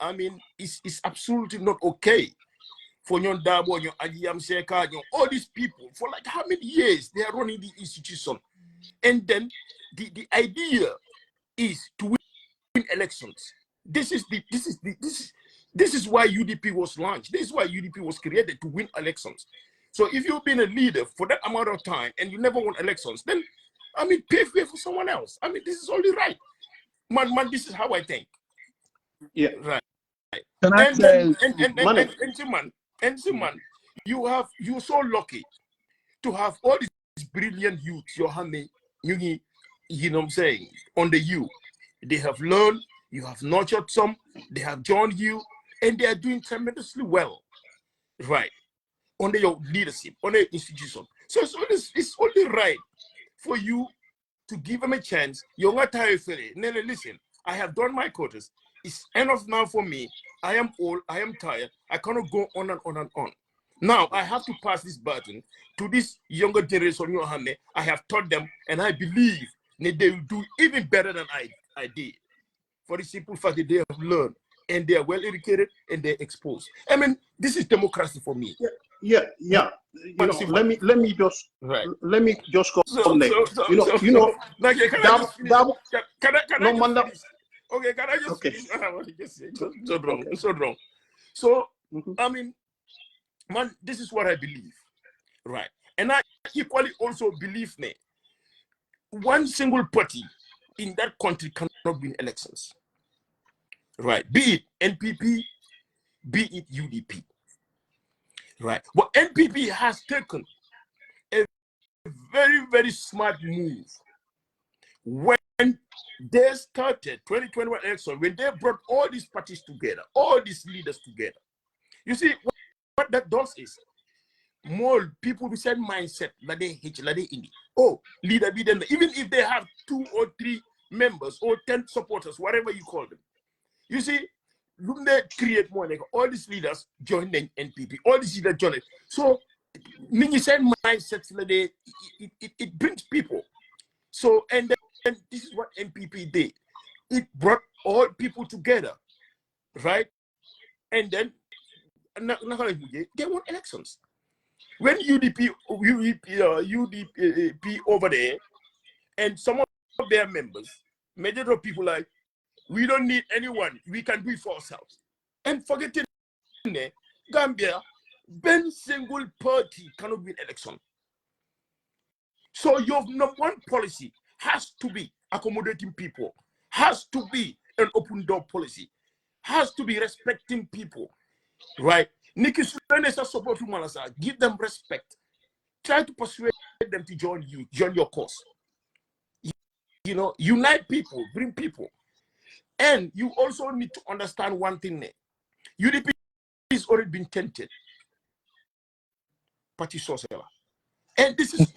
I mean, it's absolutely not okay for your Darboe, your Adiyam Seka, all these people for like how many years they are running the institution. And then the idea is to win elections. This is why UDP was launched. This is why UDP was created, to win elections. So if you've been a leader for that amount of time and you never won elections, then I mean, pave way for someone else. I mean, this is only right. Man, this is how I think. Yeah. Right. Can I say, you're so lucky to have all these brilliant youths, you know what I'm saying, under you. They have learned, you have nurtured some, they have joined you, and they are doing tremendously well, right, under your leadership, under your institution. So it's only right for you to give them a chance. You're not tired. Listen, I have done my quotas. It's enough now for me. I am old, I am tired. I cannot go on and on and on. Now I have to pass this button to this younger generation. I have taught them, and I believe that they will do even better than I did. for the simple fact that they have learned and they are well educated and they're exposed. I mean, this is democracy for me. Yeah. You know, let me just go on there. Can I just finish? Okay, can I just finish? I want to just say, so wrong. So, I mean, man, this is what I believe, right? And I equally also believe that one single party in that country cannot win elections, right? Be it NPP, be it UDP, right? But NPP has taken a very, very smart move when they started 2021 election, when they brought all these parties together, all these leaders together. You see, what that does is more people with same mindset like they hit like they indie. Oh, leader be them. Even if they have 2 or 3 members or 10 supporters, whatever you call them. You see, they create more like all these leaders join the NPP, all these leaders join it. So when you say mindset like they it brings people. So and then this is what NPP did. It brought all people together, right? And then they won elections. When UDP over there, and some of their members, majority of people like, we don't need anyone, we can do it for ourselves. And forgetting Gambia, one single party cannot win election. So your number one policy has to be accommodating people, has to be an open door policy, has to be respecting people, right? Nikki support Malasa, give them respect. Try to persuade them to join your cause. You know, unite people, bring people. And you also need to understand one thing there. UDP has already been tainted. Party social. And this is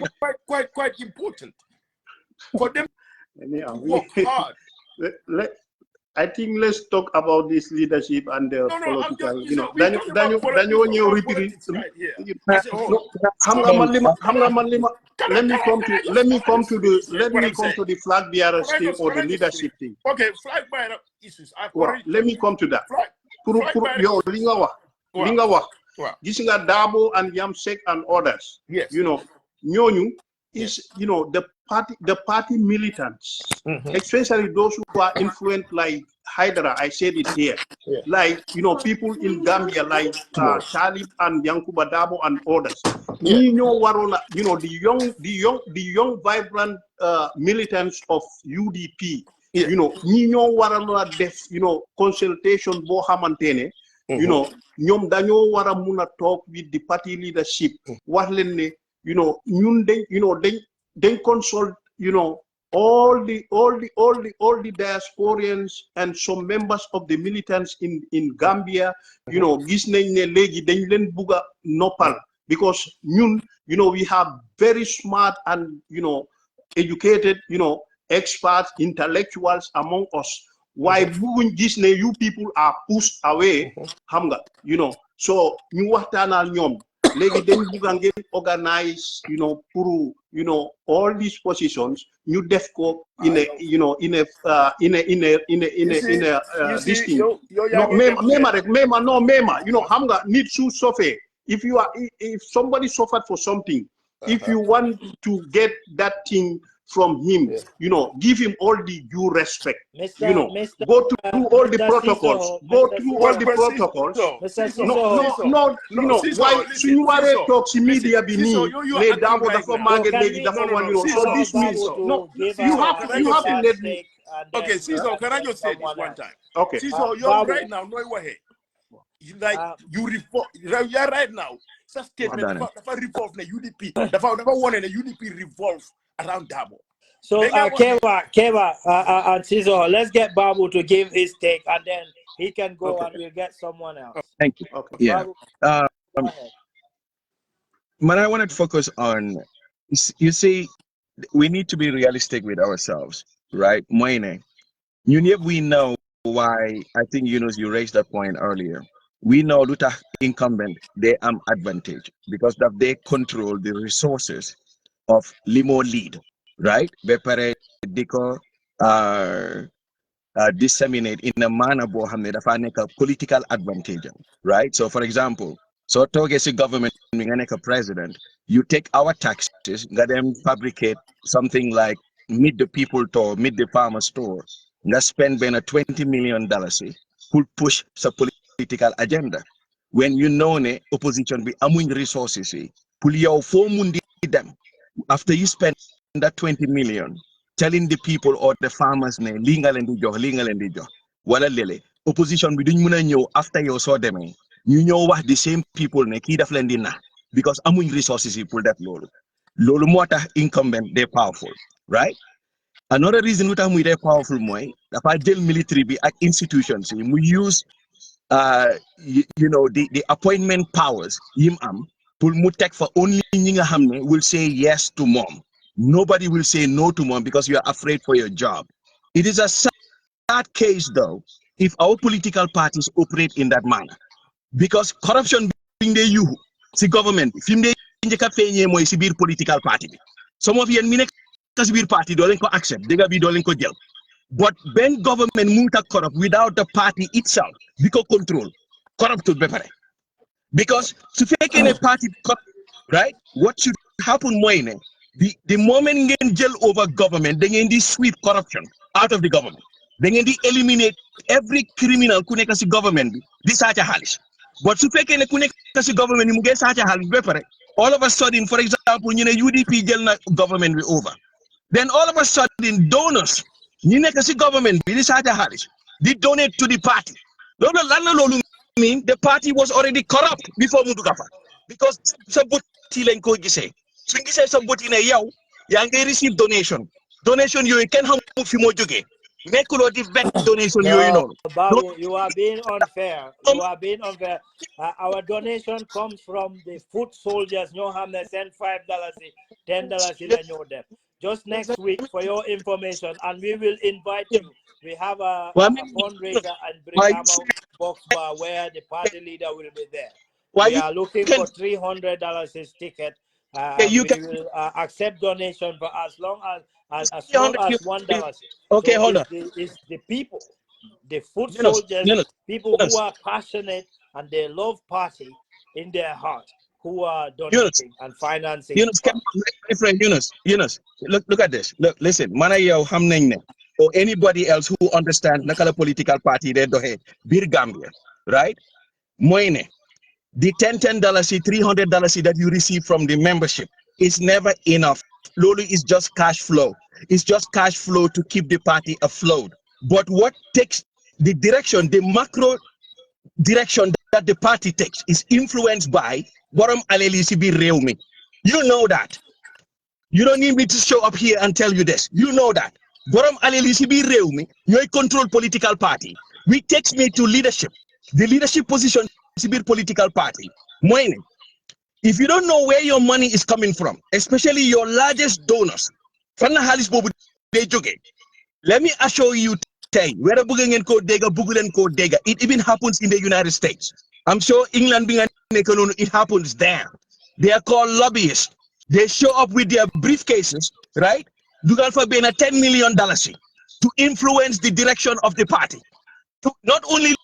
quite important for them to work hard. I think let's talk about this leadership and the political. You know, let me come to the Flagbearer thing or the leadership thing. Okay, Flagbearer issues. Let me come to that. This is Darboe and Yamsek and others. Yes. You know, Nyonyu is, you know, the party militants, especially those who are influenced like Hydra, I said it here, like, you know, people in Gambia like Talib and Yankuba Darboe and others. You know, the young vibrant militants of UDP, you know, Warola def, you know, consultation bo xamantene, you know, ñom dañoo wara mëna talk with the party leadership, wax leen ne, you know, ñun dañ consult, you know, all the diasporians and some members of the militants in Gambia, you know, gis nañ ne legi dañ leen buga noppal because ñun, you know, we have very smart and, you know, educated, you know, experts, intellectuals among us. Why buguñ gis ne you people are pushed away, you know, so ñu waxtaanal ñoom léegi dañ bugga ngeen organize, you know, pour, you know, all these positions ñu def ko in a, you know, in a this thing. No, mema, you know, xam nga nit su suffer. If somebody suffered for something, if you want to get that thing from him, you know, give him all the due respect. You know, go through all the protocols. No, you know, why Sunuare talks media bini lay down with the market lady, the one, you know. So this means no, you have to let me. Okay, Ciso, can I just say this one time? Okay. Ciso, you're right now, no way. Like you report, you're right now. Such statement, the revolve the UDP, the one in the UDP revolve around Darboe. So, Keva, and Ciso, let's get Babu to give his take, and then he can go and we'll get someone else. Thank you. Okay. Yeah. Babu, but I wanted to focus on, you see, we need to be realistic with ourselves, right? Moine, we know why, I think, you raised that point earlier. We know Luther incumbent, they am advantage because that they control the resources of limo lead, right? Bepare, Diko, disseminate in a manner bo xamne dafa nek political advantage, right? So for example, so toge si government mi nga nek president, you take our taxes nga dem fabricate something like meet the people to meet the farmer store nga spend ben $20 million pour push sa political agenda when you know ne opposition bi amuñ resources yi pour yow fo mundi dem after you spend that 20 million telling the people or the farmers ne li nga len di jox wala lele opposition bi duñ mëna ñew after yow so demé ñu ñew wax the same people ne ki daf len di na because amuñ resources yi pour def lolu motax incumbent they powerful, right? Another reason we tax muy they powerful moy dafa jël military bi ak institutions yi mu use you know the appointment powers yim am pour mu tek for only ñi nga xamne will say yes to mom. Nobody will say no to mom because you are afraid for your job. It is a sad case though if our political parties operate in that manner, because corruption being the you si government fim de ñëka feñé moy si biir political party bi. Some of yeen mi nek si biir party do len ko accept diga bi do len ko jël. But when government muta corrupt without the party itself because control corrupted bepare, because to fake in a party corrupt, right, what should happen moy ne the moment ngeen jël over government da ngeen di sweep corruption out of the government, da ngeen di eliminate every criminal ku nekk ci government bi di saaca xaalis. But su fekkee ne ku nekk ci government ni mu ngi saaca xaalis ba pare all of a sudden for example ñu ne UDP jël na government bi over, then all of a sudden donors ñu nekk ci government bi di saaca xaalis di donate to the party. Loolu lan la loolu mean the party was already corrupt before mu dugga fa, because sa boti lañ ko gisee suñ gisee sa boti ne yow yaa ngi receive donation yooyu kenn xamul fi moo jógee nekkuloo di vet donation yooyu noonu. Babu, you are being unfair. You are being unfair. Our donation comes from the foot soldiers. No harm, they send $5, $10 in your debt. Just next week, for your information, and we will invite you. We have a fundraiser and Brigamo box bar where the party leader will be there. We are looking for $300 his ticket. We will accept donation for as long as $1. Okay, so hold on. It's the people, the foot soldiers, people who are passionate and they love party in their heart, who are donating and financing. My friend Yunus, look at this. Look, listen, man yow xam nañ ne or anybody else who understands naka la political party they doxé bir Gambia, right? Moy ne the $10 $300 that you receive from the membership is never enough. Lolo is just cash flow. It's just cash flow to keep the party afloat. But what takes the direction, the macro direction that the party takes is influenced by Borom Aleli Sibi Reumi. You know that. You don't need me to show up here and tell you this. You know that. Borom Aleli Sibi Reumi, you control political party. Which takes me to leadership. The leadership position Sibir political party. Moine, if you don't know where your money is coming from, especially your largest donors, let me assure you, whether it even happens in the United States. I'm sure England it happens there. They are called lobbyists. They show up with their briefcases, right? Dugal for being $10 million to influence the direction of the party. To not only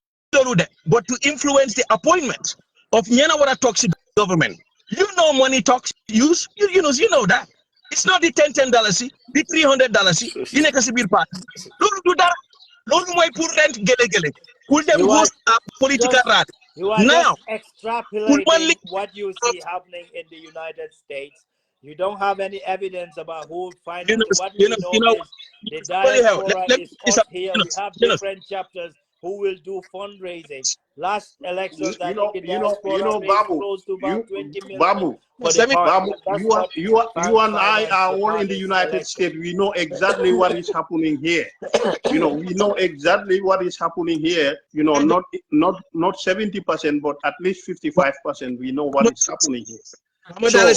but to influence the appointments of Nyanawara toxic government. You know money talks use, you know that. It's not the $10, the $300, you make a civil party. Don't do that. Don't my poor rent gele. Could them host a political rally. You are now just extrapolating what you see happening in the United States. You don't have any evidence about who financed what we know is the diaspora is up here. We have different chapters who will do fundraising. Last election, Babu, close to about 20 million. Babu, you and I are all in the United States. We know exactly what is happening here. We know exactly what is happening here. Not 70%, but at least 55%. We know what is happening here. That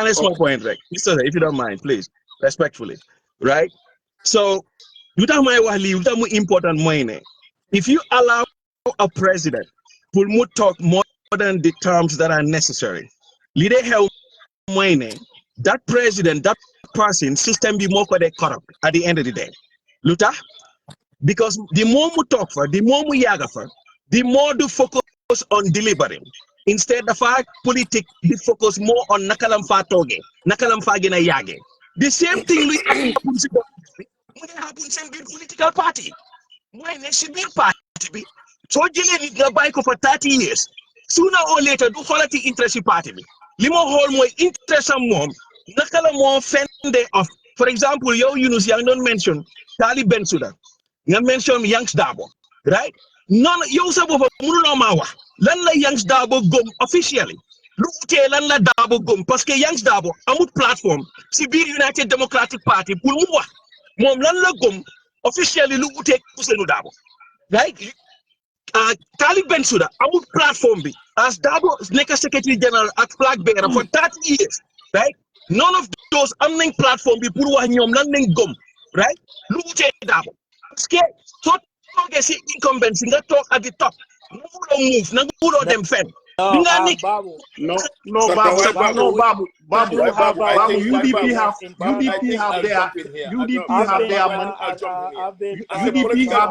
is my point, right? If you don't mind, please, respectfully, right? So, important money. If you allow a president to talk more than the terms that are necessary, leader help money, that president, that person, system be more corrupt at the end of the day. Luta, Because the more we talk for, the more we yaga for, the more we focus on delivering. Instead of our politics, we focus more on nakalam fa toge, nakalam fa gena yage. The same thing will happen in political party. Why should be party? So Jilly need buy for 30 years. Sooner or later, do quality interest in party. Limo hold more interest and mom. Nakala more fende of. For example, Yunus Yang don't mention Tali Bensuda. You mention Young's Darboe, right? None you sabo Muruno Mawa. Lan la Young's Darboe gum officially. Look lan la Darboe gum. Parce que Young's Darboe, amut platform. Sibir United Democratic Party, Pulmuwa. Mom lan la gum officially look Kusenu Darboe. Right? Tali Bensuda, amut platform be. As Darboe Neka Secretary General at Flagbearer for 30 years, right? None of those unlinked platform be Purwa Nyom Landing Gum, right? Look Darboe. Scared. So see incumbents in that talk at the top. No move, no them fend. Babu. Babu, UDP have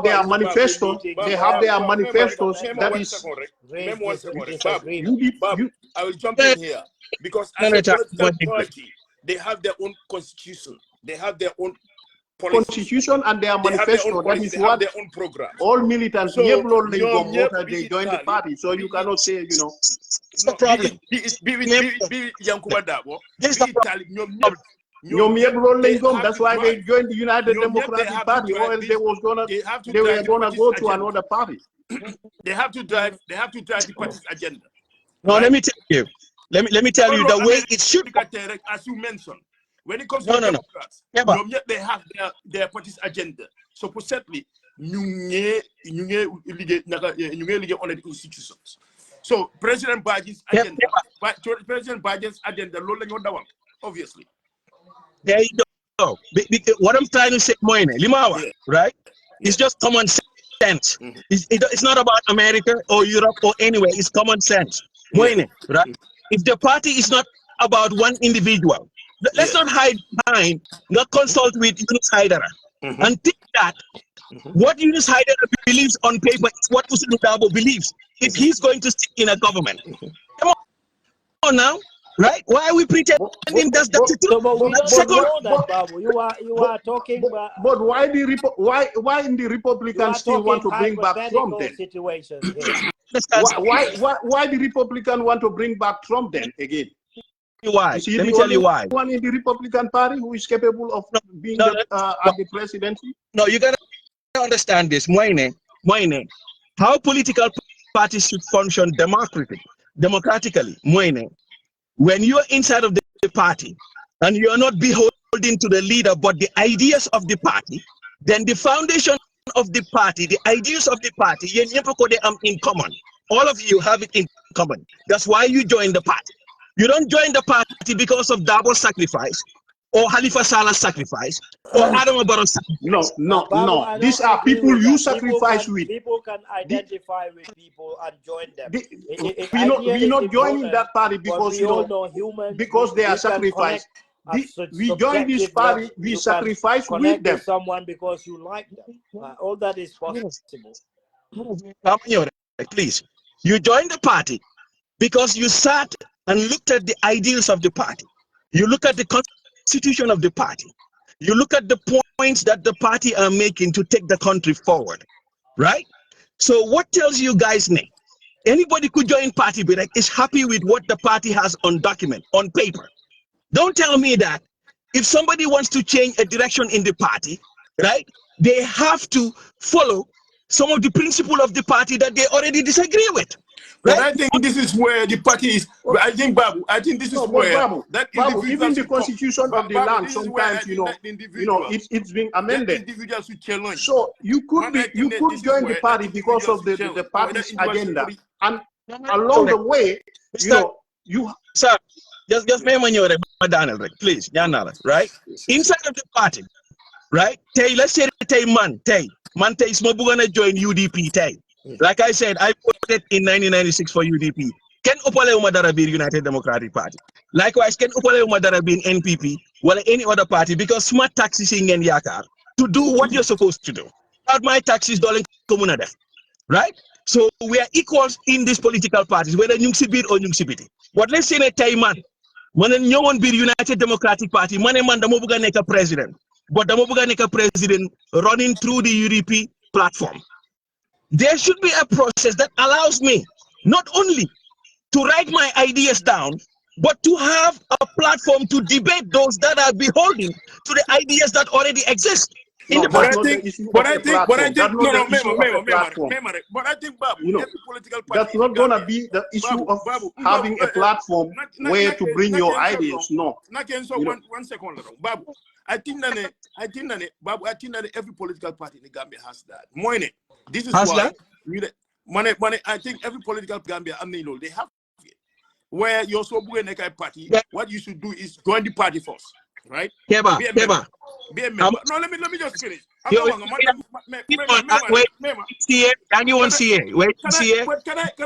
their manifestos. They have their manifestos. That is. Remember 1 second. Babu, I will jump in here because as a political party, they have their own constitution. They have their own constitution and their manifesto. That is what their own program. All militants they join the party. So you cannot say, you know. It's the problem. That's why they joined the United Democratic Party, or else they were gonna go to another party. They have to drive the party's agenda. No, right? Let me tell you. Let me tell you the way it should. As you mentioned. When it comes to Democrats, they have their party's agenda. So, possibly, you on the institutions. So, President Biden's agenda, obviously. There you go. What I'm trying to say, Limawa, right? It's just common sense. It's not about America or Europe or anywhere. It's common sense. Right? If the party is not about one individual, let's not hide behind, not consult with Yunus Haidara and think that what Yunus Haidara believes on paper is what Usman Darboe believes if he's going to stick in a government. Come on now, right? Why are we pretending that's the truth? You are talking about. But why the Republicans still want to bring back Trump then? Why the Republicans want to bring Trump then again? Why? Let me tell you why. One in the Republican Party who is capable of being at the presidency? No, you gotta understand this. How political parties should function democratically. When you're inside of the party and you're not beholden to the leader but the ideas of the party, then the foundation of the party, the ideas of the party, in common. All of you have it in common. That's why you join the party. You don't join the party because of Darboe's sacrifice, or Halifa Salah's sacrifice, or Adam Barrow's sacrifice. No. These are people you sacrifice with. People can identify with people and join them. We're not joining that party because because they are sacrificed. We join this party, we sacrifice with them. Someone because you like them. All that is possible. Please, you join the party because you sat and looked at the ideals of the party. You look at the constitution of the party. You look at the points that the party are making to take the country forward, right? So what tells you guys now? Anybody could join party, but is happy with what the party has on document, on paper. Don't tell me that if somebody wants to change a direction in the party, right, they have to follow some of the principles of the party that they already disagree with. Right? But I think this is where the party is. I think this is where even the constitution of the land sometimes it's being amended. Individuals who challenge. So you could join the party because of the party's agenda, and along the way, sir, just please, right? Inside of the party, right? Let's say man is gonna join UDP. Like I said, I voted in 1996 for UDP. Ken Opale Umadarabir United Democratic Party. Likewise, Ken Opale Umadarabir NPP, or any other party, because smart taxes in Yakar to do what you're supposed to do. about my taxes, darling, right? So we are equals in these political parties, whether ñu ngi si biir or ñu ngi si biti. But let's say ne tey man ñëwoon biir United Democratic Party man dama bëgg a nekk president, but dama bëgg a nekk president running through the UDP platform. There should be a process that allows me not only to write my ideas down, but to have a platform to debate those that are beholden to the ideas that already exist. No, but I think, but I think, no, but I think, Babu, you know, every political party that's not going to be the issue of having a platform where to bring your ideas. No. One second, Babu. I think that every political party in the Gambia has that. This is why I think every political Gambia, they have it. Where you're so good in a party, what you should do is join the party first, right? Keba. Be a member. No, let me just finish. Can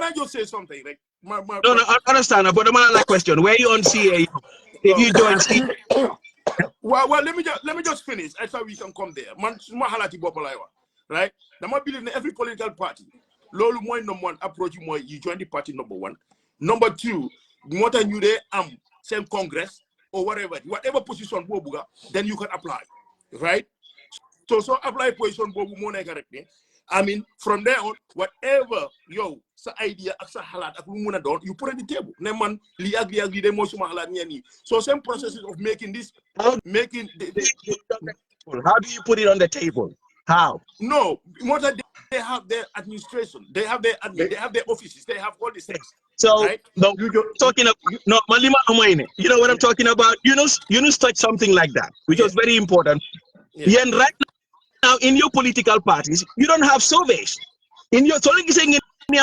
I just say something? Like, no, I understand, but I'm not question. Where you on CA? If you join CA. Well, let me just finish. I thought we can come there. Right? Now, I believe in every political party. Lolu moy number one approach moy you join the party number one. Number two, more than you there same Congress or whatever position bobuga, then you can apply. Right? So apply position bobu mo correctly. I mean, from there on, whatever sa idea sa halat ak lu muna don, you put on the table. Ne man li agri de mo suma halat ni. So same processes of making this how do you put it on the table? How? No, more than they have their administration, they have their admin, they have their offices, they have all these things. So right? no, talking about no Malima Amaine. You know what I'm talking about? Yunus touched something like that, which was very important. Yeah, and right now in your political parties, you don't have surveys. In your saying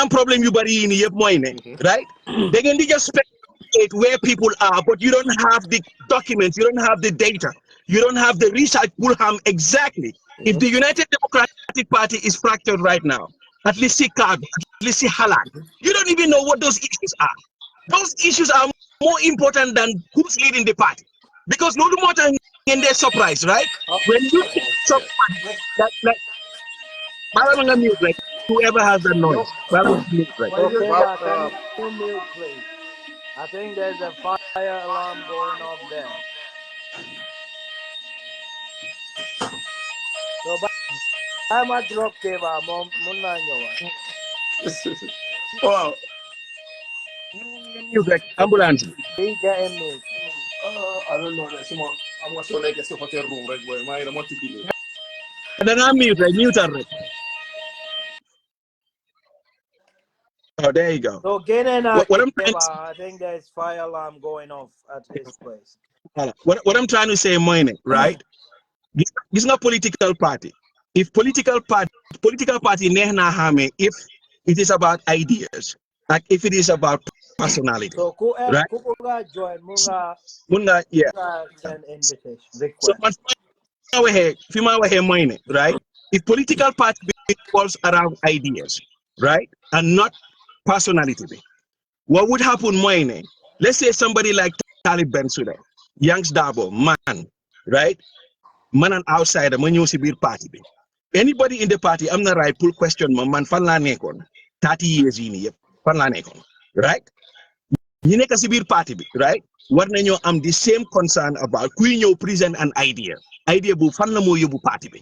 problem you bury in your right? They can just speculate where people are, but you don't have the documents, you don't have the data, you don't have the research Pulham exactly. If the United Democratic Party is fractured right now, at least see Card, at least see Halak, you don't even know what those issues are. Those issues are more important than who's leading the party. Because no more than in their surprise, right? When you see somebody like whoever has the noise, Okay, can you mute, please? I think there's a fire alarm going off there. So, I'm a drop Keva, Wow. Ambulance. He getting me. I don't know. I'm also like a hotel room, right? Where my remote TV. And then I'm mute already. Oh, there you go. So, getting I think there's fire alarm going off at his place. What I'm trying to say, right? It's not political party. If political party if it is about ideas, like if it is about personality, so right? Join Munga, yeah. Send invitation request. So right? If political party revolves around ideas, right, and not personality, what would happen? Let's say somebody like Talib Bensouda, Yanks Darboe, man, right? Man an outsider, man you see party. Anybody in the party, I'm not right, pull question man fan la nekon 30 years in here, fan la nekon, right? You nekk si bir party bi, right? War nañu am the same concern about kuy ñew present an idea bu fan la mo yobu party bi.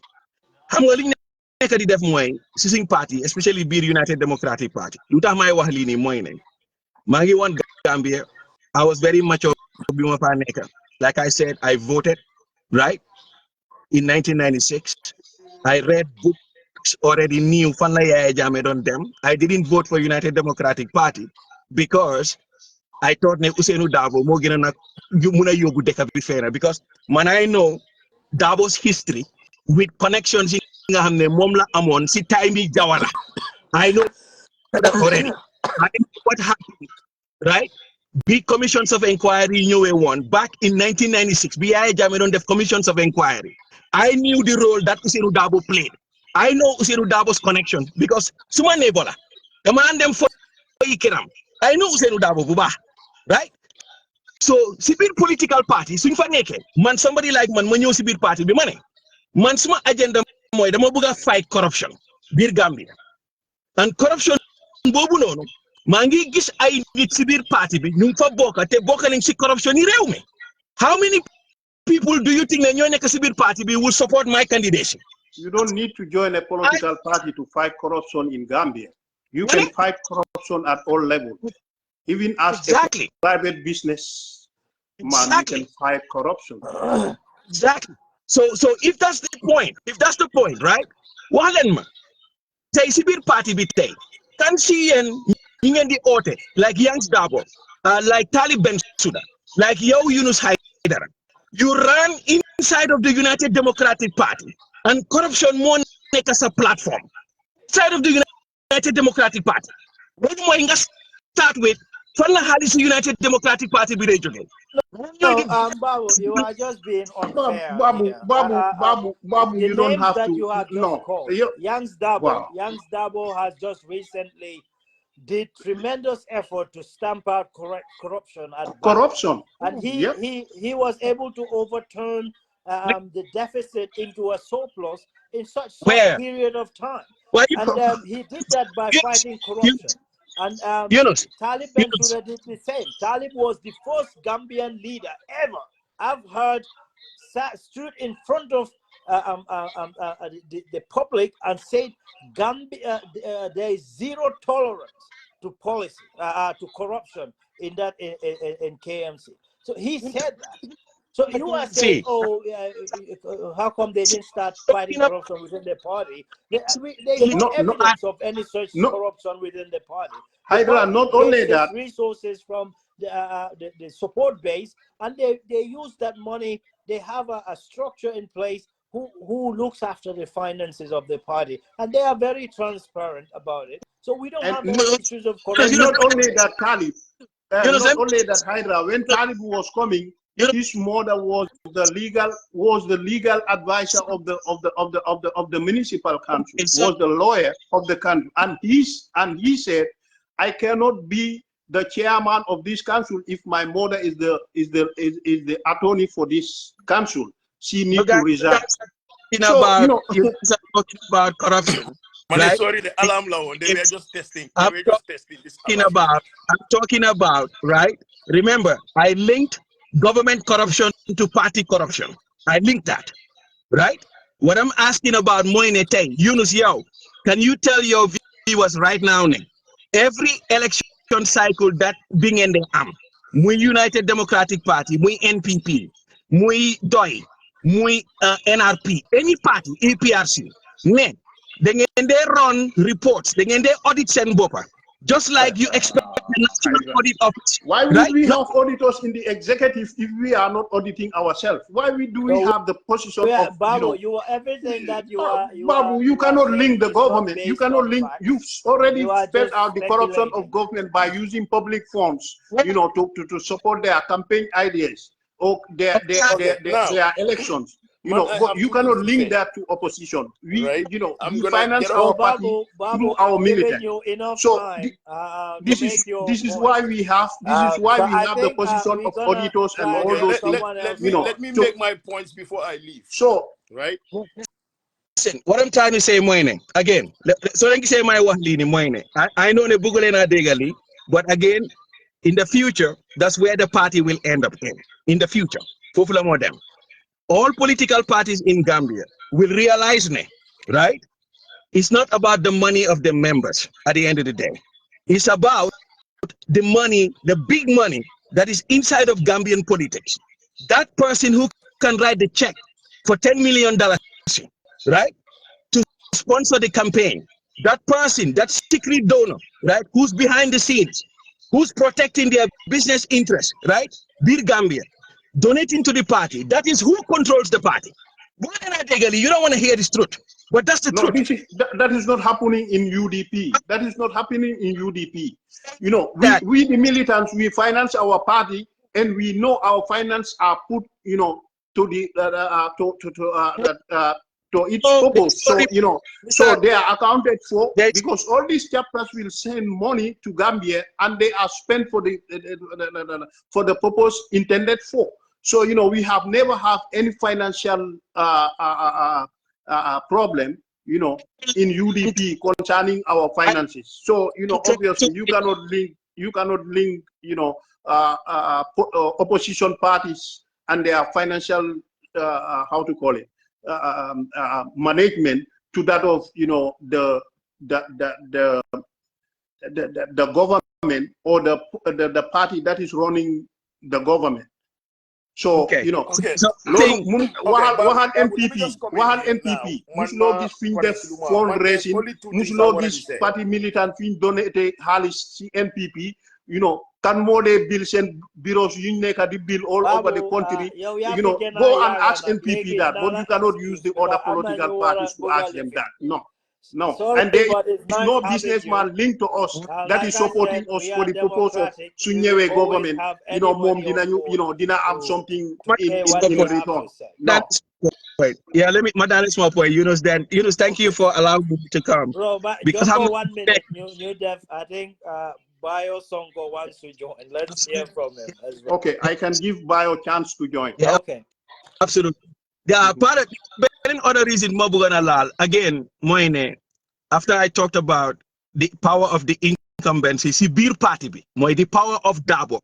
Xam nga li nekk di def moy ci suñ party, especially bir United Democratic Party. Lutax may wax li ni moy ne ma ngi won Gambia, I was very mature bima fa nekk. Like I said, I voted, right? In 1996. I read books, already knew fan la Yaya Jammeh don dem. I didn't vote for United Democratic Party because I thought ne Ousainou Darboe mo gëna nak mëna yobu dekk bi fena, because man I know Darboe's history with connections nga xamne mom la amone si time bi Jawara. I know that already. I know what happened, right? Big commissions of inquiry ñëwé won back in 1996 bi Yaya Jammeh don def commissions of inquiry. I knew the role that Ousainou Darboe played. I know Ousainou Darboe's connection because suma neighbor la. The man them for ikiram. I know Ousainou Darboe bu baax, right? So si bir political party suñ fa nekké man somebody like man ma ñëw si bir party bi mané man suma agenda mooy dama bëgg a fight corruption biir Gambia and corruption boobu noonu maa ngi gis ay nit si biir parti bi ñu fa bokk te bokk nañ si corruption yi réew mi. How many people do you think that ñoo nekk si biir parti bi will support my candidacy? You don't need to join a political party to fight corruption in Gambia. You can fight corruption at all levels. Even as a private business man, you can fight corruption. Exactly. So if that's the point, right? Wax leen ma tey si biir parti bi tey kan si yéen ñi ngeen di oote like Yangs Darboe, like Talib Bensouda, like yow Yunus Haidara, you ran inside of the United Democratic Party and corruption moo nekk sa platform inside of the United Democratic Party. Loolu mooy nga start with fan la xaalis United Democratic Party bi day jógee. No, Babu, you are just being unfair. Babu, you don't have to. No, Yangs Darboe has just recently did tremendous effort to stamp out corruption. And he was able to overturn the deficit into a surplus in such a period of time. And he did that by fighting corruption. And Talib Bensouda did the same. Talib was the first Gambian leader ever I've heard stood in front of the public and said Gambia there is zero tolerance to policy to corruption in KMC. So he said that. So you are saying, how come they didn't start fighting corruption within the party? There is no evidence of any such corruption within the party. Not only that, resources from the support base, and they use that money. They have a structure in place who looks after the finances of the party, and they are very transparent about it. So we don't have any issues of corruption. Not only that, Talib. Not only that, Hydra. When Talib was coming, his mother was the legal advisor of the municipal council, was the lawyer of the council, and he said, I cannot be the chairman of this council if my mother is the attorney for this council. She needs to resign. So, talking about corruption. Right? Sorry, the alarm law. They were just testing. I'm talking about, right? Remember, I linked government corruption to party corruption. I linked that, right? What I'm asking about Moine Tay, Yunus Yao, can you tell your viewers right now, every election cycle that being in the Mui United Democratic Party, Mui NPP, Mui DOI, Mui NRP, any party, APRC, they run reports, they audit and bopa. Just like you expect the National Audit Office. Why would we have auditors in the executive if we are not auditing ourselves? Why do we have the position of Babu, you are everything that you are. Babu, you cannot link the government. You cannot link. You've already spelled out the corruption of government by using public funds, to support their campaign ideas or their elections. But you cannot link that to opposition. We, we finance our party through our military. So this is why we have the position of auditors and all those things. Let me make my points before I leave. So right. Listen, what I'm trying to say, Moine, again. So let me say my one line, Moine. I know the Bugule na degali, but again, in the future, that's where the party will end up in the future. Fufula modem. All political parties in Gambia will realize, right? It's not about the money of the members at the end of the day. It's about the money, the big money that is inside of Gambian politics. That person who can write the check for $10 million, right, to sponsor the campaign. That person, that secret donor, right, who's behind the scenes, who's protecting their business interests, right? Dear Gambia. Donating to the party. That is who controls the party. You don't want to hear this truth, but that's the truth. That is not happening in UDP. That is not happening in UDP. We the militants, we finance our party, and we know our finance are put, to the to its purpose. So they are accounted for because all these chapters will send money to Gambia, and they are spent for the purpose intended for. So we have never had any financial problem, you know, in UDP concerning our finances. So, you know, obviously you cannot link, you know, opposition parties and their financial, how to call it, management to that of, you know, the government or the party that is running the government. So, you know, wahan NPP, muslogis fin def fundraising, muslogis party militant fin donate halis si NPP, you know, can more they bill send bureaus you di bill all over the country, you know, go and ask NPP that, but you cannot use the other political parties to ask them that. No, sorry, and there is nice no businessman linked to us that like is supporting us for the purpose of Sunyewe government. You know, mom, didn't have something in return. No. That's right. Yeah, let me, Madam, small point. Yunus, thank you for allowing me to come. Bro, but because just for 1 minute, new Def, I think Bio Sonko wants to join. Let's hear from him as well. Okay, I can give Bio a chance to join. Yeah, okay. Absolutely. Yeah, part of other reason Mobugana Lal, again, Moine, after I talked about the power of the incumbency, see beer party be, the power of Darboe,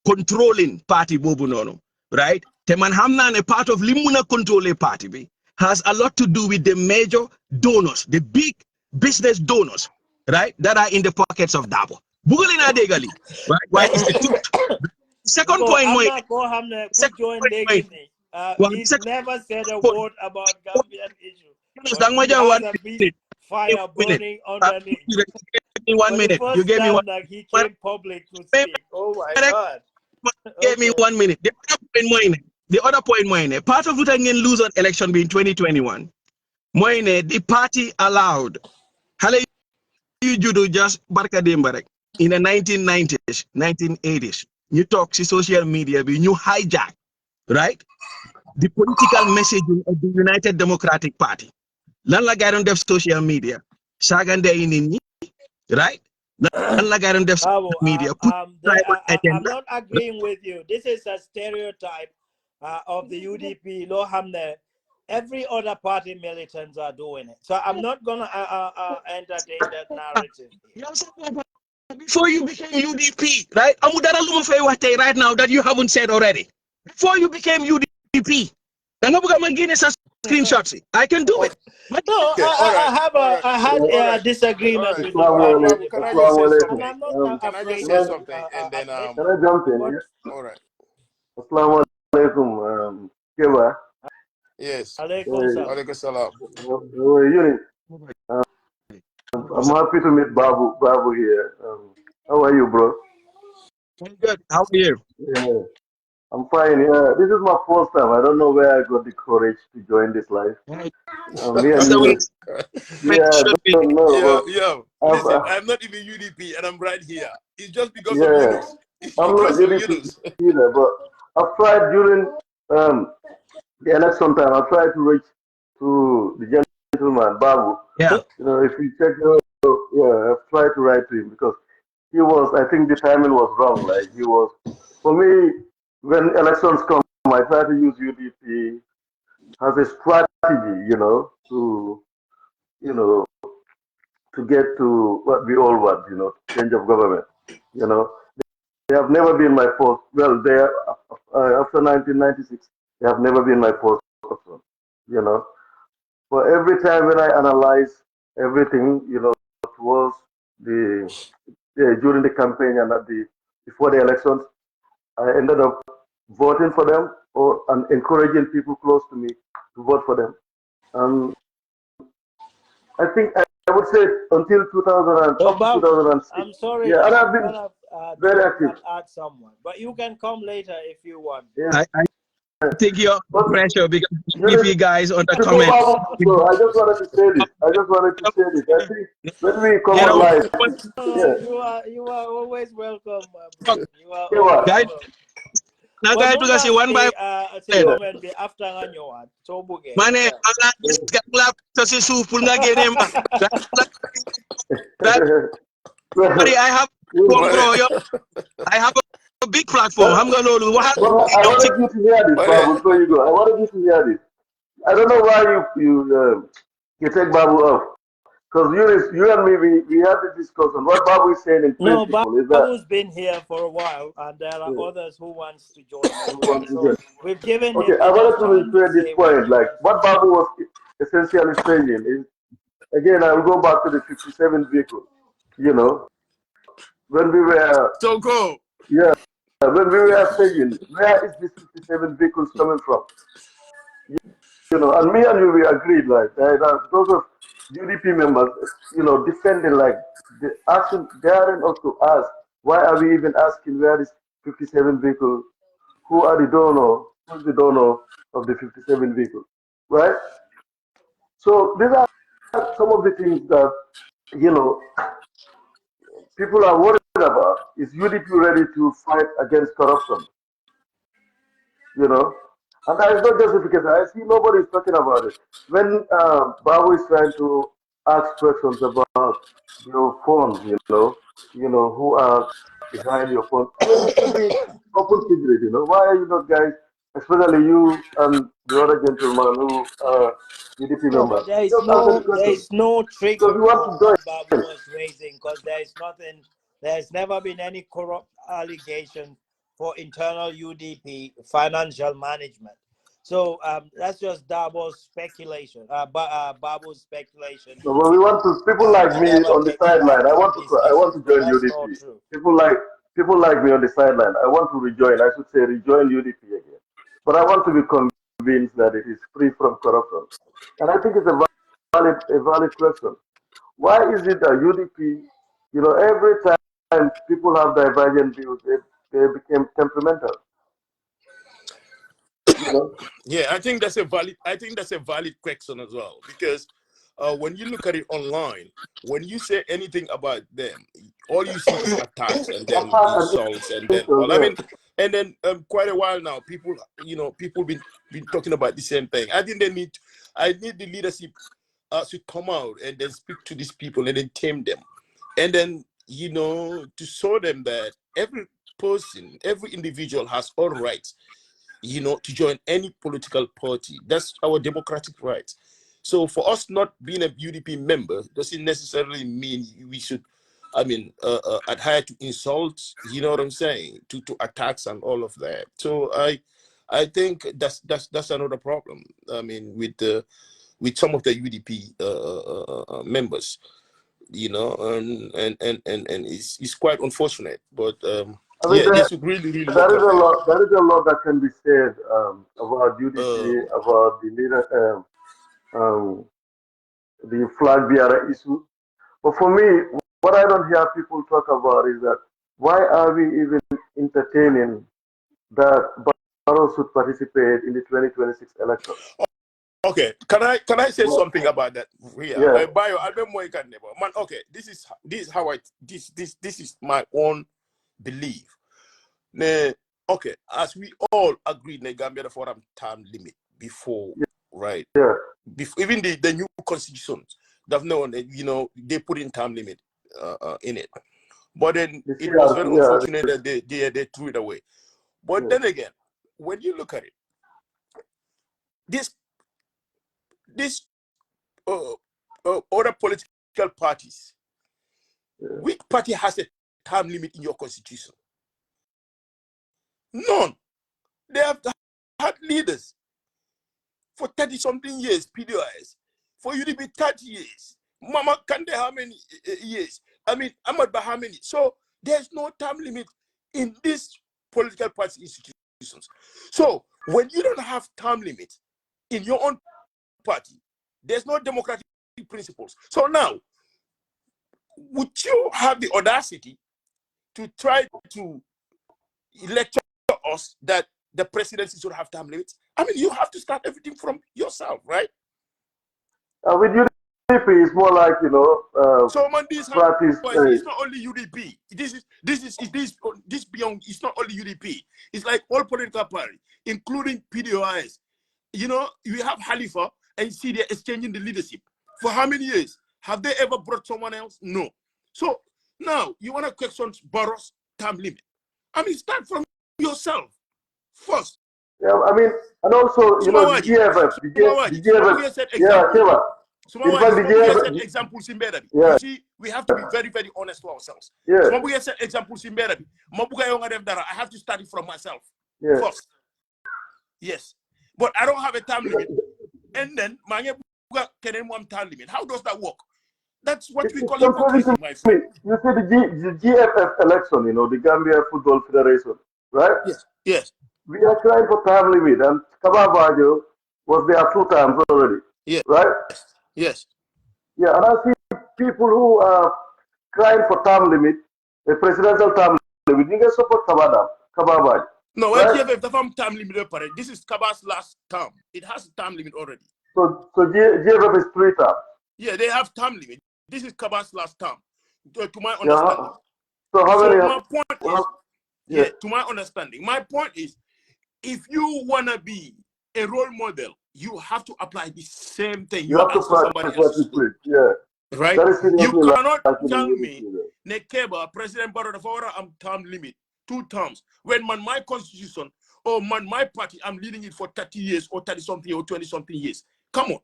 controlling party Bobunono, right? Teman Hamnan, a part of Limuna control party be, has a lot to do with the major donors, the big business donors, right? That are in the pockets of Darboe. Bugulina Degali, right? Why is the truth? Second point, he's never said a word about Gambian issue. Fire burning underneath. Give me 1 minute. You gave me one. Like he came public to speak. Oh my God. Give me 1 minute. The other point, Moine, part of what I can lose on election being 2021. Moine, the party allowed Hale Judo just Barka Dembarek in the 1990s, 1980s. You talk to social media, you hijack, right? The political messaging of the United Democratic Party. Lan la garon def social media. Sagande inini, right? Lan la garon def social media. I'm not agreeing with you. This is a stereotype of the UDP. Lohamne. Every other party militants are doing it. So I'm not gonna entertain that narrative. Before you became UDP, right? Right now that you haven't said already. Before you became UDP, screenshots. I can do it. No, I had a disagreement with you. Can I just say something? I'm not Can I just say something? And then can I jump in? All right. Assalamu alaikum, Keba. Yes. Alaikum salam. I'm happy to meet Babu here. How are you, bro? I'm good. How are you? Yeah, I'm fine. Yeah, this is my first time. I don't know where I got the courage to join this live. Listen, I'm not even UDP, and I'm right here. It's just because of Yunus. I'm not UDP either, but I've tried during the election time. I tried to reach to the gentleman Babu. Yeah. You know, if you check, I've tried to write to him because he was. I think the timing was wrong. Like he was. For me, when elections come, I try to use UDP as a strategy. To get to what we all want. Change of government. They have never been my first. Well, they after 1996, they have never been my first option. But every time when I analyze everything, towards during the campaign and before the elections, I ended up voting for them and encouraging people close to me to vote for them. I think I would say until 2006. I'm sorry. Yeah, and I've been very active. Add someone, but you can come later if you want. Yeah. I think you're under pressure because you guys on the comments. So I just wanted to say this. I think when we come on live, you are always welcome. You are guys. Now, guys, because you one by after one. So Mane, I have a big platform. I'm going to I wanted you to hear this, Babu, before you go. I wanted you to hear this. I don't know why you take Babu off. Because you and me, we had the discussion. What Babu is saying in No, principle is that Babu's been here for a while, and there are others who wants to join as you well. want to So join. we've given Okay, him I enough wanted to time to reiterate this say what point. he Like wants to what say. Babu was essentially saying is, again, I will go back to the 57 vehicle. You know, when we were, So go. yeah, when we were saying, where is this 57 vehicles coming from? You know, and me and you, we agreed, like, those of UDP members, you know, defending, like, asking, daring us to ask, why are we even asking where is 57 vehicles? Who are the donor? Who is the donor of the 57 vehicles? Right? So these are some of the things that, you know, people are worried about. Is UDP ready to fight against corruption? You know, and there is no justification. I see nobody is talking about it. When Babu is trying to ask questions about your phones, who are behind your phone, I mean, it should be open secret. You know, why are you not guys, especially you and the other gentleman who are UDP No, members, but there is just answer the question no because trigger we want for to what join. Babu was raising, because there is nothing. There's never been any corrupt allegation for internal UDP financial management. So that's just Darboe's speculation, Babu's speculation So when we want to people like me whenever on the he sideline, I handled want to these I want issues, to but join that's not UDP. true. People like me on the sideline. I want to rejoin. I should say rejoin UDP again. But I want to be convinced that it is free from corruption. And I think it's a valid question. Why is it that UDP, every time people have divergent views, they became temperamental. You know? Yeah, I think that's a valid question as well, because when you look at it online, when you say anything about them, all you see is attacks and then Apart and insults and then all. I yeah. mean, and then quite a while now, people been talking about the same thing. I think I need the leadership to come out and then speak to these people and then tame them, and then to show them that every person, every individual has all rights, to join any political party. That's our democratic right. So for us not being a UDP member doesn't necessarily mean we should, adhere to insults. You know what I'm saying? To attacks and all of that. So I think that's another problem. I mean, with some of the UDP members, and it's quite unfortunate, but I mean, they should really there look is at a that. lot. There is a lot that can be said about UDP, about the leader, the flag bearer issue. But for me, what I don't hear people talk about is that why are we even entertaining that Barrow should participate in the 2026 election? Okay, can I say something about that? Yeah. Bio, man. Okay, this is how this is my own belief. Okay, as we all agreed, Gambia for term limit before, right? Yeah. Before, even the new constitution, they put in term limit in it, but then it was very unfortunate that they threw it away. But then again, when you look at it, this other political parties, which party has a term limit in your constitution? None. They have had leaders for 30-something years, PDIs. For you to be 30 years. Mama Kande, how many years? I mean, Ahmad Bah, how many? So there's no term limit in these political party institutions. So when you don't have term limit in your own party, there's no democratic principles. So now, would you have the audacity to try to lecture us that the presidency should have term limits? I mean, you have to start everything from yourself, right? With UDP, it's more like so man, this practice. It's not only UDP. This beyond. It's not only UDP. It's like all political parties, including PDOIs. We have Halifa, and see they're exchanging the leadership for how many years? Have they ever brought someone else? No. So now you want to question Barrow's term limit? I mean, start from yourself first. Yeah, I mean, and also, you know, the GFF, the GFF, yeah, Keva. In fact, the GFF, examples in Berabi. yeah. You see, we have to be very, very honest to ourselves. Yeah. So, we set examples in Berabi. I have to start it from myself first. Yes, but I don't have a time limit, and then time limit. How does that work? That's what we call hypocrisy, my friend. You see the GFF election, you know, the Gambia Football Federation, right? Yes. Yes. We are trying for time limit, and Kababajo was there 2 times already. Yes. Right? Yes. Yeah, and I see people who are crying for term limit, a presidential term limit. You can support Kababajo. No, right? GFF the term limit. This is Kaba's last term. It has a term limit already. So GFF is 3 terms. Yeah, they have term limit. This is Kaba's last term, to my understanding. So my point is, to my understanding, my point is, if you wanna be a role model, you have to apply the same thing. You have to practice what you preach. Yeah. Right? You cannot tell me, Nekeba, President Barrow, I'm term limit, 2 terms. When my constitution or my party, I'm leading it for 30 years or 30 something or 20 something years. Come on.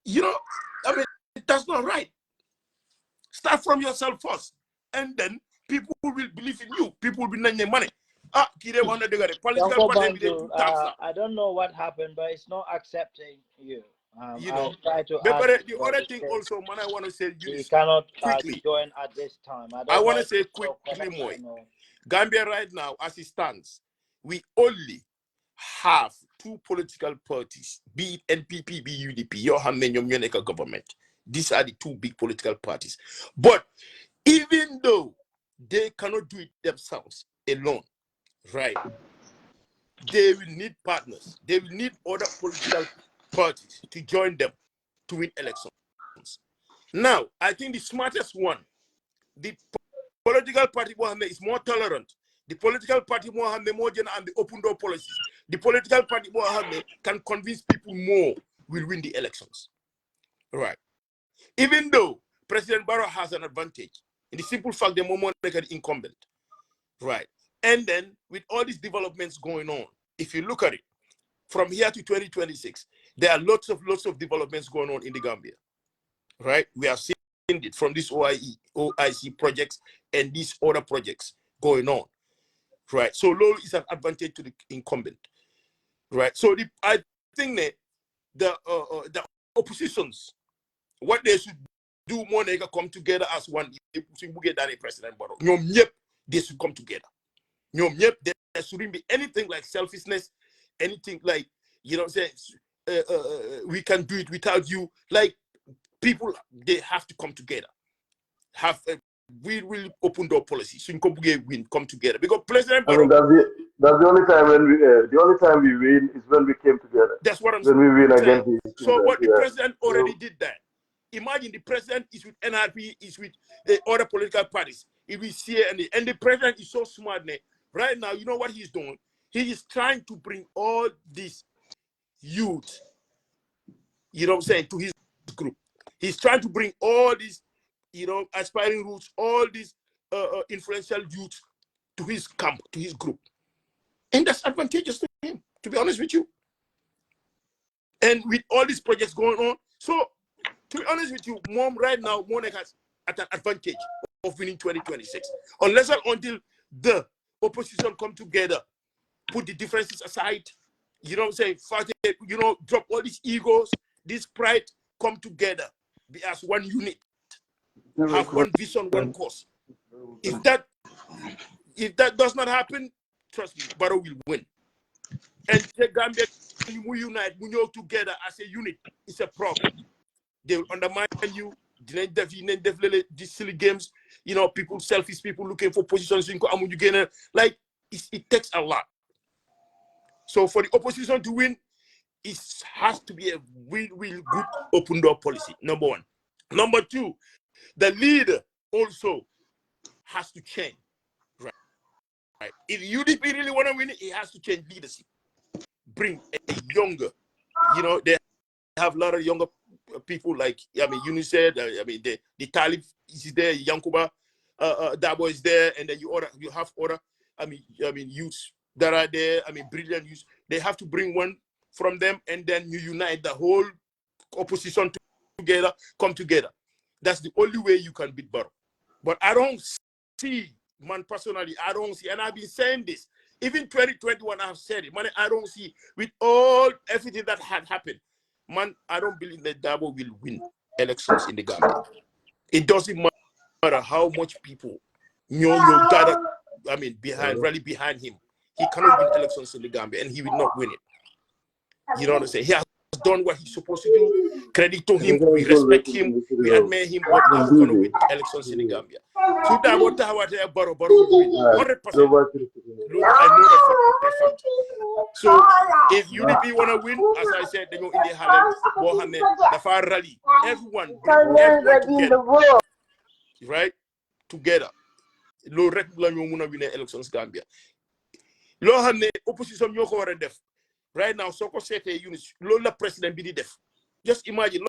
You know, I mean, that's not right. Start from yourself first, and then people will believe in you. People will be lending money. I don't know what happened, but it's not accepting you. You know, try to the other thing also, man, I want to say you cannot quickly join at this time. I want to say quickly more. Gambia right now, as it stands, we only have 2 political parties, be it NPP, be UDP, your Hamene government. These are the 2 big political parties. But even though they cannot do it themselves alone, right? They will need partners. They will need other political parties to join them to win elections. Now, I think the smartest one, the political party Mohammed is more tolerant. The political party Mohammed more general and the open door policies. The political party Mohammed can convince people more will win the elections. Right. Even though President Barrow has an advantage, in the simple fact that Momo is an incumbent. Right. And then with all these developments going on, if you look at it, from here to 2026, there are lots of developments going on in the Gambia. Right? We are seeing it from these OIC projects and these other projects going on. Right. So Lolo is an advantage to the incumbent. Right. So I think that the oppositions, what they should do more than come together as one. President Barrow. They should come together. There shouldn't be anything like selfishness, anything like, you know what I'm saying, we can do it without you. Like, people, they have to come together. We will open door policy. So we come together. Because President Barrow, that's the only time when we win is when we came together. That's what I'm saying. When we win against So what the president already did that. Imagine the president is with NRP, is with the other political parties. If we see it, and the president is so smart now. Right now, you know what he's doing? He is trying to bring all these youth, you know what I'm saying, to his group. He's trying to bring all these, you know, aspiring roots, all these influential youth to his camp, to his group. And that's advantageous to him, to be honest with you. And with all these projects going on, so to be honest with you, Mom, right now, Monica has an advantage of winning 2026. Unless and until the opposition come together, put the differences aside, you know what I'm saying, fight it, you know, drop all these egos, this pride, come together, be as one unit, have one vision, one cause. If that does not happen, trust me, Barrow will win. And the Gambia, we unite, we know together as a unit, it's a problem. They will undermine you. These silly games, you know, people, selfish people looking for positions. Like, it takes a lot. So for the opposition to win, it has to be a really good open door policy, number one. Number two, the leader also has to change. Right. If UDP really want to win it, it has to change leadership. Bring a younger, you know, they have a lot of younger people like, I mean, Yunus said, I mean, the Talib is there, Yankuba, Darboe is there, and then you have other, I mean, youth that are there, I mean, brilliant youth. They have to bring one from them, and then you unite the whole opposition together, come together. That's the only way you can beat Barrow. But I don't see, man, personally, I don't see, and I've been saying this, even 2021, I've said it, man, I don't see, with everything that had happened, man, I don't believe that Darboe will win elections in the Gambia. It doesn't matter how much people gather, I mean, rally behind him. He cannot win elections in the Gambia, and he will not win it. You know what I'm saying? He has done what he's supposed to do. Credit to him. We respect him. We admire him. But he's going to win elections in the Gambia. So that what Barrow will win 100%. I know that for a fact. So if UDP want to win, as I said, they go in the Harlem, Mohammed, the far rally. Everyone together. Right? Together. Low regular you want to win the elections Gambia. Low hand opposition you ko def. Right now, so Sete units, Lola President be def. Just imagine,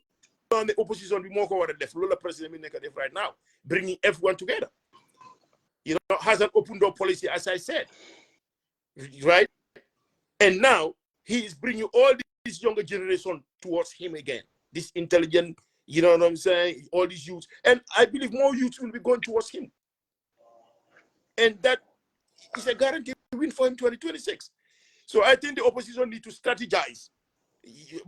Lola the opposition be more covered def. Lola President be def right now, bringing everyone together. You know, has an open door policy, as I said, right? And now he is bringing all this younger generation towards him again. This intelligent, you know what I'm saying? All these youths, and I believe more youths will be going towards him, and that is a guaranteed win for him 2026. So I think the opposition need to strategize. They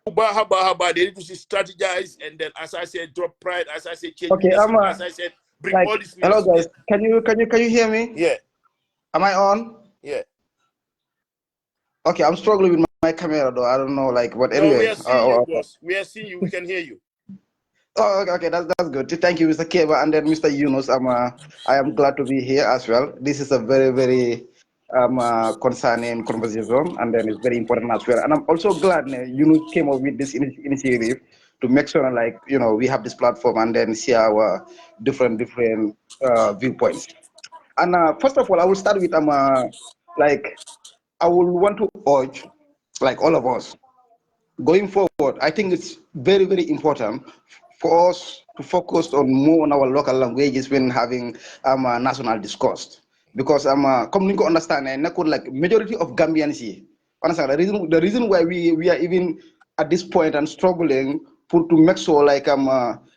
need to strategize, and then, as I said, drop pride. As I said, change. Okay, as I said, bring all this. Hello guys, can you hear me? Yeah. Am I on? Yeah. Okay, I'm struggling with my camera though. I don't know, but anyway. No, we are seeing you, boss. We are seeing you. We can hear you. Oh, okay, that's good. Thank you, Mr. Keba, and then Mr. Yunus. I am glad to be here as well. This is a very, very concerning conversation, and then it's very important as well. And I'm also glad Yunus came up with this initiative to make sure, we have this platform and then see our different viewpoints. And first of all, I will start with I will want to urge, all of us, going forward. I think it's very, very important for us to focus more on our local languages when having national discourse. Because come you understand, majority of Gambians understand the reason why we are even at this point and struggling to make sure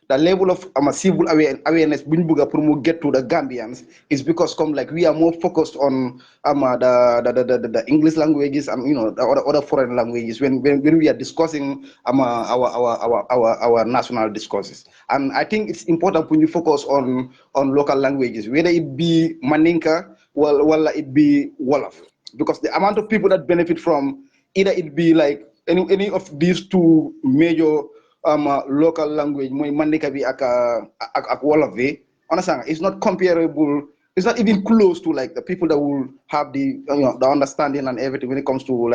the level of civil awareness pour get to the Gambians is because we are more focused on the English languages and the other foreign languages when we are discussing our national discourses. And I think it's important when you focus on local languages, whether it be Mandinka or it be Wolof, because the amount of people that benefit from either it be any of these two major local language, Mandinka bi ak Wolof bi, understand? It's not comparable. It's not even close to the people that will have the the understanding and everything when it comes to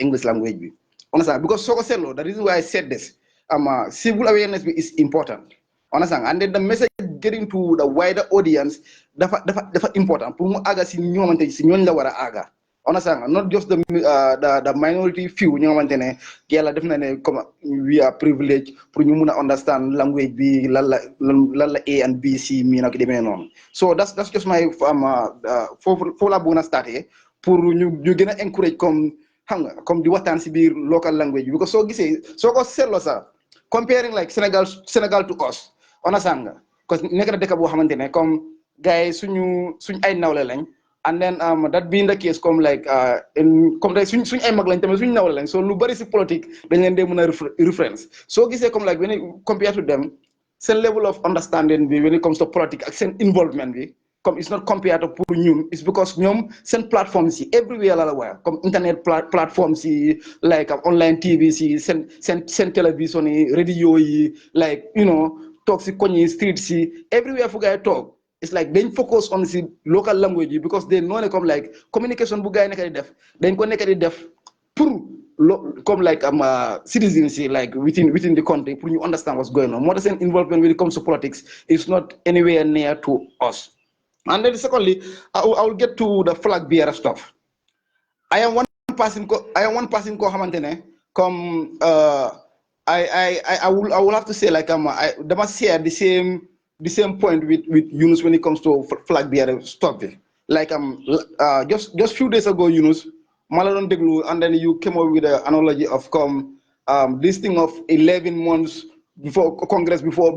English language. Understand? Because the reason why I said this, civil awareness is important. Understand? And then the message getting to the wider audience, dafa important. Pour mu aga si ñomante si ñoñ la wara aga. Understand? Not just the minority few ñomante yalla def na ne comme we are privileged pour ñu mëna understand language bi la A and B C mi nak demé non. So that's just my for la bëna starté pour ñu gëna encourage comme di waxtaan si biir local language because soo ko seetloo sax comparing Senegal to us understand nga parce que nekk na dëkk boo xamante ne comme gars yi suñ ay nawle lañ and then that being the case comme comme tey suñ ay mag lañ tamit suñ nawle lañ so lu bari si politique dañ leen dee mën a reference soo gisee comme when it compared to them seen level of understanding bi when it comes to politics ak seen involvement bi comme it's not compared to pour ñun it's because ñoom seen plateforme si everywhere la waaye comme internet plateforme si online TV si seen télévision yi radio yi talk si koñ yi street si everywhere fu gaay talk it's dañ focus on si local language yi because they know ne comme communication bu gaay nekk di def dañ ko nekk di def pour comme citizens yi within the country pour ñu understand what's going on moo tax seen involvement when it comes to politics is not anywhere near to us. And then secondly, I will get to the Flagbearer stuff. I am one person ko xamantene come I will have to say they must share the same point with Yunus when it comes to Flagbearer stuff. like just few days ago, Yunus, Maladon Deglu, and then you came up with an analogy of this thing of 11 months before Congress, before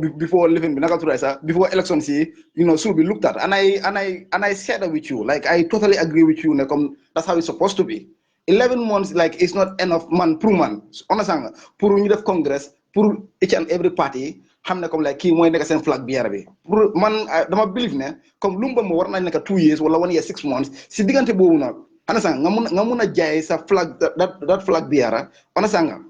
living before elections, should be looked at. And I said that with you. Like I totally agree with you. That's how it's supposed to be. 11 months, like it's not enough man per man. Understand? Pour you have Congress, pour each and every party. Xam ne comme like kii mooy nekk seen Flagbearer bi pour man dama believe ne comme lumba mo war nañ nekk 2 years wala 1 year 6 months si diggante boobu nag understand nga mun a jaay sa flag that Flagbearer understand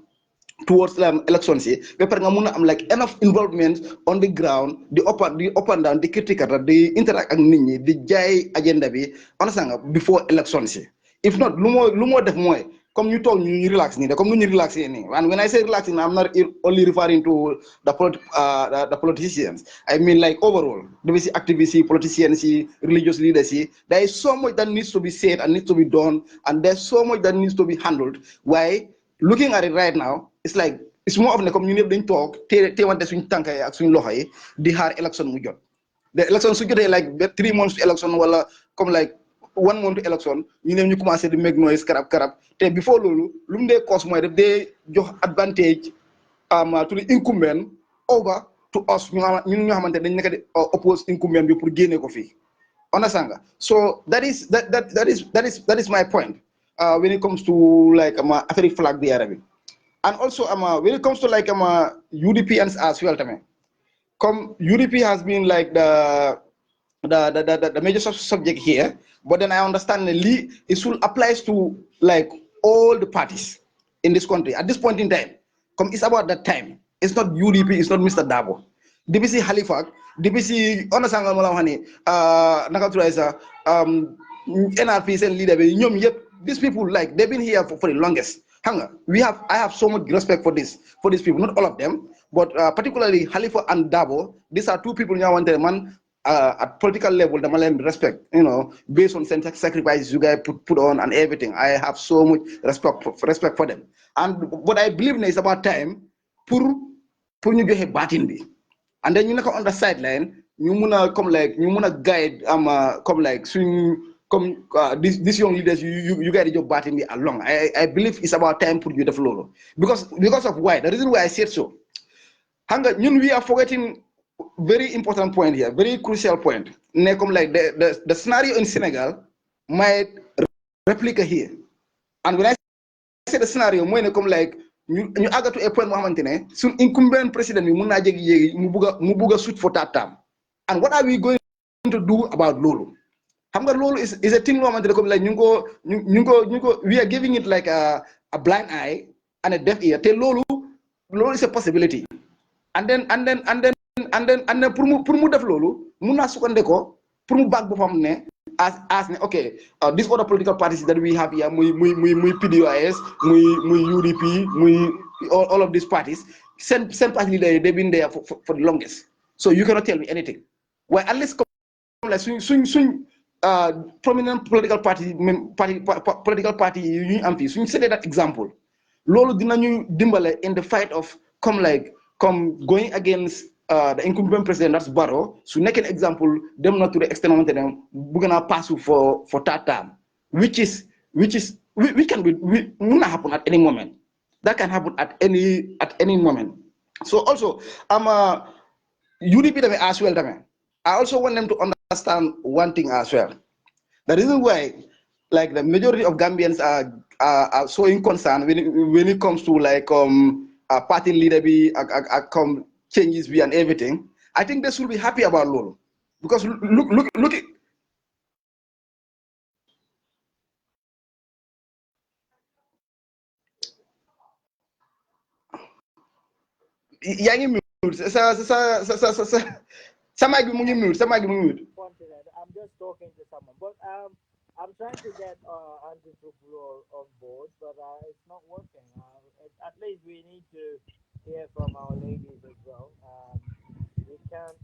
towards elections yi ba pare nga mun a am like enough involvement on the ground di up and down di critiquer di interact ak nit ñi di jaay agenda bi understand before elections yi if not lu moo def mooy comme ñu toog ñu relax nii de comme ñu relax nii and when I say relaxing I'm not only referring to the politicians I mean like overall the activists, politicians, religious leaders. There is so much that needs to be said and needs to be done, and there's so much that needs to be handled. Why looking at it right now, it's like it's more of a community dañ talk te wante suñ tànka yi ak suñ loxo yi di xaar election mu jot the election su jotee like 3 months to election wala comme like 1 month to election ñu commencé di make noise karab te before loolu lu mu dee cause mooy def dee jox advantage to the incumbent over to us ñun ñoo xamante dañ nekk di oppose incumbent bi pour génne ko fii understand nga so that is my point when it comes to like affaire Flagbearer bi and also when it comes to like UDPs as well tamit come UDP has been like the major subject here, but then I understand it should applies to like all the parties in this country at this point in time. Come, it's about that time. It's not UDP, it's not Mr. Darboe. DBC Halifax, DBC understand NRP and leader. These people like they've been here for the longest. I have so much respect for these people, not all of them, but particularly Halifa and Darboe. These are two people now man at political level the Malayan respect, based on sacrifices you guys put on and everything. I have so much respect for them. And what I believe is about time pour ñu joxe batin bi. And then you know on the sideline, you muna guide come like swing these young leaders you guys your batting me along. I believe it's about time for you to follow. Because of why? The reason why I said so. We are forgetting very important point here, very crucial point. Like the scenario in Senegal might replicate here. And when I say the scenario, like you aga to a point Mohamantene, soon incumbent president mu buga suit for that time. And what are we going to do about Lolo? Lolo is a thing like we are giving it like a blind eye and a deaf ear. Tell Lolo is a possibility. And then pour mu def lolu muna sukandeko pour mu bag bofam ne as ne okay these other political parties that we have here muy PDOIS muy UDP all of these parties send party leader they've been there for the longest, so you cannot tell me anything. Well, at least like swing prominent political party you am fi suñ set that example lolu dinañu dimbale in the fight of going against the incumbent president, that's Barrow. So make an example, them not to the extent of them, we're gonna pass for that time, which can happen at any moment. That can happen at any moment. So also, UDP as well. I also want them to understand one thing as well. The reason why, like the majority of Gambians are so concerned when it comes to like party leader come changes and everything. I think they should be happy about Lolo, because look at yang mute sama gi mu mute. I'm just talking to someone, but I'm trying to get Anti-Tuplo on board, but it's not working. At least we need to hear from our ladies as well. We can't.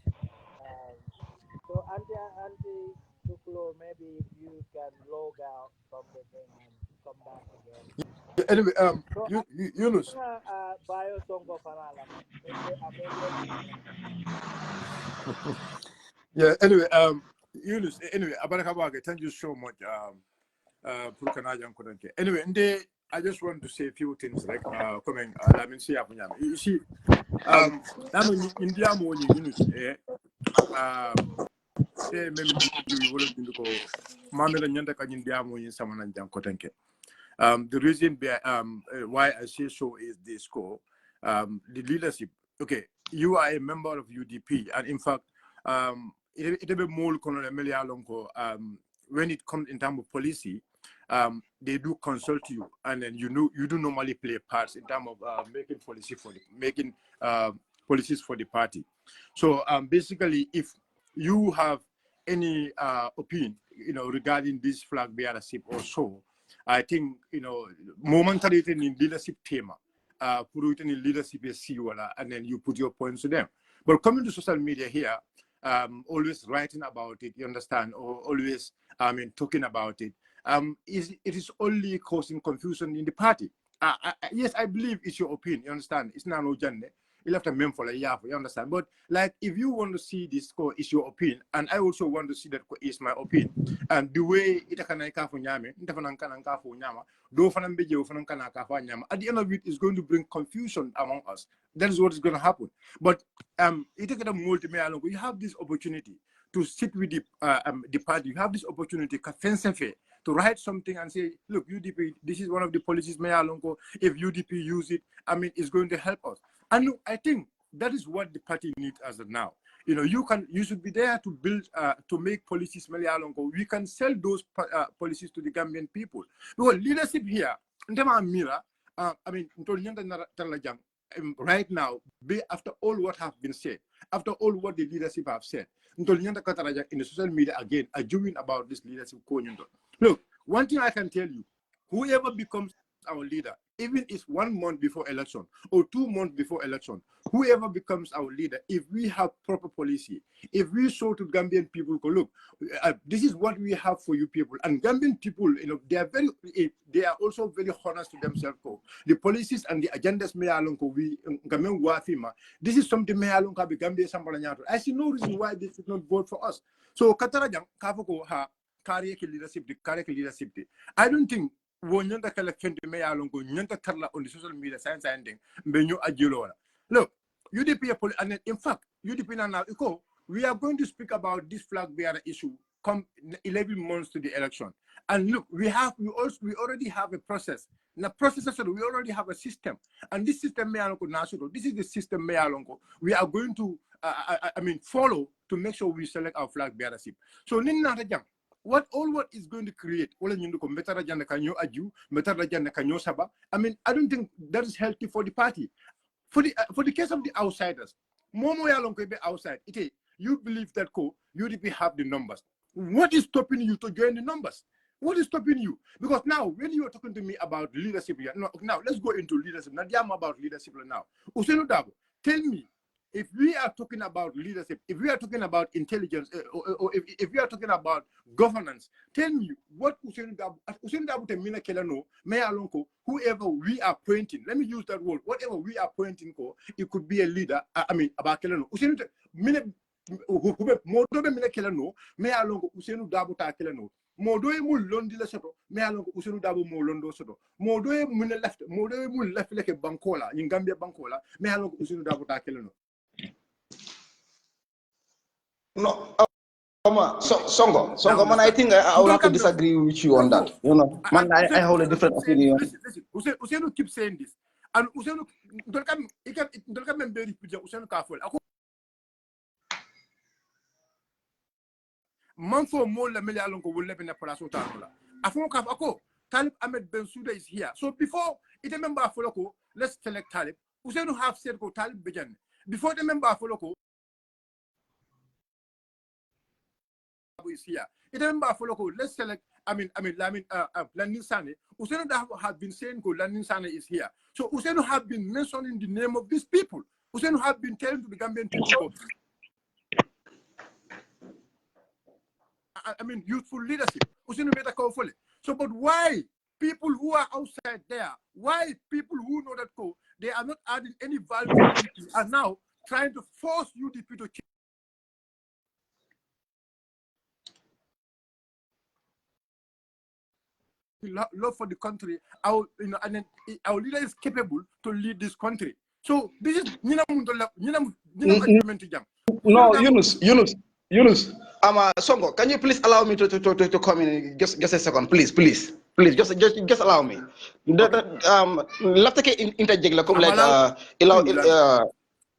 So Anti-Tuplo, maybe if you can log out from the thing and come back again. Anyway, So, Yunus. Bio Songo Fanala. Yeah. Anyway, Yunus, anyway, Abarakabake, thank you so much. Anyway, and I just want to say a few things like coming. I mean, see, you see, I'm in India more Yunus. Maybe you will do go. Mamela Nyanda can India more in someone and Jankotanke. The reason why I say so is this call. The leadership. Okay, you are a member of UDP, and in fact, it be more when it comes in terms of policy, they do consult you, and then you do normally play parts in terms of making policy for making policies for the party. So basically, if you have any opinion, regarding this flag bearership or so, I think momentarily in leadership theme, put it in leadership and then you put your points to them. But coming to social media here, always writing about it, you understand, or always talking about it, it is only causing confusion in the party. Yes, I believe it's your opinion, you understand. It's not no gender. You left a mem for you understand. But like, if you want to see this score, is your opinion, and I also want to see that is my opinion. And the way it can at the end of it is going to bring confusion among us. That is what is going to happen. But you have this opportunity to sit with the party. You have this opportunity to write something and say, look, UDP, this is one of the policies. If UDP use it, it's going to help us. And look, I think that is what the party needs as of now. You should be there to build, to make policies. We can sell those policies to the Gambian people. Because leadership here, right now, after all what have been said, after all what the leadership have said, in the social media again, arguing about this leadership. Look, one thing I can tell you, whoever becomes our leader, even if 1 month before election or 2 months before election, whoever becomes our leader, if we have proper policy, if we show to Gambian people, look, this is what we have for you people, and Gambian people, they are also very honest to themselves. The policies and the agendas this is something Gambia. I see no reason why they should not vote for us. So Katarajang Kafoko ha leadership. I don't think on the social media science ending look, UDP, and in fact, UDP now, we are going to speak about this flag bearer issue come 11 months to the election. And look, we already have a process. In the process, we already have a system. And this system, this is the system we are going to follow to make sure we select our flag bearership. So what is going to create? I don't think that is healthy for the party. For the case of the outsiders, outside, you believe that UDP have the numbers. What is stopping you to join the numbers? What is stopping you? Because now, when you are talking to me about leadership here, now let's go into leadership. Now, about leadership now. Usenu Darboe, tell me, if we are talking about leadership, if we are talking about intelligence, or if we are talking about governance, tell me what Usenu Darboe Temina Kelano, Mayor Alonko, whoever we are pointing, let me use that word, whatever we are pointing for, it could be a leader, about Kelano. Usenu Kelano, Mayor Alonko, Usenu Darboe Ta Kelano. Modoe mu londi la soto me alon ko Usenu Darboe mo londo soto modoe mu left like bankola in Gambia bankola me alon ko Usenu Darboe Ta kelano. No, Songo, man, I think I will have to disagree with you on that. Man, I hold a different opinion. Listen, Usenu keep saying this, and Usenu don't come very Usenu careful. Manfo more la mele alonko will live in a palace tanola. Afonka ako Talib Ahmed Bensouda is here. So before it member Foloko, let's select Talib. Usenu have said go Talib Bejan. Before the member Foloko is here. It member Foloko, let's select Landing Sane. Usenu have been saying go Landing Sane is here. So Usenu have been mentioning the name of these people. Usenu have been telling to the Gambian people. Youthful leadership. So, but why people who are outside there, why people who know that they are not adding any value to UDP are now trying to force UDP to change? love for the country, our and then our leader is capable to lead this country. So this is argument. No, Yunus. Songo, can you please allow me to come in just a second, please, just allow me. Let's take interject like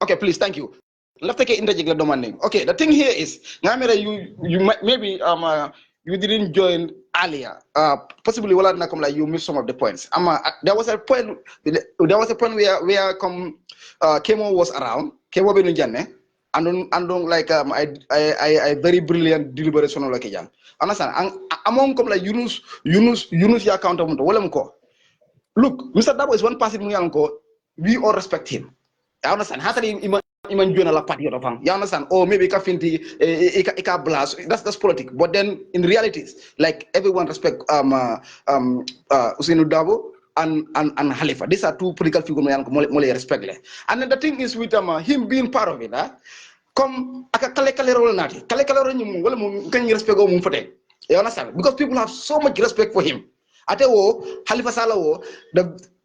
okay, please, thank you. Let's take interject like demanding. Okay, the thing here is, you maybe you didn't join earlier. Possibly, like you missed some of the points. There was a point where Kemo was around. Kemo Benujane. And like I very brilliant deliberation like yang. Understand? Among come like Yunus ya accountable to Walem ko. Look, Mr. Darboe is one person we all respect him. I understand. Hatari iman join la party of you understand? Or maybe kafinti ika blast. That's politics. But then in reality, like everyone respect Usainu Darboe and Halifa. These are two political figures mole respect. And then the thing is with him being part of it, come aka kale role nati. Kale role nyum wala mum kan respect go mum fote. You understand? Because people have so much respect for him. Ate wo Halifa Sallah wo,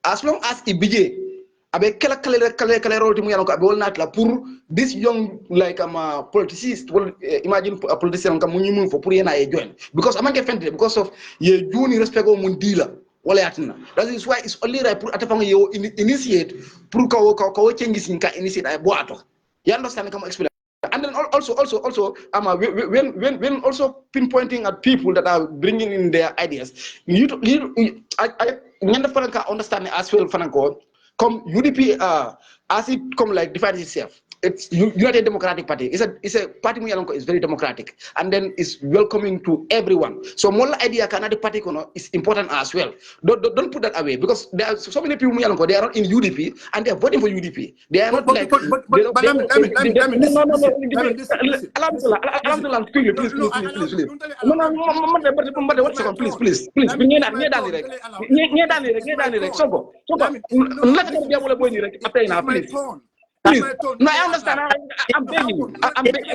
as long as he bije abe kale role timu yanko abe wol nati la pour this young like politicians imagine a politician kam munyi for pour yena e join because amanke fente because of ye juni respect go mun dila. That is why it's only right for atapang you initiate pour ka changes in ka initiate ay boato. You understand? Come explain. And then also when also pinpointing at people that are bringing in their ideas, I understand as well. Come UDP as it come like defines itself. It's United Democratic Party. It's a party is very democratic and then it's welcoming to everyone. So more idea Canada party is important as well. Don't put that away because there are so many people they are not in UDP and they are voting for UDP. They are not like no. Please. No, I understand. I'm begging you. I'm begging you.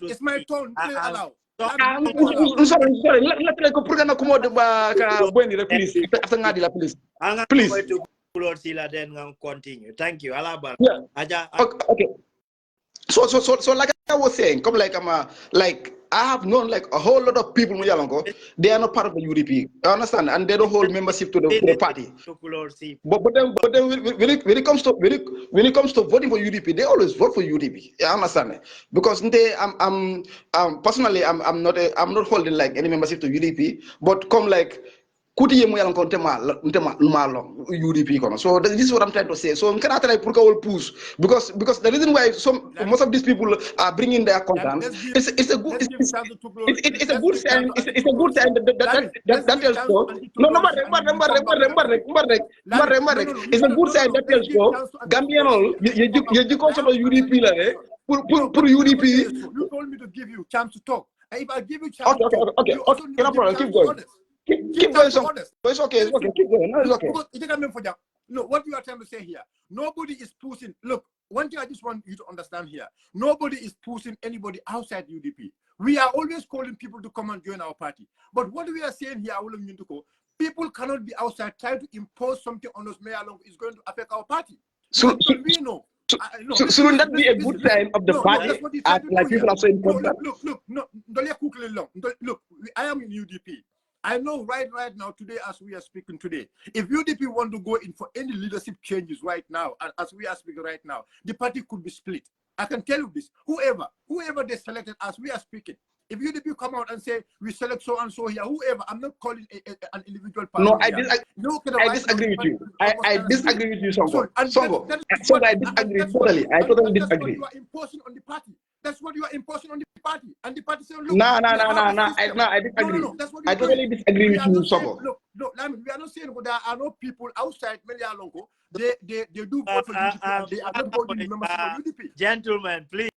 It's my turn. Please allow. I'm sorry. Let me go. Please. Please. Then continue. Thank you. Yeah. Okay. So like I was saying, come like I have known like a whole lot of people they are not part of the UDP. I understand, and they don't hold membership to the party. But then when it comes to voting for UDP, they always vote for UDP. I understand, because I'm personally I'm not holding like any membership to UDP, but come like UDP kono. So this is what I'm trying to say. So I'm kind of like push because the reason why most of these people are bringing their content it's a good sign. It's a good sign. It's a good sign that tells you. It's a good sign that tells you Gambian you go to UDP like pour UDP. You told me to give you chance to talk. If I give you chance okay, no problem. Keep going. Keep going. It's okay. Keep going. No, it's okay. No, what you are trying to say here, nobody is pushing. Look, one thing I just want you to understand here, nobody is pushing anybody outside UDP. We are always calling people to come and join our party. But what we are saying here, people cannot be outside trying to impose something on us is going to affect our party. So we know. Shouldn't that be a good sign of the party? Like people are saying, look, I am in UDP. I know right now, today, as we are speaking today, if UDP want to go in for any leadership changes right now, as we are speaking right now, the party could be split. I can tell you this, whoever they selected as we are speaking, if UDP come out and say, we select so and so here, whoever, I'm not calling an individual party. No, I disagree with you. I disagree with you, Songo. I disagree totally. I totally disagree. That's what you are imposing on the party. That's what you are imposing on the party. And the party says, look. No, I disagree. I totally disagree with you, Songo. Look, we are not saying there are no people outside Melialongo. They do vote for UDP. They are not voting members for UDP. Gentlemen, please.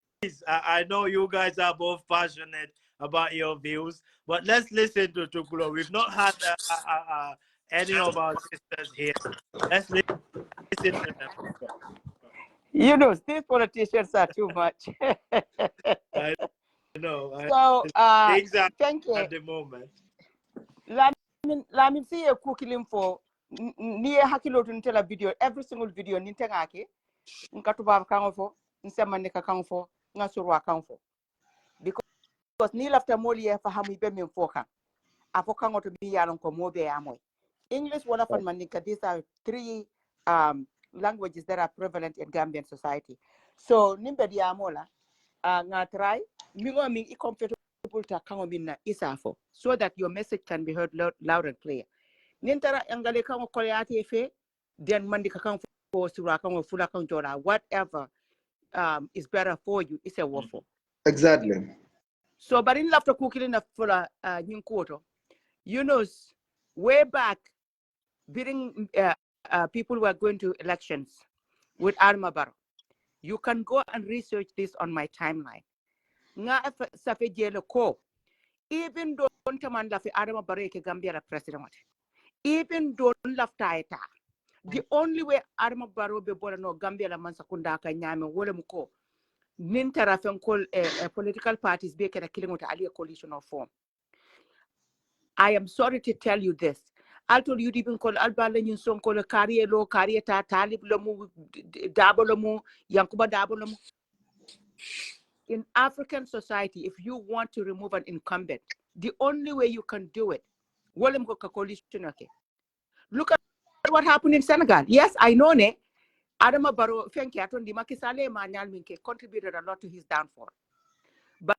I know you guys are both passionate about your views, but let's listen to Tukulo. We've not had any of our sisters here. Let's listen to them. You know, these politicians are too much. I know. So, things are thank you. at the moment. lamin see a cooking for near hakilo to tell a video, every single video nintengake, nkatuba account for, nsemaneka account for, ngasuru account for. Because nil after Molia for Hamu Bemi Foka. Afokango to be along Komobe Amoy. English, one of Manika, these are three languages that are prevalent in Gambian society. So Nimbedi Amola, Natrai, Mingo me comfortable to Kangomina Isafo, so that your message can be heard loud and clear. Nintara Angale Kango Koreati Fe, then Mandika Kang for Surakang or Fulakang Jora, whatever is better for you, is a waffle. Exactly. So, but in after cooking in a full new quarter, you know, way back, during people were going to elections with Adama Barrow. You can go and research this on my timeline. Even though Adama Barrow ke Gambia president, even though the only way Adama Barrow be born no Gambia la mansakunda ka nyame wole muko nintara fenkol political parties be kena killing with a coalition of form. I am sorry to tell you this. I'll tell you even call Albala Yunson call a career low, career talib lomu, dabolomu, Yankuba dabolomu. In African society, if you want to remove an incumbent, the only way you can do it, coalition, okay. Look at what happened in Senegal. Yes, I know ne. Adama Barrow contributed a lot to his downfall. But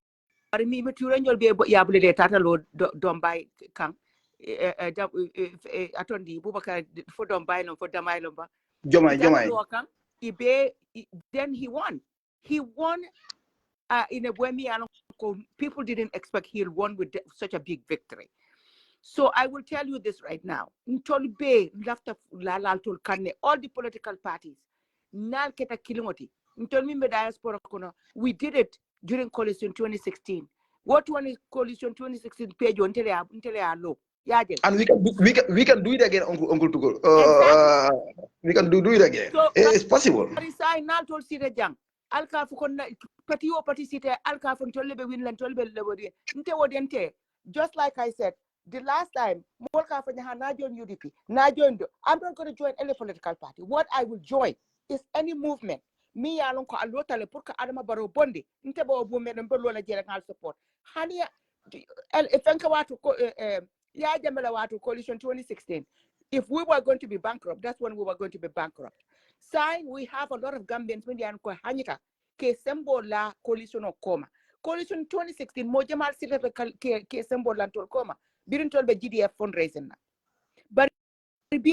me you'll be able to tata lo dombai kang atondi Bubakar for dombai no for damailomba. Jomai. Then he won. He won in a way people didn't expect he won with such a big victory. So I will tell you this right now. Ntolbe lafta lalal tul kanne all the political parties. Nal keta kilimoti. Ntolmi Diaspora kono. We did it during coalition 2016. What one is coalition 2016 page until low. And we can do it again, Uncle Tugo. Exactly. We can do it again. So, it's possible. Nal tol sida jang. Alka fukonna pati sita alka fun tolbe winland tolbe lewodi. Nte wodiente. Just like I said, the last time, I joined UDP. I'm not going to join any political party. What I will join is any movement. Me along ko alota le purka Adama Barrow bondi. Ntebo women and Bolola General support. Hania Fenka watu ya jamela watu coalition 2016. If we were going to be bankrupt, that's when we were going to be bankrupt. Sign, we have a lot of Gambians when they are ko hanyika ke sembo la coalition of coma. Coalition 2016 mojamal sile ke sembo la tol coma. Birin tol be GDF fundraising na. But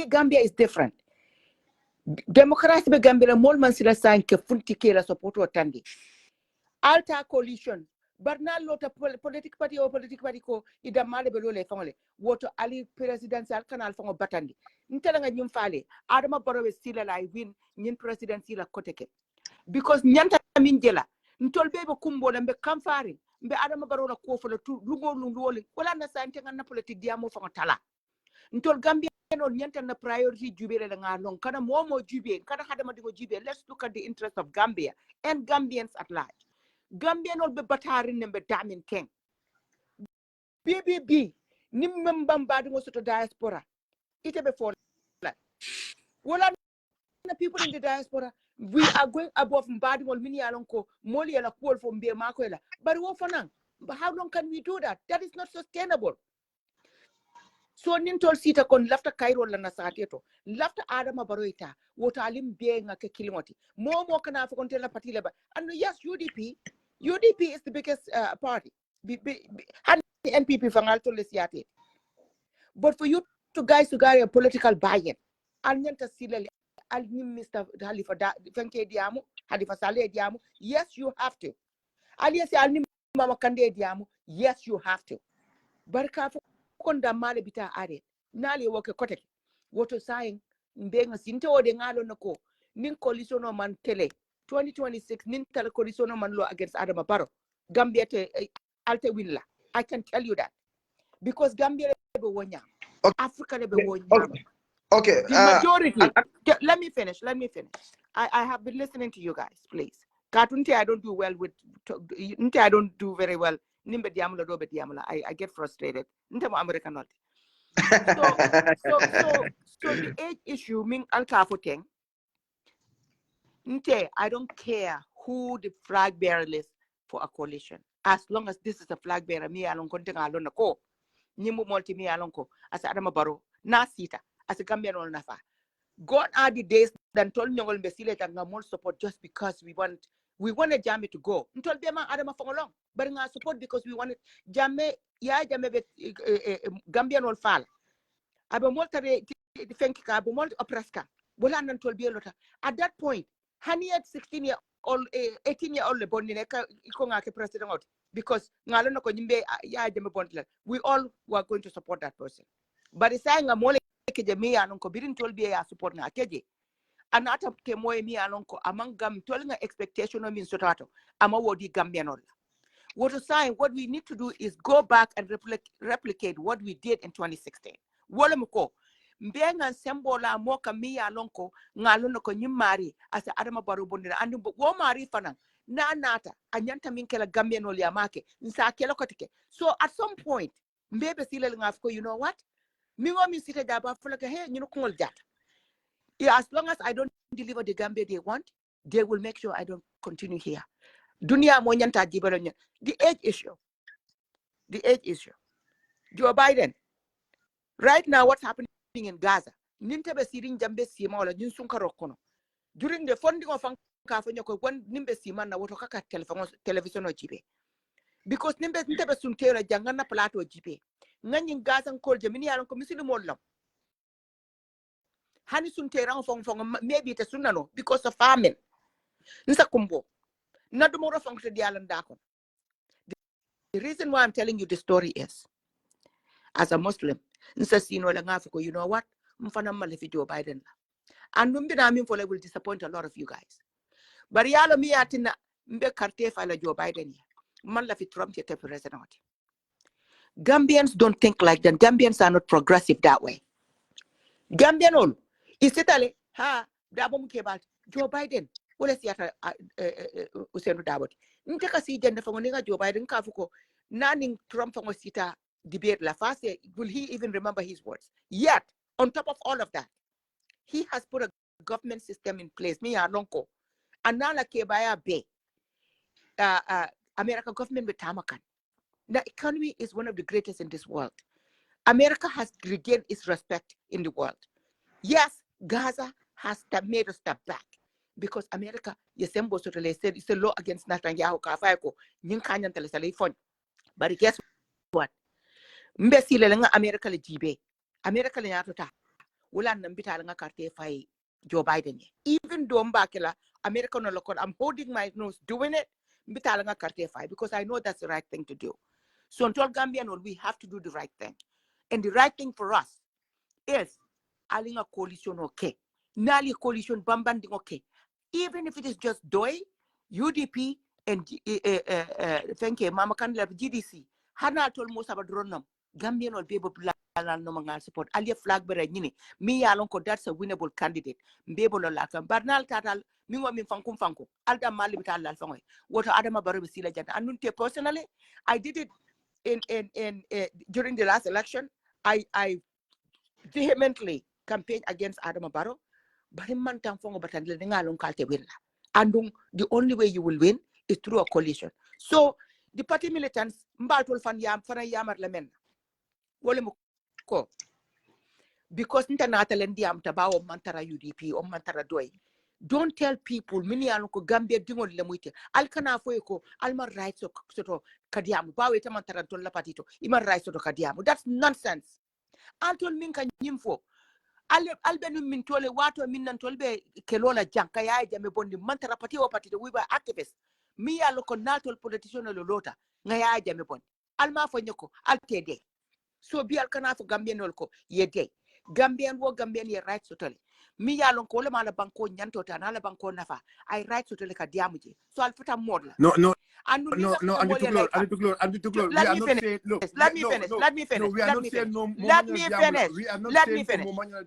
Gambia is different. Democracy be Gambia mol man sila sign ke funti ke la support otandi. Alta coalition. But now lota political party ko ida male be lole fangole. Woto ali presidential kanal fango batandi. Ntela nga nyum fale. Adama Barrow sila la win nyin presidency la koteke. Because nyanta min jela. Ntol bebe kumbo lembe kamfari. Mbe Adama Barrow la ko la tu lungo lungoli. Wala na sante nga na politique diamo fango tala. Ntol Gambia no nyanta na priority jubele nga long kana momo jube kana hadama dingo jube. Let's look at the interest of Gambia and Gambians at large. Gambia no be batari nembe damin king. BBB nimbamba dingo soto diaspora. Ite be for like. Wala na people in the diaspora. We are going above Mbadi Mol Mini Alonko, Moli and a call from Beer Marquela. But how long can we do that? That is not sustainable. So Nintol Sita kon lafta Cairo la Nasateto, lafta Adama Baroita, what Alim being a kilimoti. More kana for Contela Patilaba. And yes, UDP is the biggest party. And the NPP from Alto Lesiate. But for you guys to get a political buy-in, Anyanta Sila Mr. Halifa Fenke Diamu, Halifa Saleh Diamu, yes, you have to. Alias Alnim Mama Kande Diamu, yes, you have to. Barka Konda Male Bita Ade, Nali Woke Kotek, Water Sign, being a Sinto de Ngalo Noko, Nin Colisono Man Tele, 2026, Nin Telecolisono Man law against Adama Barrow, Gambia Alte Willa. I can tell you that. Because Gambia Wonya, Africa Wonya. Okay. The majority. Let me finish. I have been listening to you guys, please. Katunte, I don't do well with. I don't do very well. I get frustrated. American. So the age issue mean alkafoteng. I don't care who the flag bearer is for a coalition. As long as this is a flag bearer, me along konting alon ko. Nimu multi me along ko. As Adama Barrow, na sita. As a Gambian or nafa. God are the days that told me all besile and more support just because we want a Jammeh to go. Told them Adama for long. But I support because we wanted Jammeh, Gambian will fall. Aba moltare fenki ka aba molt opraska. Bola nan told be at that point. Hani at 16-year-old, 18-year-old born in a president out because Ngalano Konimbe we all were going to support that person. But it's saying a mole me alonko birin told be a support na keje. Anata temoe me alonko among gam tolling expectation of means sotato. Ama wodi Gambian. What to sign, what we need to do is go back and replicate what we did in 2016. Wolemko. Mbenga sembola moka miya lonko ngalono ko nyimari asa Adama Barrow bondira andu wo mari fana na nata anyanta minkela Gambian ol yamake nsa kelo kotike. So at some point mbebe sile ngafko, you know what, mingo mi sita daba fulaka hey you know kongol jata. Yeah, as long as I don't deliver the Gambia they want, they will make sure I don't continue here. Dunia mo nyanta jibalo nya. The age issue, Joe Biden right now what's happening in Gaza. Nintebe siring jambe sima wala jinsunka rokono. During the funding of Kafanyako, when nimbe sima na wotokaka television o jibe. Because nimbe suntera jangana plato jibe. Ngani Gaza nkol jamini alon komisili mollam. Hani suntera fong maybe it sunano because of famine. Nsa kumbo. Nadumoro fong di alandako. The reason why I'm telling you the story is, as a Muslim, you know what? Joe Biden. And will disappoint a lot of you guys. But yalo mi atina mbe karte file Joe Biden. Man la fi Trump yete president. Gambians don't think like that. Gambians are not progressive that way. Gambian all. Isitale ha dabom kebal Joe Biden. Wala siyata usenu dabot. Nteka si jende fangoninga Joe Biden kafuko naning Trump fango sita debate la fase. Will he even remember his words? Yet, on top of all of that, he has put a government system in place. Me alonko. Anala kebaya be. American government with Tamakan. The economy is one of the greatest in this world. America has regained its respect in the world. Yes, Gaza has made a step back because America, said it's a law against Netanyahu. But guess what? America le jibe. America le nyatota. Wala nambita nga karte fai Joe Biden. Even though America no local, I'm holding my nose doing it. Because I know that's the right thing to do. So until Gambian, we have to do the right thing. And the right thing for us is alinga coalition okay. Nali coalition bambanding okay. Even if it is just DOI, UDP, and thank you, Mama Kandla GDC. Hana told most about Ronum. Gambian will be able to support. Alia Flagbearer Yini. Me alonko, that's a winnable candidate. Mbebo lo lakam. Barnal tatal, mingo min fankum fanko. Alda mali bital alfangoy. What Adama Barrow sila jana. Anunte personally, I did it in during the last election. I vehemently campaigned against Adama Barrow. But in mantan fango batandle nga alon kalte win. And the only way you will win is through a coalition. So the party militants mbaltol fan yamar lemen. Because tabawo mantara UDP or mantara doi. Don't tell people mini aloko Gambia dingol lemuite. Alkana foyeko alma rights soto kadiamu. Bawe te mantara tolla patito. Ima rights soto kadiamu. That's nonsense. Antol minka nyimfo. Albenu min tole wato min nan tolbe kelola janka ya jame bondi mantara patio patito we were activists. Mi aloko natol politician lolota ngaya jame bondi. Alma fonyeko altede. So be alkana for Gambian olko ye day. Gambian wo Gambian ye right totally. Mi ya lon ko le mala banko nyanto ta na la banko nafa. I right totally ka diamuji. So I'll put a model. No. And We are not saying no.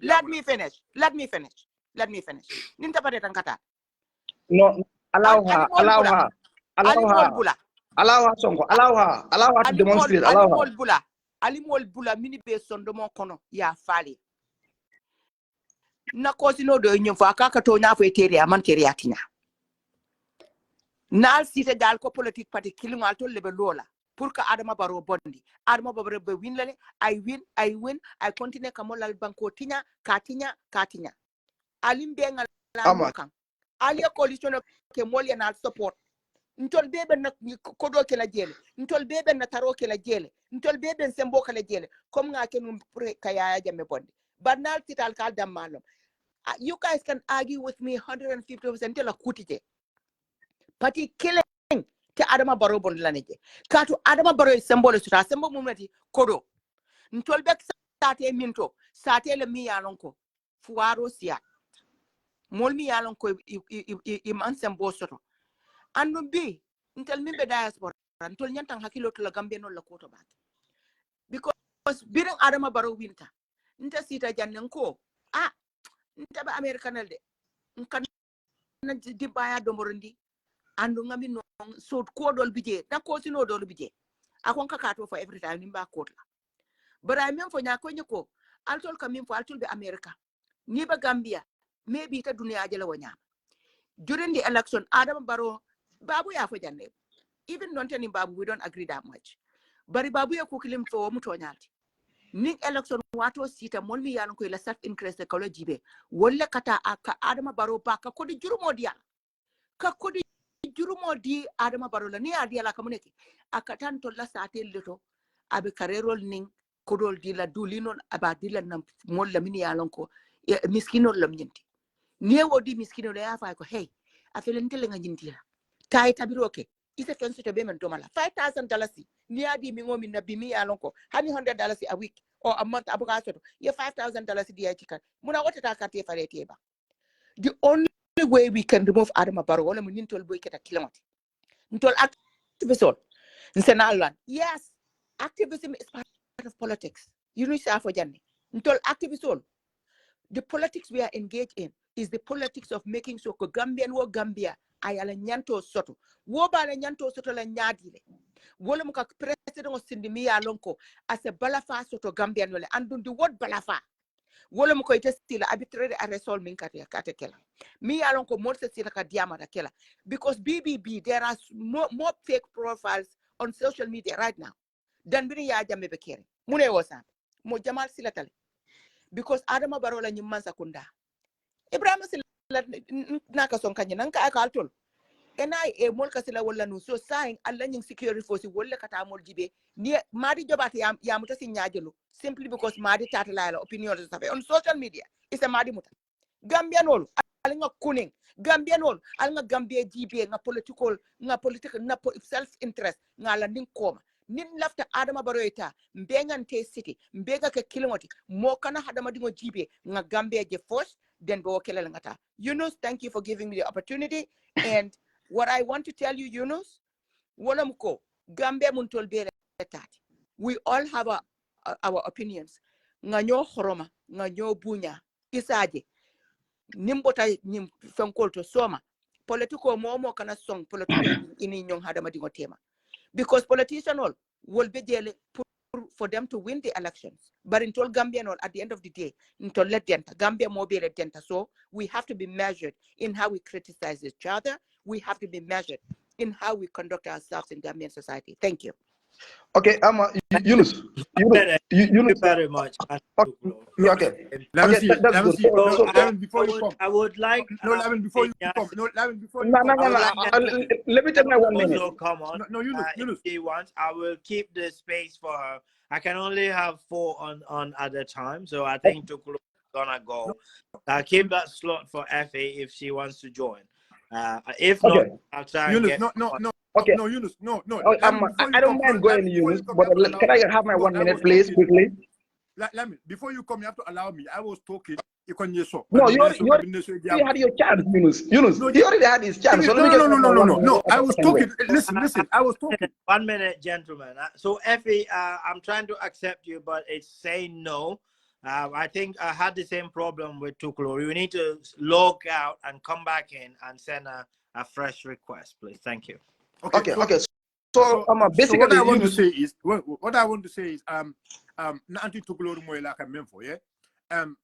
Let me finish. Let me finish. Ninta pare tankata. No, allow her. Allow her, Sonko. Allow her to demonstrate. Allow her. alimol bula mini be sondomo kono ya fali na kosi no do nyum fa kaka to nya fa tere man tere atinya nal site dal ko politique parti kilingal to lebe lola pour que adama baro bondi adama baro be winlale I win I continue kamola banko tinya katinya alimbe ngala kan ali coalition ke molya na support ntol bebe na kodo ke la jele ntol bebe na taro ke la jele ntol bebe sembo ke la jele comme nga ke num kaya jamme bondi banal tital kal dam malum you guys can argue with me 150% tela kutije pati killing ke adama baro bondi la neje katu adama baro sembo le suta sembo mumati kodo ntol bek sate minto sate le mi yanonko fuaro sia mol mi yalon ko man sembo soto andum bi intel mimbe diaspora ntol nyantan hakilo to la Gambia non la koto bat because birin adama baro winta nta sita jannen ko nta ba americanal de nkan na di baya do morondi andu ngami non so ko dol bije na ko sino dol bije akon kakato for every time nimba kotla bara men fo nya ko nyiko altol kamin fo altol be america ni ba Gambia maybe ta dunia jela wanya during the election adama baro babu ya fo janne even don't tell him babu we don't agree that much bari babu ya ko kilim fo mu tonyalti ning election wato sita mon mi yalan ko la self interest ko jibe wolle kata aka adama baro ba ka ko di jurumo dia ka ko di jurumo di adama baro la ni adi la kamuneki aka tan to la satel leto abe karerol ning ko dol di la dulinon aba di la nam mon la min yalan ko miskinol lam nyinti ni wodi miskino la ya fa ko hey afelen tele nga nyinti la tay tabiroke ise ken so to be men to mala $5,000 ni adi mi ngomi na bimi yalan ko hani $100 a week or a month abuka so ye $5,000 di atika muna wata ta kate farete ba the only way we can remove adama baro wala mun nintol boy keta kilometer ntol activism nsenalan yes activism is part of politics you know say for janne ntol activism the politics we are engaged in is the politics of making sure ko Gambian wo Gambia ayala nyanto soto wo bala nyanto soto la nyaadile wala muka president o sindimi ya lonko as a balafa soto Gambian wala andun the word balafa wala muko ite stila arbitrary arrest min kate kela mi ya lonko mo se stila ka diama da kela because BBB there are more fake profiles on social media right now than bini ya jamme bekere mune wosa mo jamal silatale because adama barola nyimman sakunda Ibrahim sila naka son kanya nanka aka altol NIA mol kasila wala no so saying alla nying security force wala kata mol jibe ni madi jobate ya muta si nyaajelo simply because madi tata la opinion on social media is a madi muta Gambian ol alnga kuning Gambian ol alnga Gambia jibe nga political na self interest nga la ning koma nin lafta adama baroyta mbengan te city mbega ke kilomoti mo kana hadama dingo jibe nga Gambia je force then go kelala ngata Yunus, thank you for giving me the opportunity and what I want to tell you, Yunus, Gambia muntol bere tati. We all have our opinions. Nganyo horoma, nganyo bunya, isaje. Nimbota nim fenkol to soma. Political momo kana song political ini nyong hadama dingo tema. Because politicians all will be there for them to win the elections. But in Gambian all at the end of the day, into let denta Gambia mobile denta. So we have to be measured in how we criticize each other. We have to be measured in how we conduct ourselves in Gambian society. Thank you. Okay, Yunus. Thank you very much. Okay. Let me see. That's good. So, before you come. I would like. No, Lavin, before you come. No, Lavin, before you No. come. Let me take my 1 minute. Also, come on. No, Yunus. If she wants, I will keep the space for her. I can only have 4 on at a time, so I think Tukulu is gonna go. Keep that slot for FA if she wants to join. If not, I'll try Yunus, and get. no. Okay. No, Yunus, no. I don't mind going, Yunus, but can I have my 1 minute, please, quickly? Before you come, you have to allow me. I was talking. No, you already had your chance, Yunus. He already had his chance. So No. I was talking. Listen. I was talking. 1 minute, gentlemen. So, Effie, I'm trying to accept you, but it's saying no. I think I had the same problem with Tukulu. You need to log out and come back in and send a fresh request, please. Thank you. Okay. So basically, what I want to say is what I want to say is na anti tukulor moy la kam for yeah and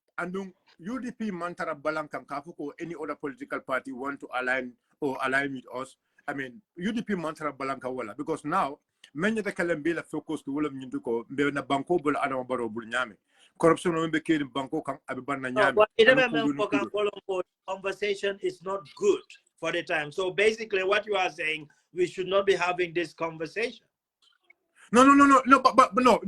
UDP mantara balankam kafuko any other political party want to align with us. I mean UDP mantara balanka wala because now many the kalambela focus to wala nyinduko be na banko bol adama baro bul nyame corruption no be kedi banko kan abiban na nyame. Conversation is not good for the time. So basically what you are saying, we should not be having this conversation. No, but no.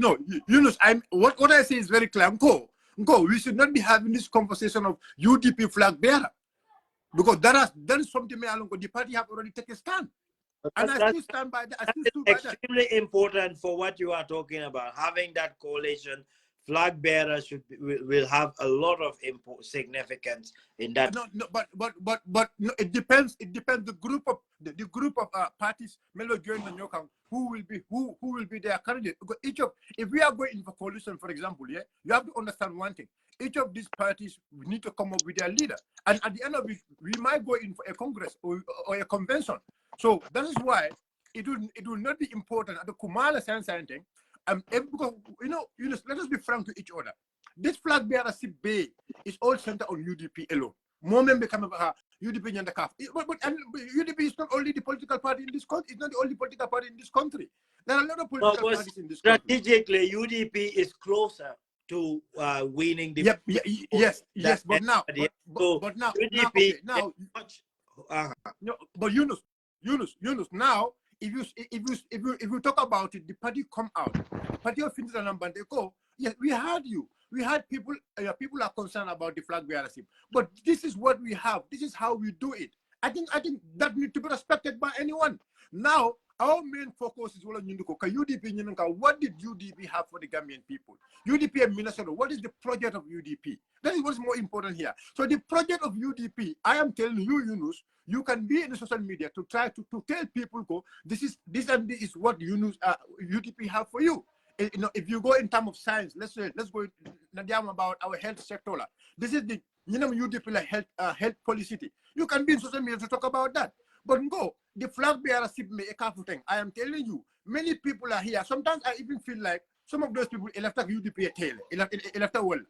Yunus, what I say is very clear. Go. We should not be having this conversation of UDP flag bearer because that is something the party have already taken a stand, and I still stand by that. Extremely important for what you are talking about. Having that coalition, flag bearer will have a lot of significance in that. No, but no, it depends. It depends the group of parties. Who will be their candidate? Because if we are going for coalition, for example, yeah, you have to understand one thing. Each of these parties need to come up with their leader, and at the end of it, we might go in for a congress or a convention. So that is why it will not be important at the Kumala sense thing. Because let us be frank to each other. This flag bearer bay is all centered on UDP alone. More men become UDP and the CAF. But UDP is not only the political party in this country. It's not the only political party in this country. There are a lot of political parties in this country. Strategically, UDP is closer to winning the. Yes. But now, UDP now. No, but Yunus. Now, if you talk about it, the party come out. The party of Finland and they go. Yes, we heard you. We had people. People are concerned about the flag bearership, but this is what we have. This is how we do it. I think that needs to be respected by anyone. Now, our main focus is UDP. What did UDP have for the Gambian people? UDP and Minnesota. What is the project of UDP? That is what's more important here. So the project of UDP, I am telling you, Yunus, you can be in the social media to try to tell people, this is what UDP have for you. If you go in terms of science, let's go about our health sector. This is the UDP like health policy. You can be in social media to talk about that. But the flag bearer me a careful thing. I am telling you, many people are here. Sometimes I even feel like some of those people elected UDP a tail, Electoral.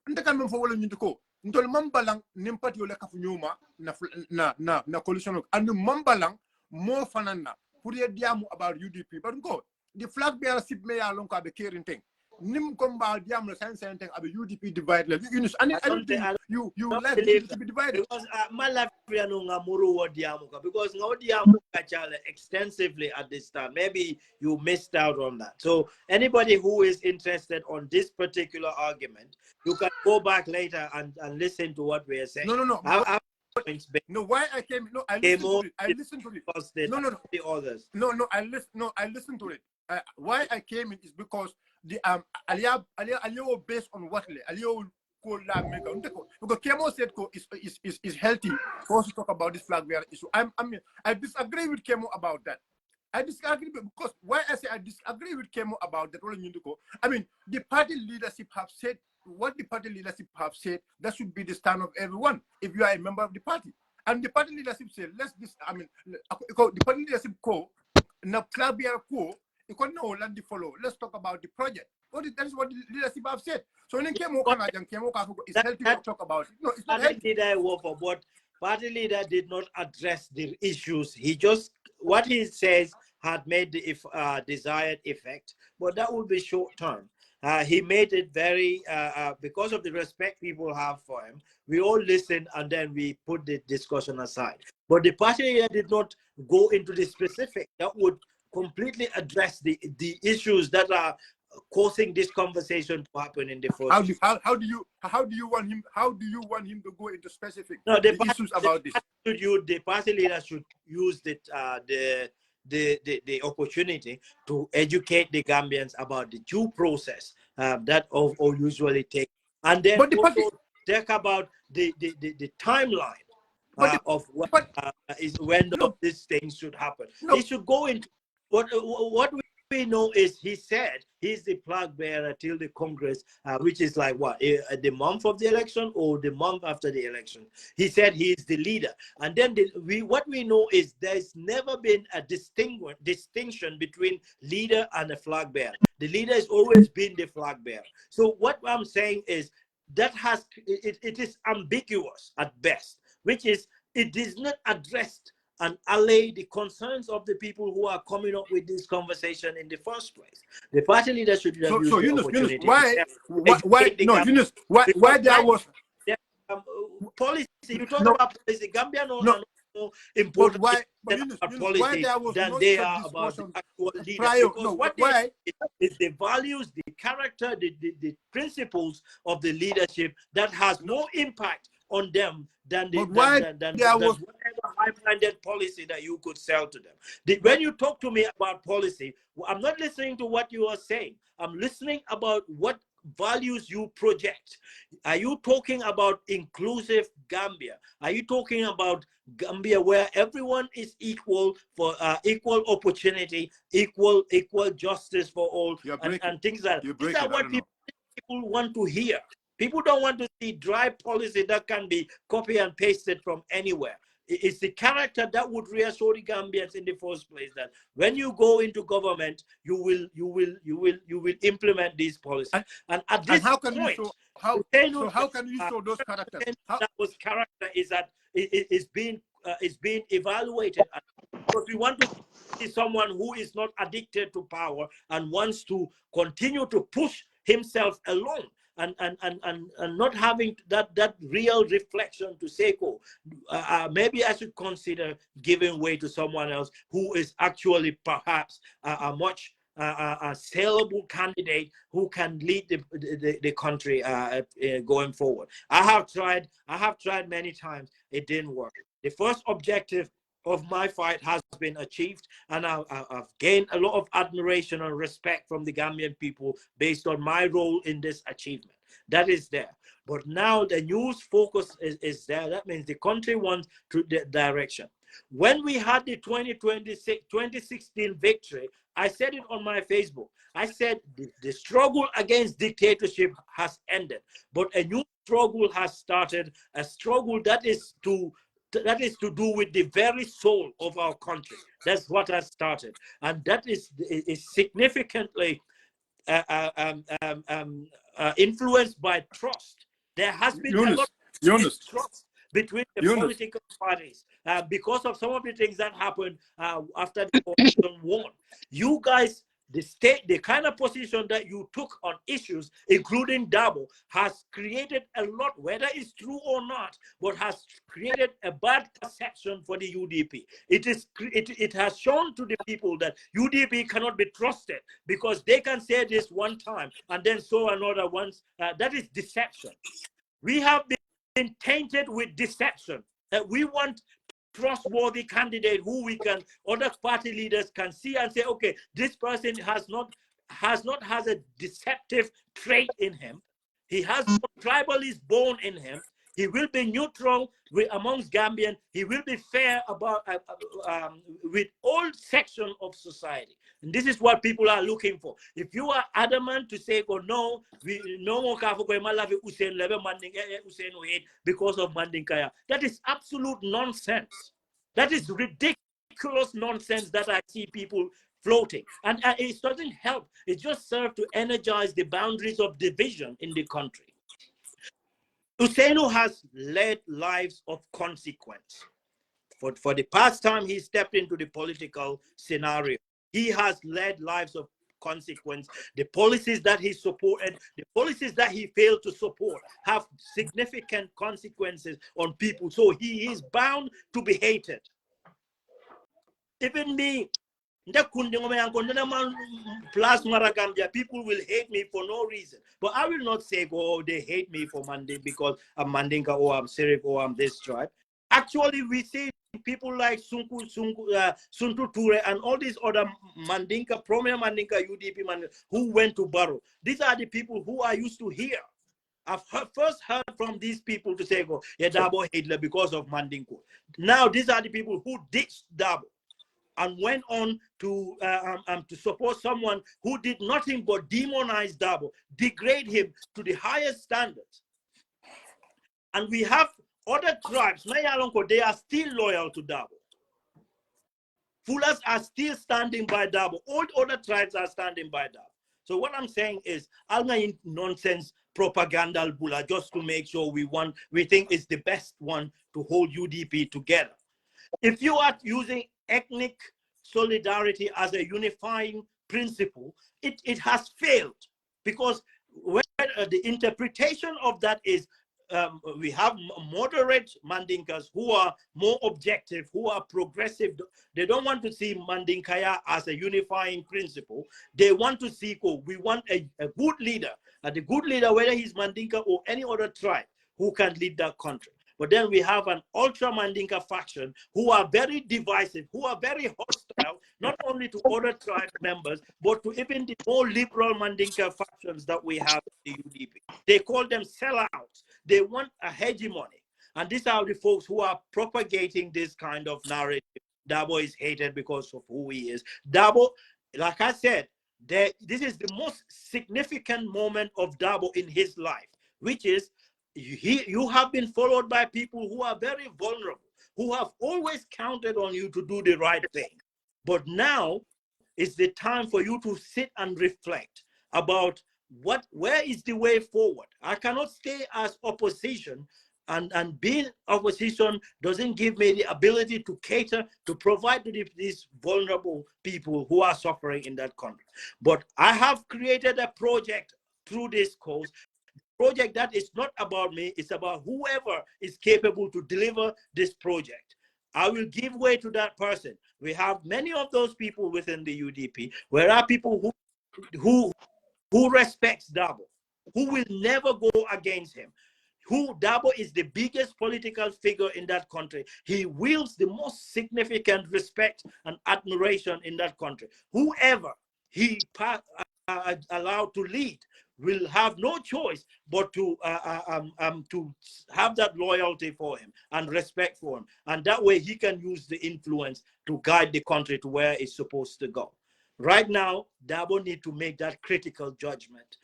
And the come for you to go. Until Mambalang Nimpati Olekafunyuma na coalition and the Mambalang more fanana. Put a diamu about UDP. But the flag bearer me along the caring thing. Nim comba diam science thing about UDP divided. I don't think you like it to be divided. Because my life because no diamu extensively at this time. Maybe you missed out on that. So anybody who is interested on this particular argument, you can go back later and listen to what we are saying. No. No, why I came? No, I listened to it. No. The others. I listened to it. Why I came in is because the Alio based on what Alio because Kemo said is healthy for us to talk about this flag bearer issue. I disagree with Kemo about that. I disagree because why I say I disagree with Kemo about that. I mean, the party leadership have said what the party leadership have said. That should be the stand of everyone. If you are a member of the party, and the party leadership said, the party leadership na flag bearer you can know land follow. Let's talk about the project. That is what the leadership have said. So when Kemo is healthy to talk about it. No, it's not healthy. But party leader did not address the issues. He just what he says had made the desired effect, but that would be short term. He made it very because of the respect people have for him. We all listen and then we put the discussion aside. But the party leader did not go into the specific. That would completely address the issues that are causing this conversation to happen in the first. How do you want him to go into specific issues about this? The party leader should use the opportunity to educate the Gambians about the due process that all usually take, and then also talk about the timeline of what is when these things should happen. They should go into what we we know is he said he's the flag bearer till the Congress, which is like what, the month of the election or the month after the election. He said he is the leader. And then what we know is there's never been a distinction between leader and a flag bearer. The leader has always been the flag bearer. So what I'm saying is that it is ambiguous at best, which is it is not addressed and allay the concerns of the people who are coming up with this conversation in the first place. The party leader should have used the opportunity. Why there was policy? You talk about policy. Gambia no important policy than they are about the actual leader. Because what they is the values, the character, the principles of the leadership that has more impact on them than whatever high-minded policy that you could sell to them. When you talk to me about policy, I'm not listening to what you are saying. I'm listening about what values you project. Are you talking about inclusive Gambia? Are you talking about Gambia where everyone is equal for equal opportunity, equal justice for all, and things like that? These are what people want to hear. People don't want to see dry policy that can be copied and pasted from anywhere. It's the character that would reassure the Gambians in the first place that when you go into government, you will implement these policies. And at this point, how can you show those characters? That was character is being evaluated, because we want to see someone who is not addicted to power and wants to continue to push himself alone. And not having that real reflection to say, maybe I should consider giving way to someone else who is actually perhaps a much saleable candidate who can lead the country going forward. I have tried many times. It didn't work. The first objective of my fight has been achieved, and I've gained a lot of admiration and respect from the Gambian people based on my role in this achievement. That is there. But now the news focus is there. That means the country wants to the direction. When we had the 2016 victory, I said it on my Facebook. I said the struggle against dictatorship has ended, but a new struggle has started, a struggle that is to do with the very soul of our country. That's what has started. And that is significantly influenced by trust. There has been a lot of trust between the political parties because of some of the things that happened after the election won. You guys, the kind of position that you took on issues, including Darboe, has created a lot, whether it's true or not, but has created a bad perception for the UDP. It has shown to the people that UDP cannot be trusted because they can say this one time and then so another once. That is deception. We have been tainted with deception. We want trustworthy candidate who other party leaders can see and say, okay, this person has a deceptive trait in him. He has tribalist bone in him. He will be neutral amongst Gambian. He will be fair about with all sections of society. And this is what people are looking for. If you are adamant to say, oh no, we no more because of Mandinkaya, that is absolute nonsense. That is ridiculous nonsense that I see people floating. And it doesn't help. It just serves to energize the boundaries of division in the country. Usainu has led lives of consequence. For the past time he stepped into the political scenario, he has led lives of consequence. The policies that he supported, the policies that he failed to support have significant consequences on people. So he is bound to be hated. Even me, people will hate me for no reason. But I will not say, oh, they hate me for Manding because I'm Mandinka or I'm Serif or I'm this tribe. Actually, we see people like Suntu Ture and all these other Mandinka, prominent Mandinka UDP Mandinka, who went to Barrow. These are the people who I used to hear. I've first heard from these people to say, oh, yeah, Darboe Hitler because of Mandinka. Now, these are the people who ditched Darboe and went on to support someone who did nothing but demonize Darboe, degrade him to the highest standards. And we have other tribes, they are still loyal to Darboe. Fullers are still standing by Darboe. All other tribes are standing by Darboe. So what I'm saying is, Algain nonsense propaganda bula just to make sure we think it's the best one to hold UDP together. If you are using ethnic solidarity as a unifying principle, it has failed, because where the interpretation of that is we have moderate Mandinkas who are more objective, who are progressive. They don't want to see Mandinkaya as a unifying principle. They want to see, we want a good leader, and the good leader, whether he's Mandinka or any other tribe, who can lead that country. But then we have an ultra Mandinka faction who are very divisive, who are very hostile, not only to other tribe members, but to even the more liberal Mandinka factions that we have in the UDP. They call them sellouts. They want a hegemony. And these are the folks who are propagating this kind of narrative. Darboe is hated because of who he is. Darboe, like I said, this is the most significant moment of Darboe in his life, which is you have been followed by people who are very vulnerable, who have always counted on you to do the right thing. But now is the time for you to sit and reflect about where is the way forward. I cannot stay as opposition, and being opposition doesn't give me the ability to cater, to provide to these vulnerable people who are suffering in that country. But I have created a project through this cause, project that is not about me, it's about whoever is capable to deliver this project. I will give way to that person. We have many of those people within the UDP, where are people who respects Darboe, who will never go against him. Darboe is the biggest political figure in that country. He wields the most significant respect and admiration in that country. Whoever he allowed to lead will have no choice but to have that loyalty for him and respect for him. And that way he can use the influence to guide the country to where it's supposed to go. Right now, Darboe needs to make that critical judgment.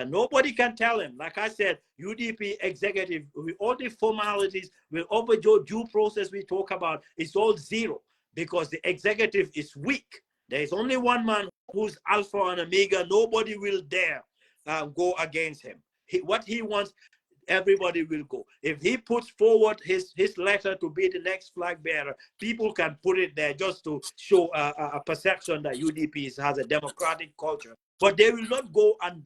Nobody can tell him. Like I said, UDP executive, with all the formalities, with all the due process we talk about, it's all zero, because the executive is weak. There is only one man who's alpha and omega. Nobody will dare go against him. What he wants, everybody will go. If he puts forward his letter to be the next flag bearer, people can put it there just to show a perception that UDP has a democratic culture. But they will not go and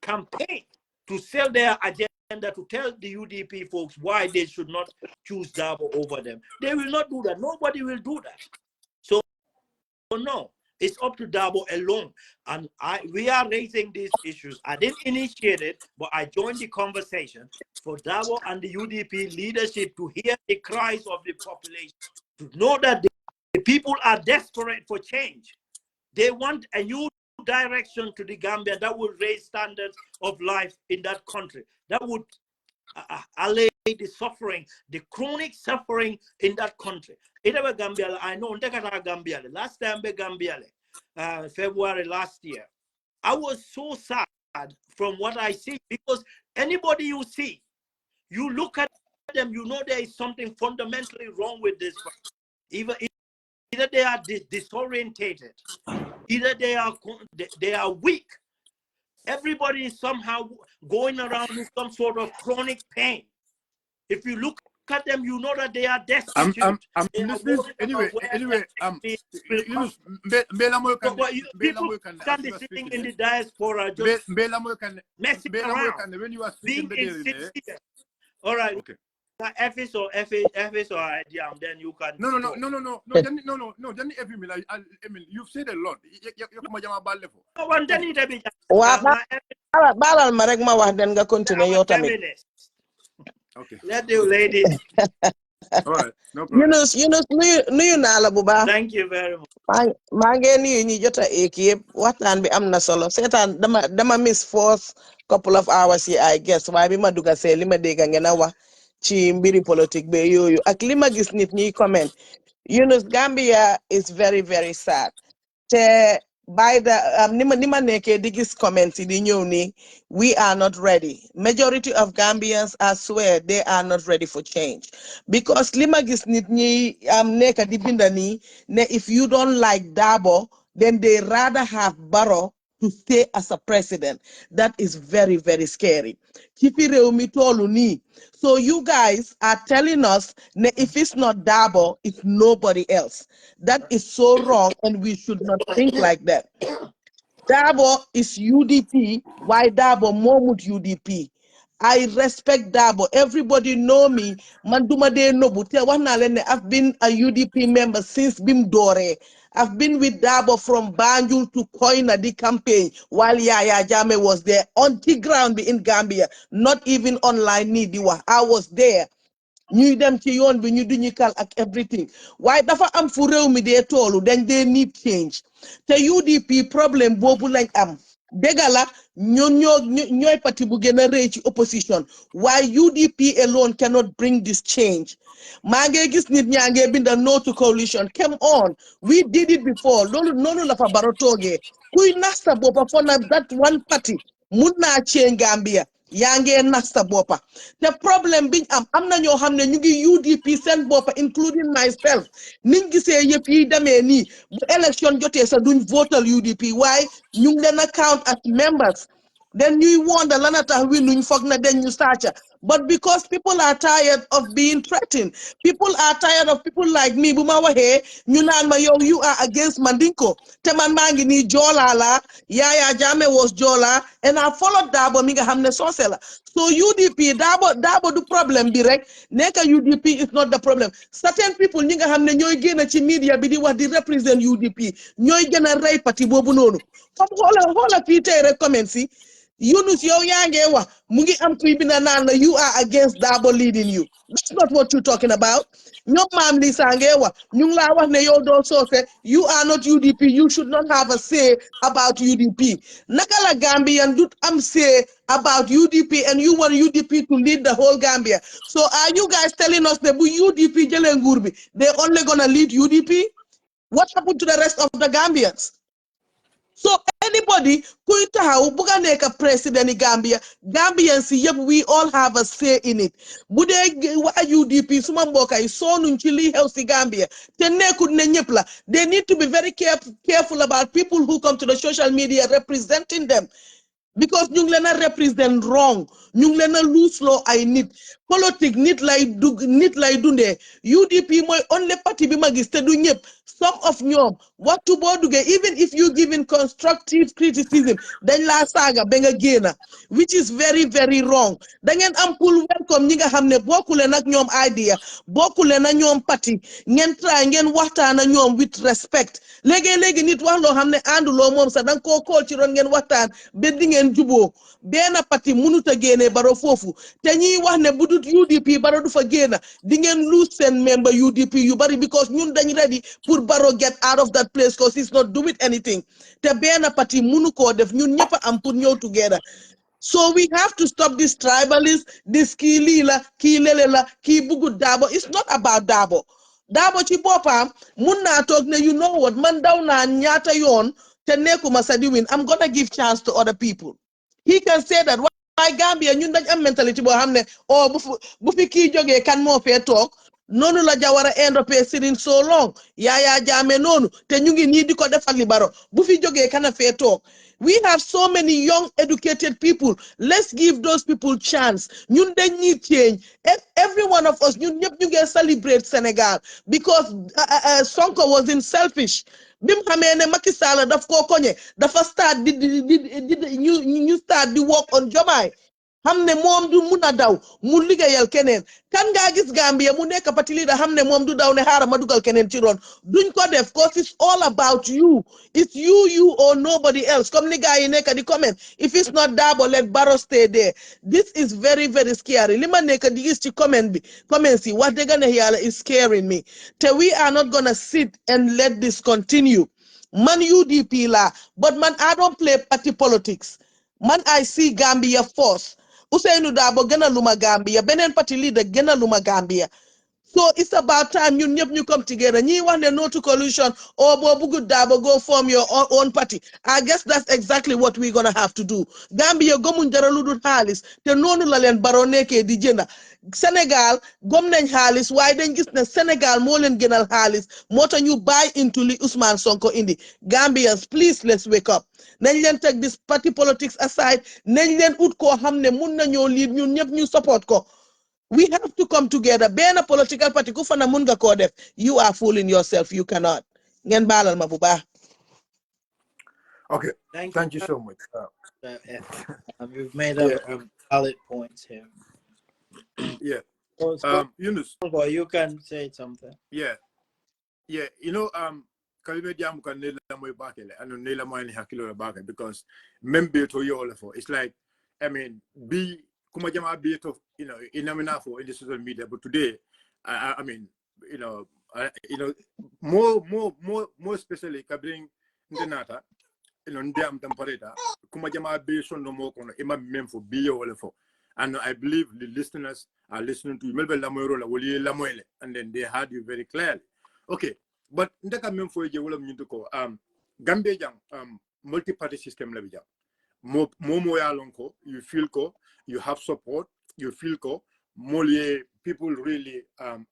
campaign to sell their agenda, to tell the UDP folks why they should not choose Darboe over them. They will not do that. Nobody will do that. So no. It's up to Darboe alone. And we are raising these issues. I didn't initiate it, but I joined the conversation for Darboe and the UDP leadership to hear the cries of the population, to know that the people are desperate for change. They want a new direction to the Gambia that would raise standards of life in that country, that would allay the suffering, the chronic suffering in that country. Gambia, I know Gambia. Last time Gambia, February last year, I was so sad from what I see, because anybody you see, you look at them, you know there is something fundamentally wrong with this. Either they are disorientated, either they are weak. Everybody is somehow going around with some sort of chronic pain. If you look at them, you know that they are destitute. I'm listening. Anyway, people can be sitting in the diaspora just messing around, when you are being insincere. All right. Okay. FS or IDM, then you can. No. Then Emil, you've said a lot. Balal ma rek ma wax den nga continue yow tamit. Okay. Let the ladies. All right. No problem. Yunus nuyu naa la bu baax. Thank you very much. maa ngi nuyu ñi jota ek yëpp waxtaan bi am na solo seetaan dama miss force couple of hours yi I guess waaye bi ma dugga see li ma dégg ngeen a wax ci mbiri politique be yooyu ak li ma gis nit ñi comment Gambia is very, very sad. By the nima neke digis comments ni we are not ready. Majority of Gambians, I swear, they are not ready for change because lima gis nit ni neka dibinda ni ne if you don't like Darboe, then they rather have Barrow to stay as a president. That is very, very scary. So you guys are telling us if it's not Darboe, it's nobody else. That is so wrong, and we should not think like that. Darboe is UDP. Why Darboe more with UDP? I respect Darboe. Everybody know me. Manduma de Nobu. I've been a UDP member since Bim Dore. I've been with Darboe from Banjul to Koina, the campaign, while Yaya Jame was there on the ground in Gambia, not even online. I was there. ñuy dem ci yoon bi ñu diñikal ak everything waaye dafa am fu réew mi dee toolu dañ dee need change te UDP problème boobu lañ am dégala ñooy parti bu gën a rëy ci opposition waaye UDP alone cannot bring this change maa ngi gis nit ñaa ngi binda no to coalition come on we did it before loolu noonu la fa baro toogee kuy nax sa boppa fo na that one party mun naa change Gambia yaa ngee nax sa boppa te problème biñ am na ñoo xam ne ñu ngi UDP seen boppa including myself niñ gisee yëpp yi demee nii bu élection jotee sa duñ votal UDP waaye ñu ngi leen a count as members then you wonder lanata winuñ foog na den ñu saaca but because people are tired of being threatened people are tired of people like me bu ma waxee ñu naan ma yow you are against Mandinko te man maa ngi nii Joola la Yaya Jammeh was Joola and I followed Darboe mi nga xam ne soose la so UDP Darboe du problème bi rek nekka UDP is not the problem certain people ñi nga xam ne ñooy génn ci media bi di wax di represent UDP ñooy gën a rey parti boobu noonu comme xoola fii tey rek comment si Yunus yow yaa ngee wax mu ngi am kuy binda naan la you are against Darboe leading you that's not what you're talking about ñoom maam li saa ngee wax ñu ngi laa wax ne yow doo soose you are not UDP you should not have a say about UDP naka la Gambian du am say about UDP and you want UDP to lead the whole Gambia so are you guys telling us that bu UDP jëlee nguur bi they're only gonna lead UDP what happened to the rest of the Gambians so anybody kuy taxaw buga nekk president in Gambia Gambians yep we all have a say in it bu dee waa UDP suma mbokk yi soonuñ ci li xew si Gambia te nekkut ne ñëpp la they need to be very careful about people who come to the social media representing them because ñu ngi leen a represent wrong ñu ngi leen a lose loo ay nit politique nit lay dundee UDP mooy only party bi ma gis te du ñëpp some of ñoom waxtu boo duggee even if you giving constructive criticism dañ laa saaga ba nga génna which is very very wrong da ngeen am pour welcome ñi nga xam ne bokkuleen ak ñoom idea bokkuleen ak ñoom parti ngeen try ngeen waxtaan ak ñoom with respect léegi nit wax loo xam ne ànduloo moom sax danga koo kool ci ron ngeen waxtaan ba di ngeen juboo benn parti mënut a génnee Barrow foofu te ñiy wax ne bu dut UDP Barrow du fa génna di ngeen lose seen member UDP yu bari because ñun dañ ready pour Barrow get out of that place because he's not doing anything te benn parti mënu koo def ñun ñëpp am pour ñëw together so we have to stop this tribalism this kii lii la kii lele la kii bugut Darboe it's not about Darboe Darboe ci boppam mun naa toog ne you know what man daw naa ñaata yoon te nekkuma sa di win I'm gonna give chance to other people he can say that why Gambia ñun dañ am mentality boo xam ne oh bu fi kii jógee kan moo fee toog noonu la Jawara endopé sitting so long Yaya Jammeh noonu te ñu ngi nii di ko defal li Barrow bu fi jógee kana fee toog we have so many young educated people let's give those people chance ñun dañ need change every one of us ñun ñëpp ñu ngi celebrate Senegal because Sonko wasn't selfish bim xamee ne Macky Sall daf koo koñe dafa start ñu start di work on Jomaay xam ne moom du mun a daw mu liggéeyal keneen kan ngaa gis Gambia mu nekk parti leader xam ne moom du daw ne xaaral ma dugal keneen ci ron duñ ko def cause it's all about you it's you or nobody else comme ni gars yi nekk di comment if it's not Darboe let Barrow stay there this is very very scary li ma nekk di gis ci comment si wax dëgg ne yàlla is scaring me te we are not gonna sit and let this continue man UDP la but man I don't play party politics man I see Gambia first Ousainou Darboe gën a luma Gambia beneen parti leader gën a luma Gambia So it's about time you come together. You want no to coalition or go form your own party. I guess that's exactly what we're gonna have to do. Gambia gomun jaraludut halis te nonu la len baroneke di jenda. Senegal gom nañ halis why dañ gis na Senegal mo len gënal halis mota ñu buy into li Ousmane Sonko indi. Gambians, please let's wake up. Nañ len take this party politics aside. Nañ len ut ko xamne mun nañoo lead ñun ñep ñu support ko. We have to come together. Being a political party, you are fooling yourself. You cannot. Okay, Thank thank you you. so much. You've made Yeah, valid points here. yeah. So, Yunus. you can say something. Yeah, yeah. You know, kalime diam kan nela moy bakele anu nela moy ni hakilo bakele because membe to yo for it's like I mean be kuma jama be to inamina for in the social media, but today I mean more especially kabring ndenata ndiam tampareta kuma jama be son no mo kono ima mem for be yo for. And I believe the listeners are listening to Melbe Lamoyrola, Woli Lamoyle, and then they heard you very clearly. Okay, but ndeka mem for je wala mnyuto ko Gambia jang multi-party system la bijam. Momo ya lonko, you feel ko, you have support, you feel ko, Molier people really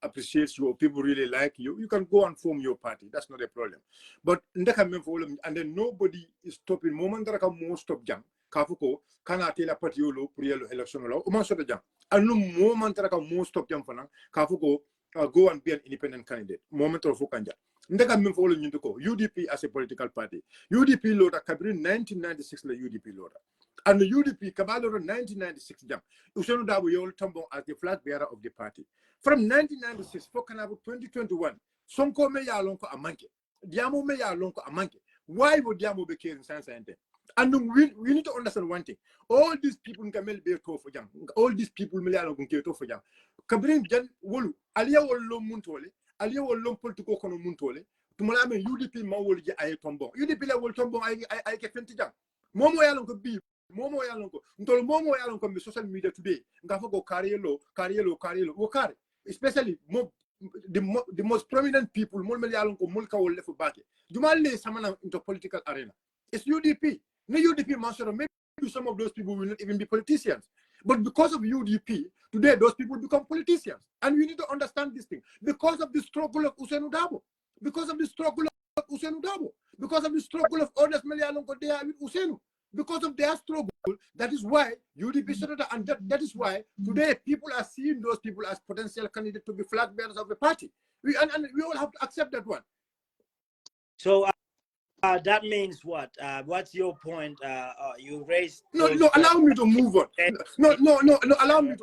appreciate you or people really like you, you can go and form your party. That's not a problem. But ndeka mem for and then nobody is stopping moment that can more stop jang. Kafuko kana tela parti yolo pour yelo election law o man so jam anu moment raka most of jam fana kafuko go and be an independent candidate moment of kanja ndeka mem fo nyindu ko UDP as a political party UDP loda kabri 1996 la UDP loda and the UDP kabalo 1996 jam Usenu Darboe yol tombo as the flag bearer of the party from 1996 for kanabo 2021 sonko me ya lonko amanke diamo me ya lonko amanke why would diamo be caring sense ente. And we need to understand one thing. All these people in Kamel be to for jam. All these people Miliano to for jam. Kabrin Jan Wolu, Alia Wolo Muntole, Alia Wolo political kono Muntole, Tumala UDP Mawoli I tombo. UDP will tombo I get 20 jam. Momo Yalonko B, Momo Yalonko, until Momo Yalonko be social media today. Ngafoko Cariello, Wokari. Especially the most prominent people, Molmel Yalonko, Mulka will left for back. Jumale Samana into political arena. It's UDP. No UDP master, maybe some of those people will not even be politicians. But because of UDP, today those people become politicians. And we need to understand this thing. Because of the struggle of Usenu Darboe, because of the struggle of Usenu Darboe, because of the struggle of others Melialongo there with Usenu, because of their struggle, that is why UDP started, and that is why today people are seeing those people as potential candidates to be flag bearers of the party. And we all have to accept that one. So that means what? What's your point? You raised. No, allow me to move on. No, allow me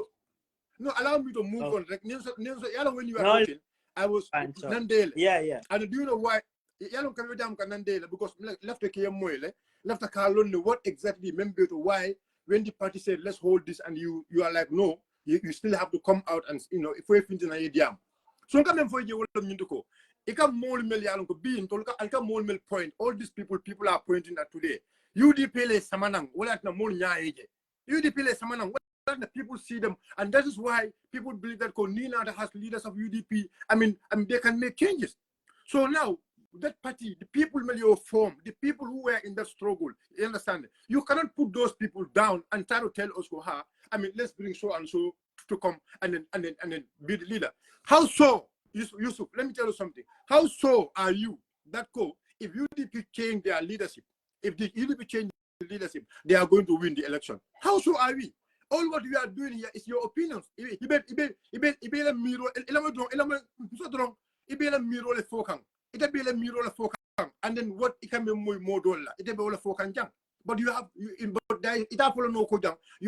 to move on. Like, when you were talking, I was Nandele. Yeah. And do you know why? Because left the KM left the Carlon, what exactly member to why when the party said let's hold this and you are like no, you still have to come out and if we're finishing a diam. So come for you will Ika mol mel yalonko being tolka alka mol mel point. All these people are pointing at today. UDP le samanang wala na mol nya eje. UDP le samanang wala the people see them, and that is why people believe that Konina has leaders of UDP. I mean they can make changes. So now that party, the people will form, the people who were in that struggle, you understand? You cannot put those people down and try to tell us let's bring so and so to come and then be the leader. How so? Yusuf, let me tell you something. How so are you that if UDP change their leadership, if the UDP change the leadership, they are going to win the election? How so are we? All what we are doing here is your opinions. And then what it can be more dollar. It be all for jang. But you have you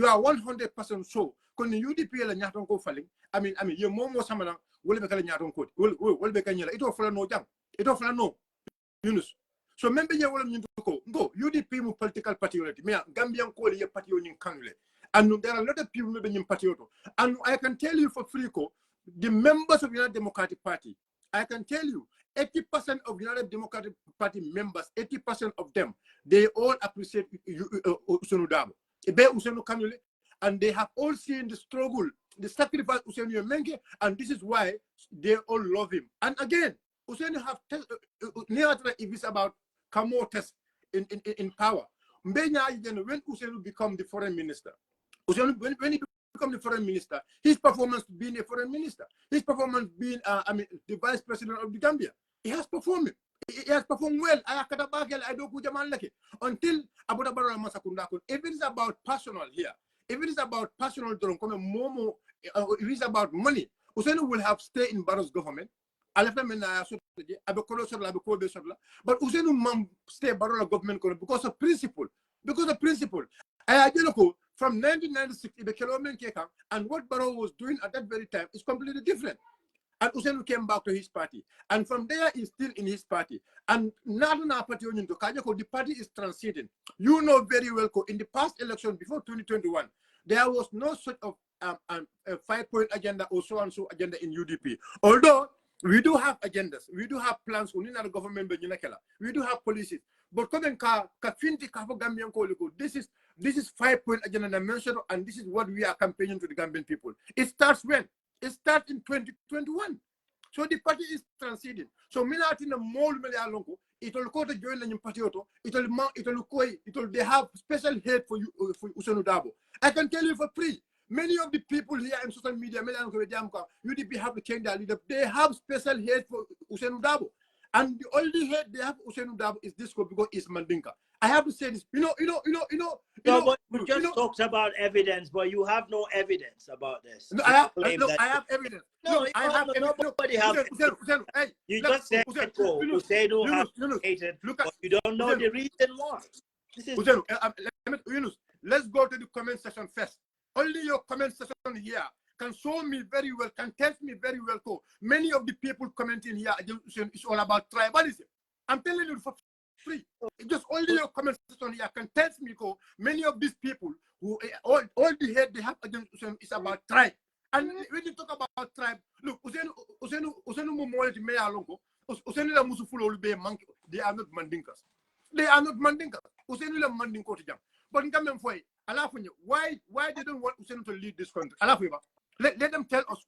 are 100% sure. When the UDP la nyaton ko falling, I mean you more samana will be nyaton ko will be kanyela. It offer no jang. It offer no Yunus. So remember you will go UDP mu political party me Gambian ko le party on kanule. And there are a lot of people maybe in party. And I can tell you for free the members of the United Democratic Party, I can tell you 80% of United Democratic Party members, 80% of them, they all appreciate Usenu Darboe. And they have all seen the struggle the sacrifice Usain Menke, and this is why they all love him. And again, Usain have if it's about Kamo test in power. When Usain become the foreign minister, when he become the foreign minister, his performance being a foreign minister, his performance being the vice president of the Gambia, he has performed. He has performed well. Until Abu Dhabi Masakundakun. If it is about personal here, if it is about personal, if it is about money, Usain will have stayed in Barrow's government. But Usain will stay Barrow government because of principle. Because of principle. From 1996, and what Barrow was doing at that very time is completely different. And Usain came back to his party. And from there, he's still in his party. And the party is transiting. You know very well, in the past election before 2021, there was no sort of a 5-point agenda or so-and-so agenda in UDP. Although we do have agendas, we do have plans, we do have policies. But this is 5-point agenda mentioned, and this is what we are campaigning to the Gambian people. It starts when? It starts in 2021. So the party is transiting. So Minatin Mol Melalongo, it will go to join the party, they have special hate for you for Usain Darboe. I can tell you for free. Many of the people here in social media, UDP have to change their leader. They have special hate for Usain Darboe. And the only hate they have Usain Darboe is this because it's Mandinka. I have to say this. We just talked about evidence, but you have no evidence about this. No, I have evidence. No, I have evidence. Nobody has evidence. You just said Usain has hated, but you don't know the reason why. Let's go to the comment section first. Only your comment section here can show me very well, can tell me very well. Many of the people commenting here, it's all about tribalism. I'm telling you for free. Just only your comment section here can tell me many of these people who all the hate they have against Usain is about tribe. And when you talk about tribe, look, Usain they are not Mandinkas. They are not Mandinkas. Usain will Mandinko to jump. But in Gambian for why they don't want Usain to lead this country? Let them tell us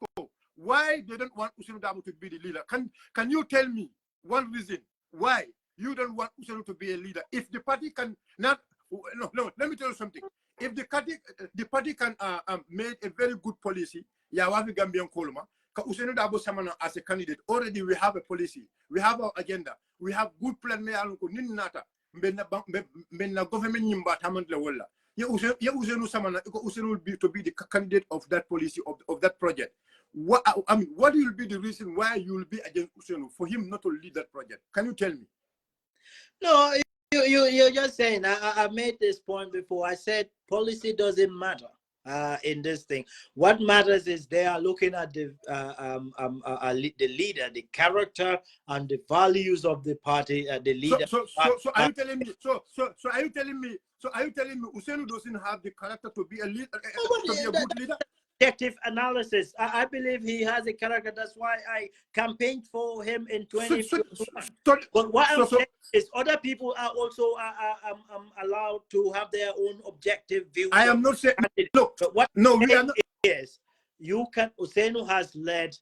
why they don't want Usain Darboe to be the leader. Can you tell me one reason why you don't want Usain to be a leader? If the party can not, no, let me tell you something. If the party can make a very good policy, Yawafi Gambian Koloma, Usain Darboe Samana as a candidate, already we have a policy, we have our agenda, we have good plan. Government Usain will be to be the candidate of that policy of that project. What will be the reason why you will be against Usain for him not to lead that project? Can you tell me? No, you're just saying. I made this point before. I said policy doesn't matter in this thing. What matters is they are looking at the leader, the character, and the values of the party. The leader. So are you telling me? So are you telling me? So are you telling me Usain doesn't have the character to be a leader, to be a good leader? Objective analysis. I believe he has a character. That's why I campaigned for him in 2021. But what I'm saying is other people are also allowed to have their own objective view. I am not saying. Look, but what no, we are not. Is Usain has led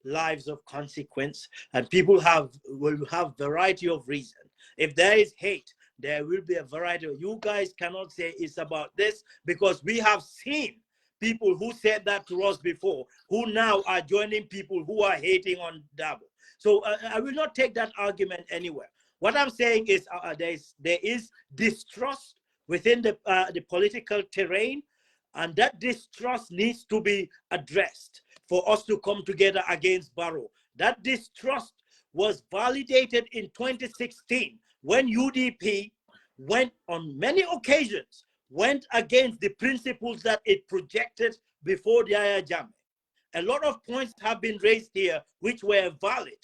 lives of consequence, and people will have variety of reasons. If there is hate, there will be a variety. You guys cannot say it's about this because we have seen people who said that to us before, who now are joining people who are hating on Darboe. So I will not take that argument anywhere. What I'm saying is there is distrust within the political terrain, and that distrust needs to be addressed for us to come together against Barrow. That distrust was validated in 2016 when UDP went on many occasions went against the principles that it projected before the Yahya Jammeh. A lot of points have been raised here which were valid.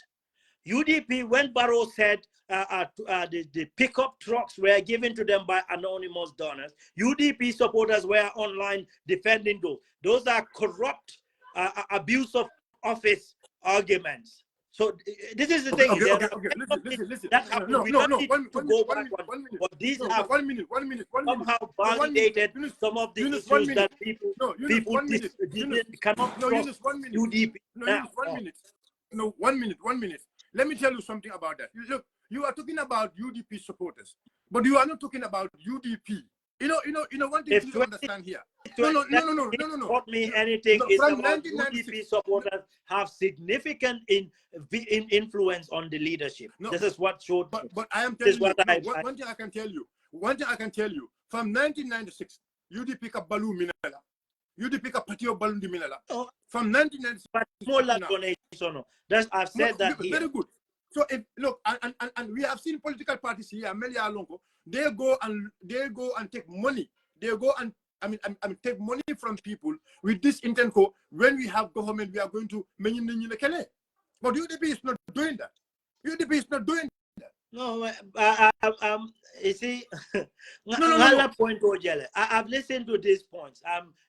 UDP, when Barrow said the pickup trucks were given to them by anonymous donors, UDP supporters were online defending those. Those are corrupt abuse of office arguments. So this is the Okay, thing. okay, There okay, are okay. Listen. that happened. No, We no, don't no. need One to minute, go one back minute, on, one minute. but these No, have one minute. somehow No, 1 minute. validated Yunus, some of the Yunus, 1 issues minute. that people No, Yunus, 1 minute. Yunus, cannot no, trust Yunus, 1 minute. UDP No, now. Yunus, 1 minute. No, 1 minute, 1 minute. Let me tell you something about that. Look, you are talking about UDP supporters, but you are not talking about UDP. You know. One thing If you don't understand here. No. taught me anything No, is from about 1996. UDP supporters have significant influence on the leadership. No, this is what showed. But I am This telling is you. what One thing I can tell you. One thing I can tell you. From 1996, UDP ka balu minela. UDP ka patio balu di minela. From 1996. But more donation. That's I've said that here. Very good. So if look, and we have seen political parties here, Amelia Longo, they go and take money. They go and I mean take money from people with this intent. When we have government, we are going to but UDP is not doing that. UDP is not doing that. No, you see, No. point I've listened to these points.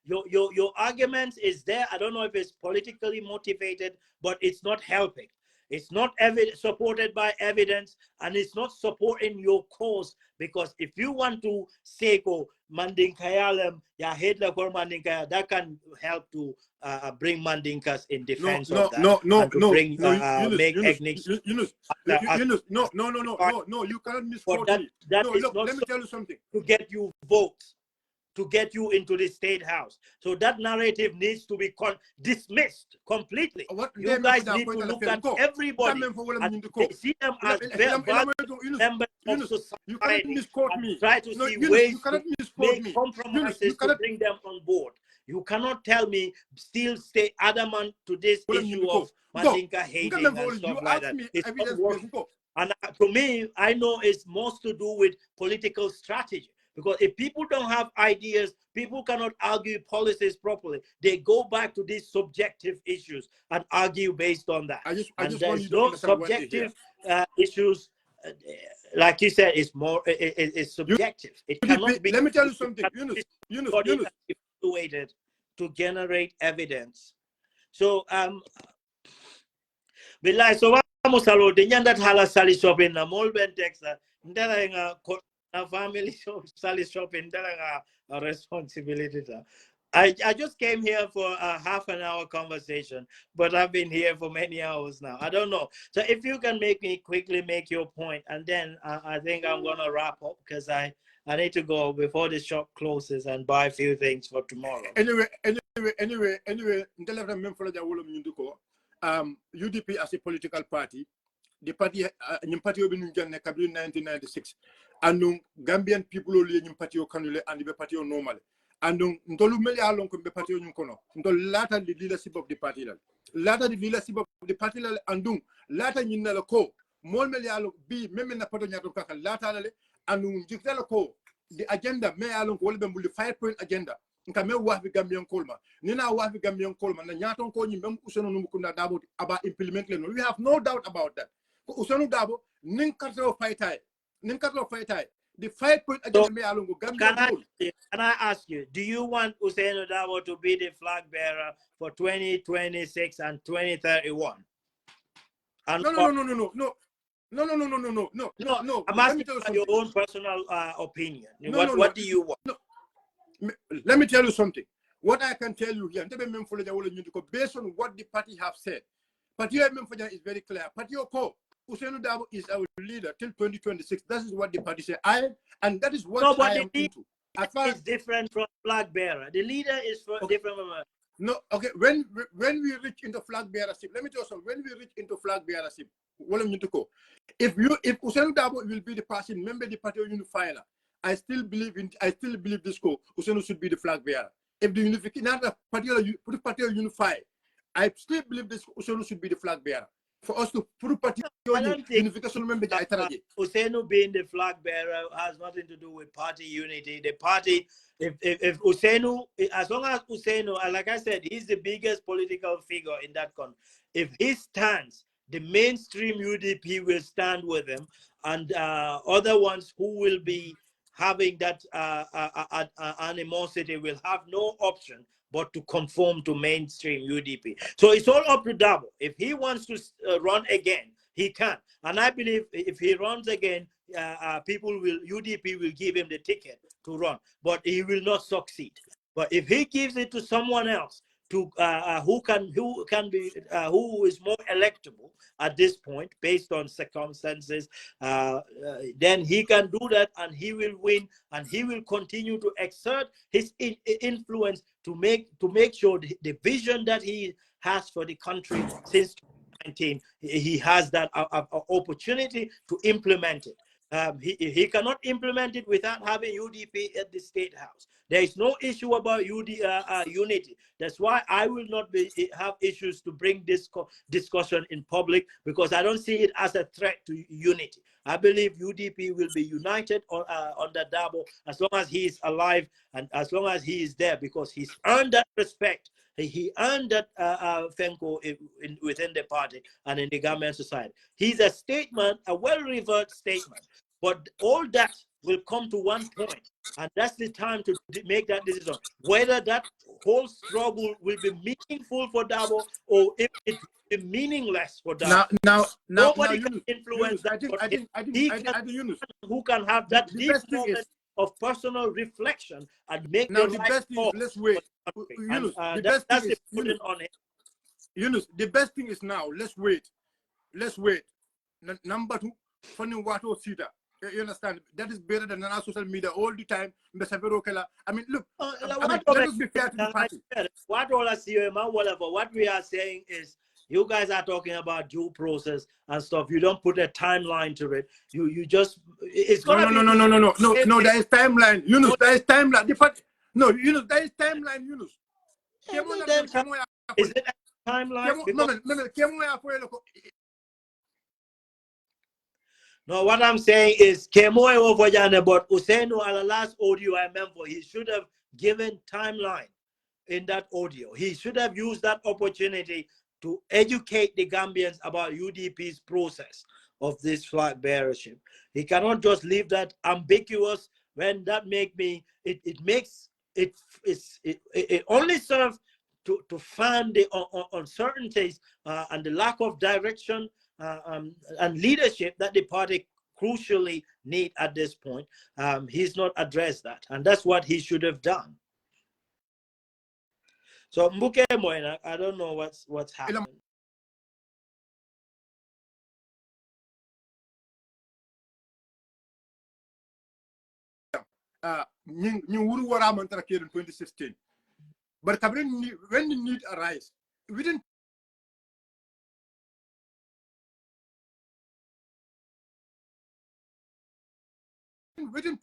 Your arguments is there. I don't know if it's politically motivated, but it's not helping. It's not supported by evidence, and it's not supporting your cause. Because if you want to say go Mandinka ya head Mandinka, that can help to bring Mandinkas in defense of that. No, you cannot misquote me. That is look, not let me tell you something. To get you votes, to get you into the state house. So that narrative needs to be dismissed completely. You guys need to look at everybody and see them as members of society. You cannot misquote me. Try to see ways to make compromises to bring them on board. You cannot tell me still stay adamant to this issue of Mandinka hating and stuff like that. It's not working. And to me, I know it's most to do with political strategy. Because if people don't have ideas, people cannot argue policies properly. They go back to these subjective issues and argue based on that. I just there's no subjective issues. Like you said, it's more. It's subjective. It cannot be. Let me tell you something. Yunus. Evaluated to generate evidence. So Bilai, so vamos a lo de that hala sali shopping na Molben, Texas. A family sali shopping, a responsibility. I just came here for a half-an-hour conversation, but I've been here for many hours now. I don't know. So if you can quickly make your point, and then I think I'm gonna wrap up because I need to go before the shop closes and buy a few things for tomorrow. Anyway, UDP as a political party, the party in 1996, and Gambian people only in party canule and the party normal. And Ndolu Meli Alon be party Yunkono, Ndol later the leadership of the party. Later the leadership of the party and later Yinela ko, Mol Meli Alon be Memena Patonyato later and Jikela ko, the agenda me Alon Wolben the 5-point agenda. Nkame wafi Gambian Colma. Nina wafi Gambian Colma. Na nyaton ko ni mem usano numukunda dabo about implement le. We have no doubt about that. Usano dabo ninkatlo fightai. The 5-point agenda me along Gambian. Can I ask you, do you want Usainu Dabo to be the flag bearer for 2026 and 2031? And No. I'm asking you your own personal opinion. What do you want? No. Let me tell you something. What I can tell you here, based on what the party have said, party is very clear. Party Usainu Dabo is our leader till 2026. That is what the party said. And that is what I am into. It's different from flag bearer. The leader is different from. No, okay. When we reach into flag bearership, let me tell you something. When we reach into flag bearership, if Usainu Dabo will be the person, member the party unifier, I still believe this Usainu should be the flag bearer. If the unification party unify, I still believe this Usainu should be the flag bearer. For us to put party unification member Usainu being the flag bearer has nothing to do with party unity. The party, if Usainu, as long as Usainu, like I said, he's the biggest political figure in that country. If he stands, the mainstream UDP will stand with him, and other ones who will be having that animosity will have no option but to conform to mainstream UDP. So it's all up to Darboe. If he wants to run again, he can. And I believe if he runs again, UDP will give him the ticket to run, but he will not succeed. But if he gives it to someone else, who is more electable at this point based on circumstances, then he can do that and he will win, and he will continue to exert his influence to make sure the vision that he has for the country since 2019, he has that opportunity to implement it. He cannot implement it without having UDP at the State House. There is no issue about unity. That's why I will not have issues to bring this discussion in public, because I don't see it as a threat to unity. I believe UDP will be united under Darboe as long as he is alive and as long as he is there, because he's earned that respect. He earned that Fenko within the party and in the Gambian society. He's a statesman, a well-revered statesman. But all that will come to one point, and that's the time to make that decision. Whether that whole struggle will be meaningful for Darboe or if it will be meaningless for Darboe. Nobody can influence that. Who can have that deep moment of personal reflection and make now the right best call. Is let's wait. Yunus, the best thing is Yunus, the best thing is now let's wait. Number two, funding what or Sita. You understand? That is better than our social media all the time. I mean, look, let us be fair to the party. What we are saying is, you guys are talking about due process and stuff. You don't put a timeline to it. You just it's gonna no. There is timeline. Yunus, there is timeline. Yunus, there is timeline. Yunus. Is it a timeline? No, what I'm saying is, Kemoe over Jane, but Usenu at the last audio I remember, he should have given timeline in that audio. He should have used that opportunity to educate the Gambians about UDP's process of this flag bearership. He cannot just leave that ambiguous when that make me, it only serves to fan the uncertainties and the lack of direction and leadership that the party crucially need at this point. He's not addressed that, and that's what he should have done. So Mbuke Moina, I don't know what's happening. You would what I'm in 2016. But when the need arise, within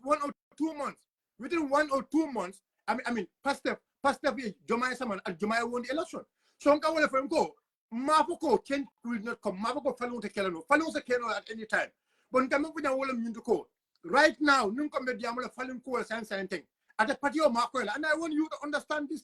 one or two months, I mean, Pastor Jomai Saman and Jomai won the election. So I'm going to go. Mavoko will not come. Mavoko Falun Kelano. Falun Kelano at any time. But come up with a wall of code. Right now, Nunkom the Diamola Falun Ko and thing. At the party of Marco, and I want you to understand this.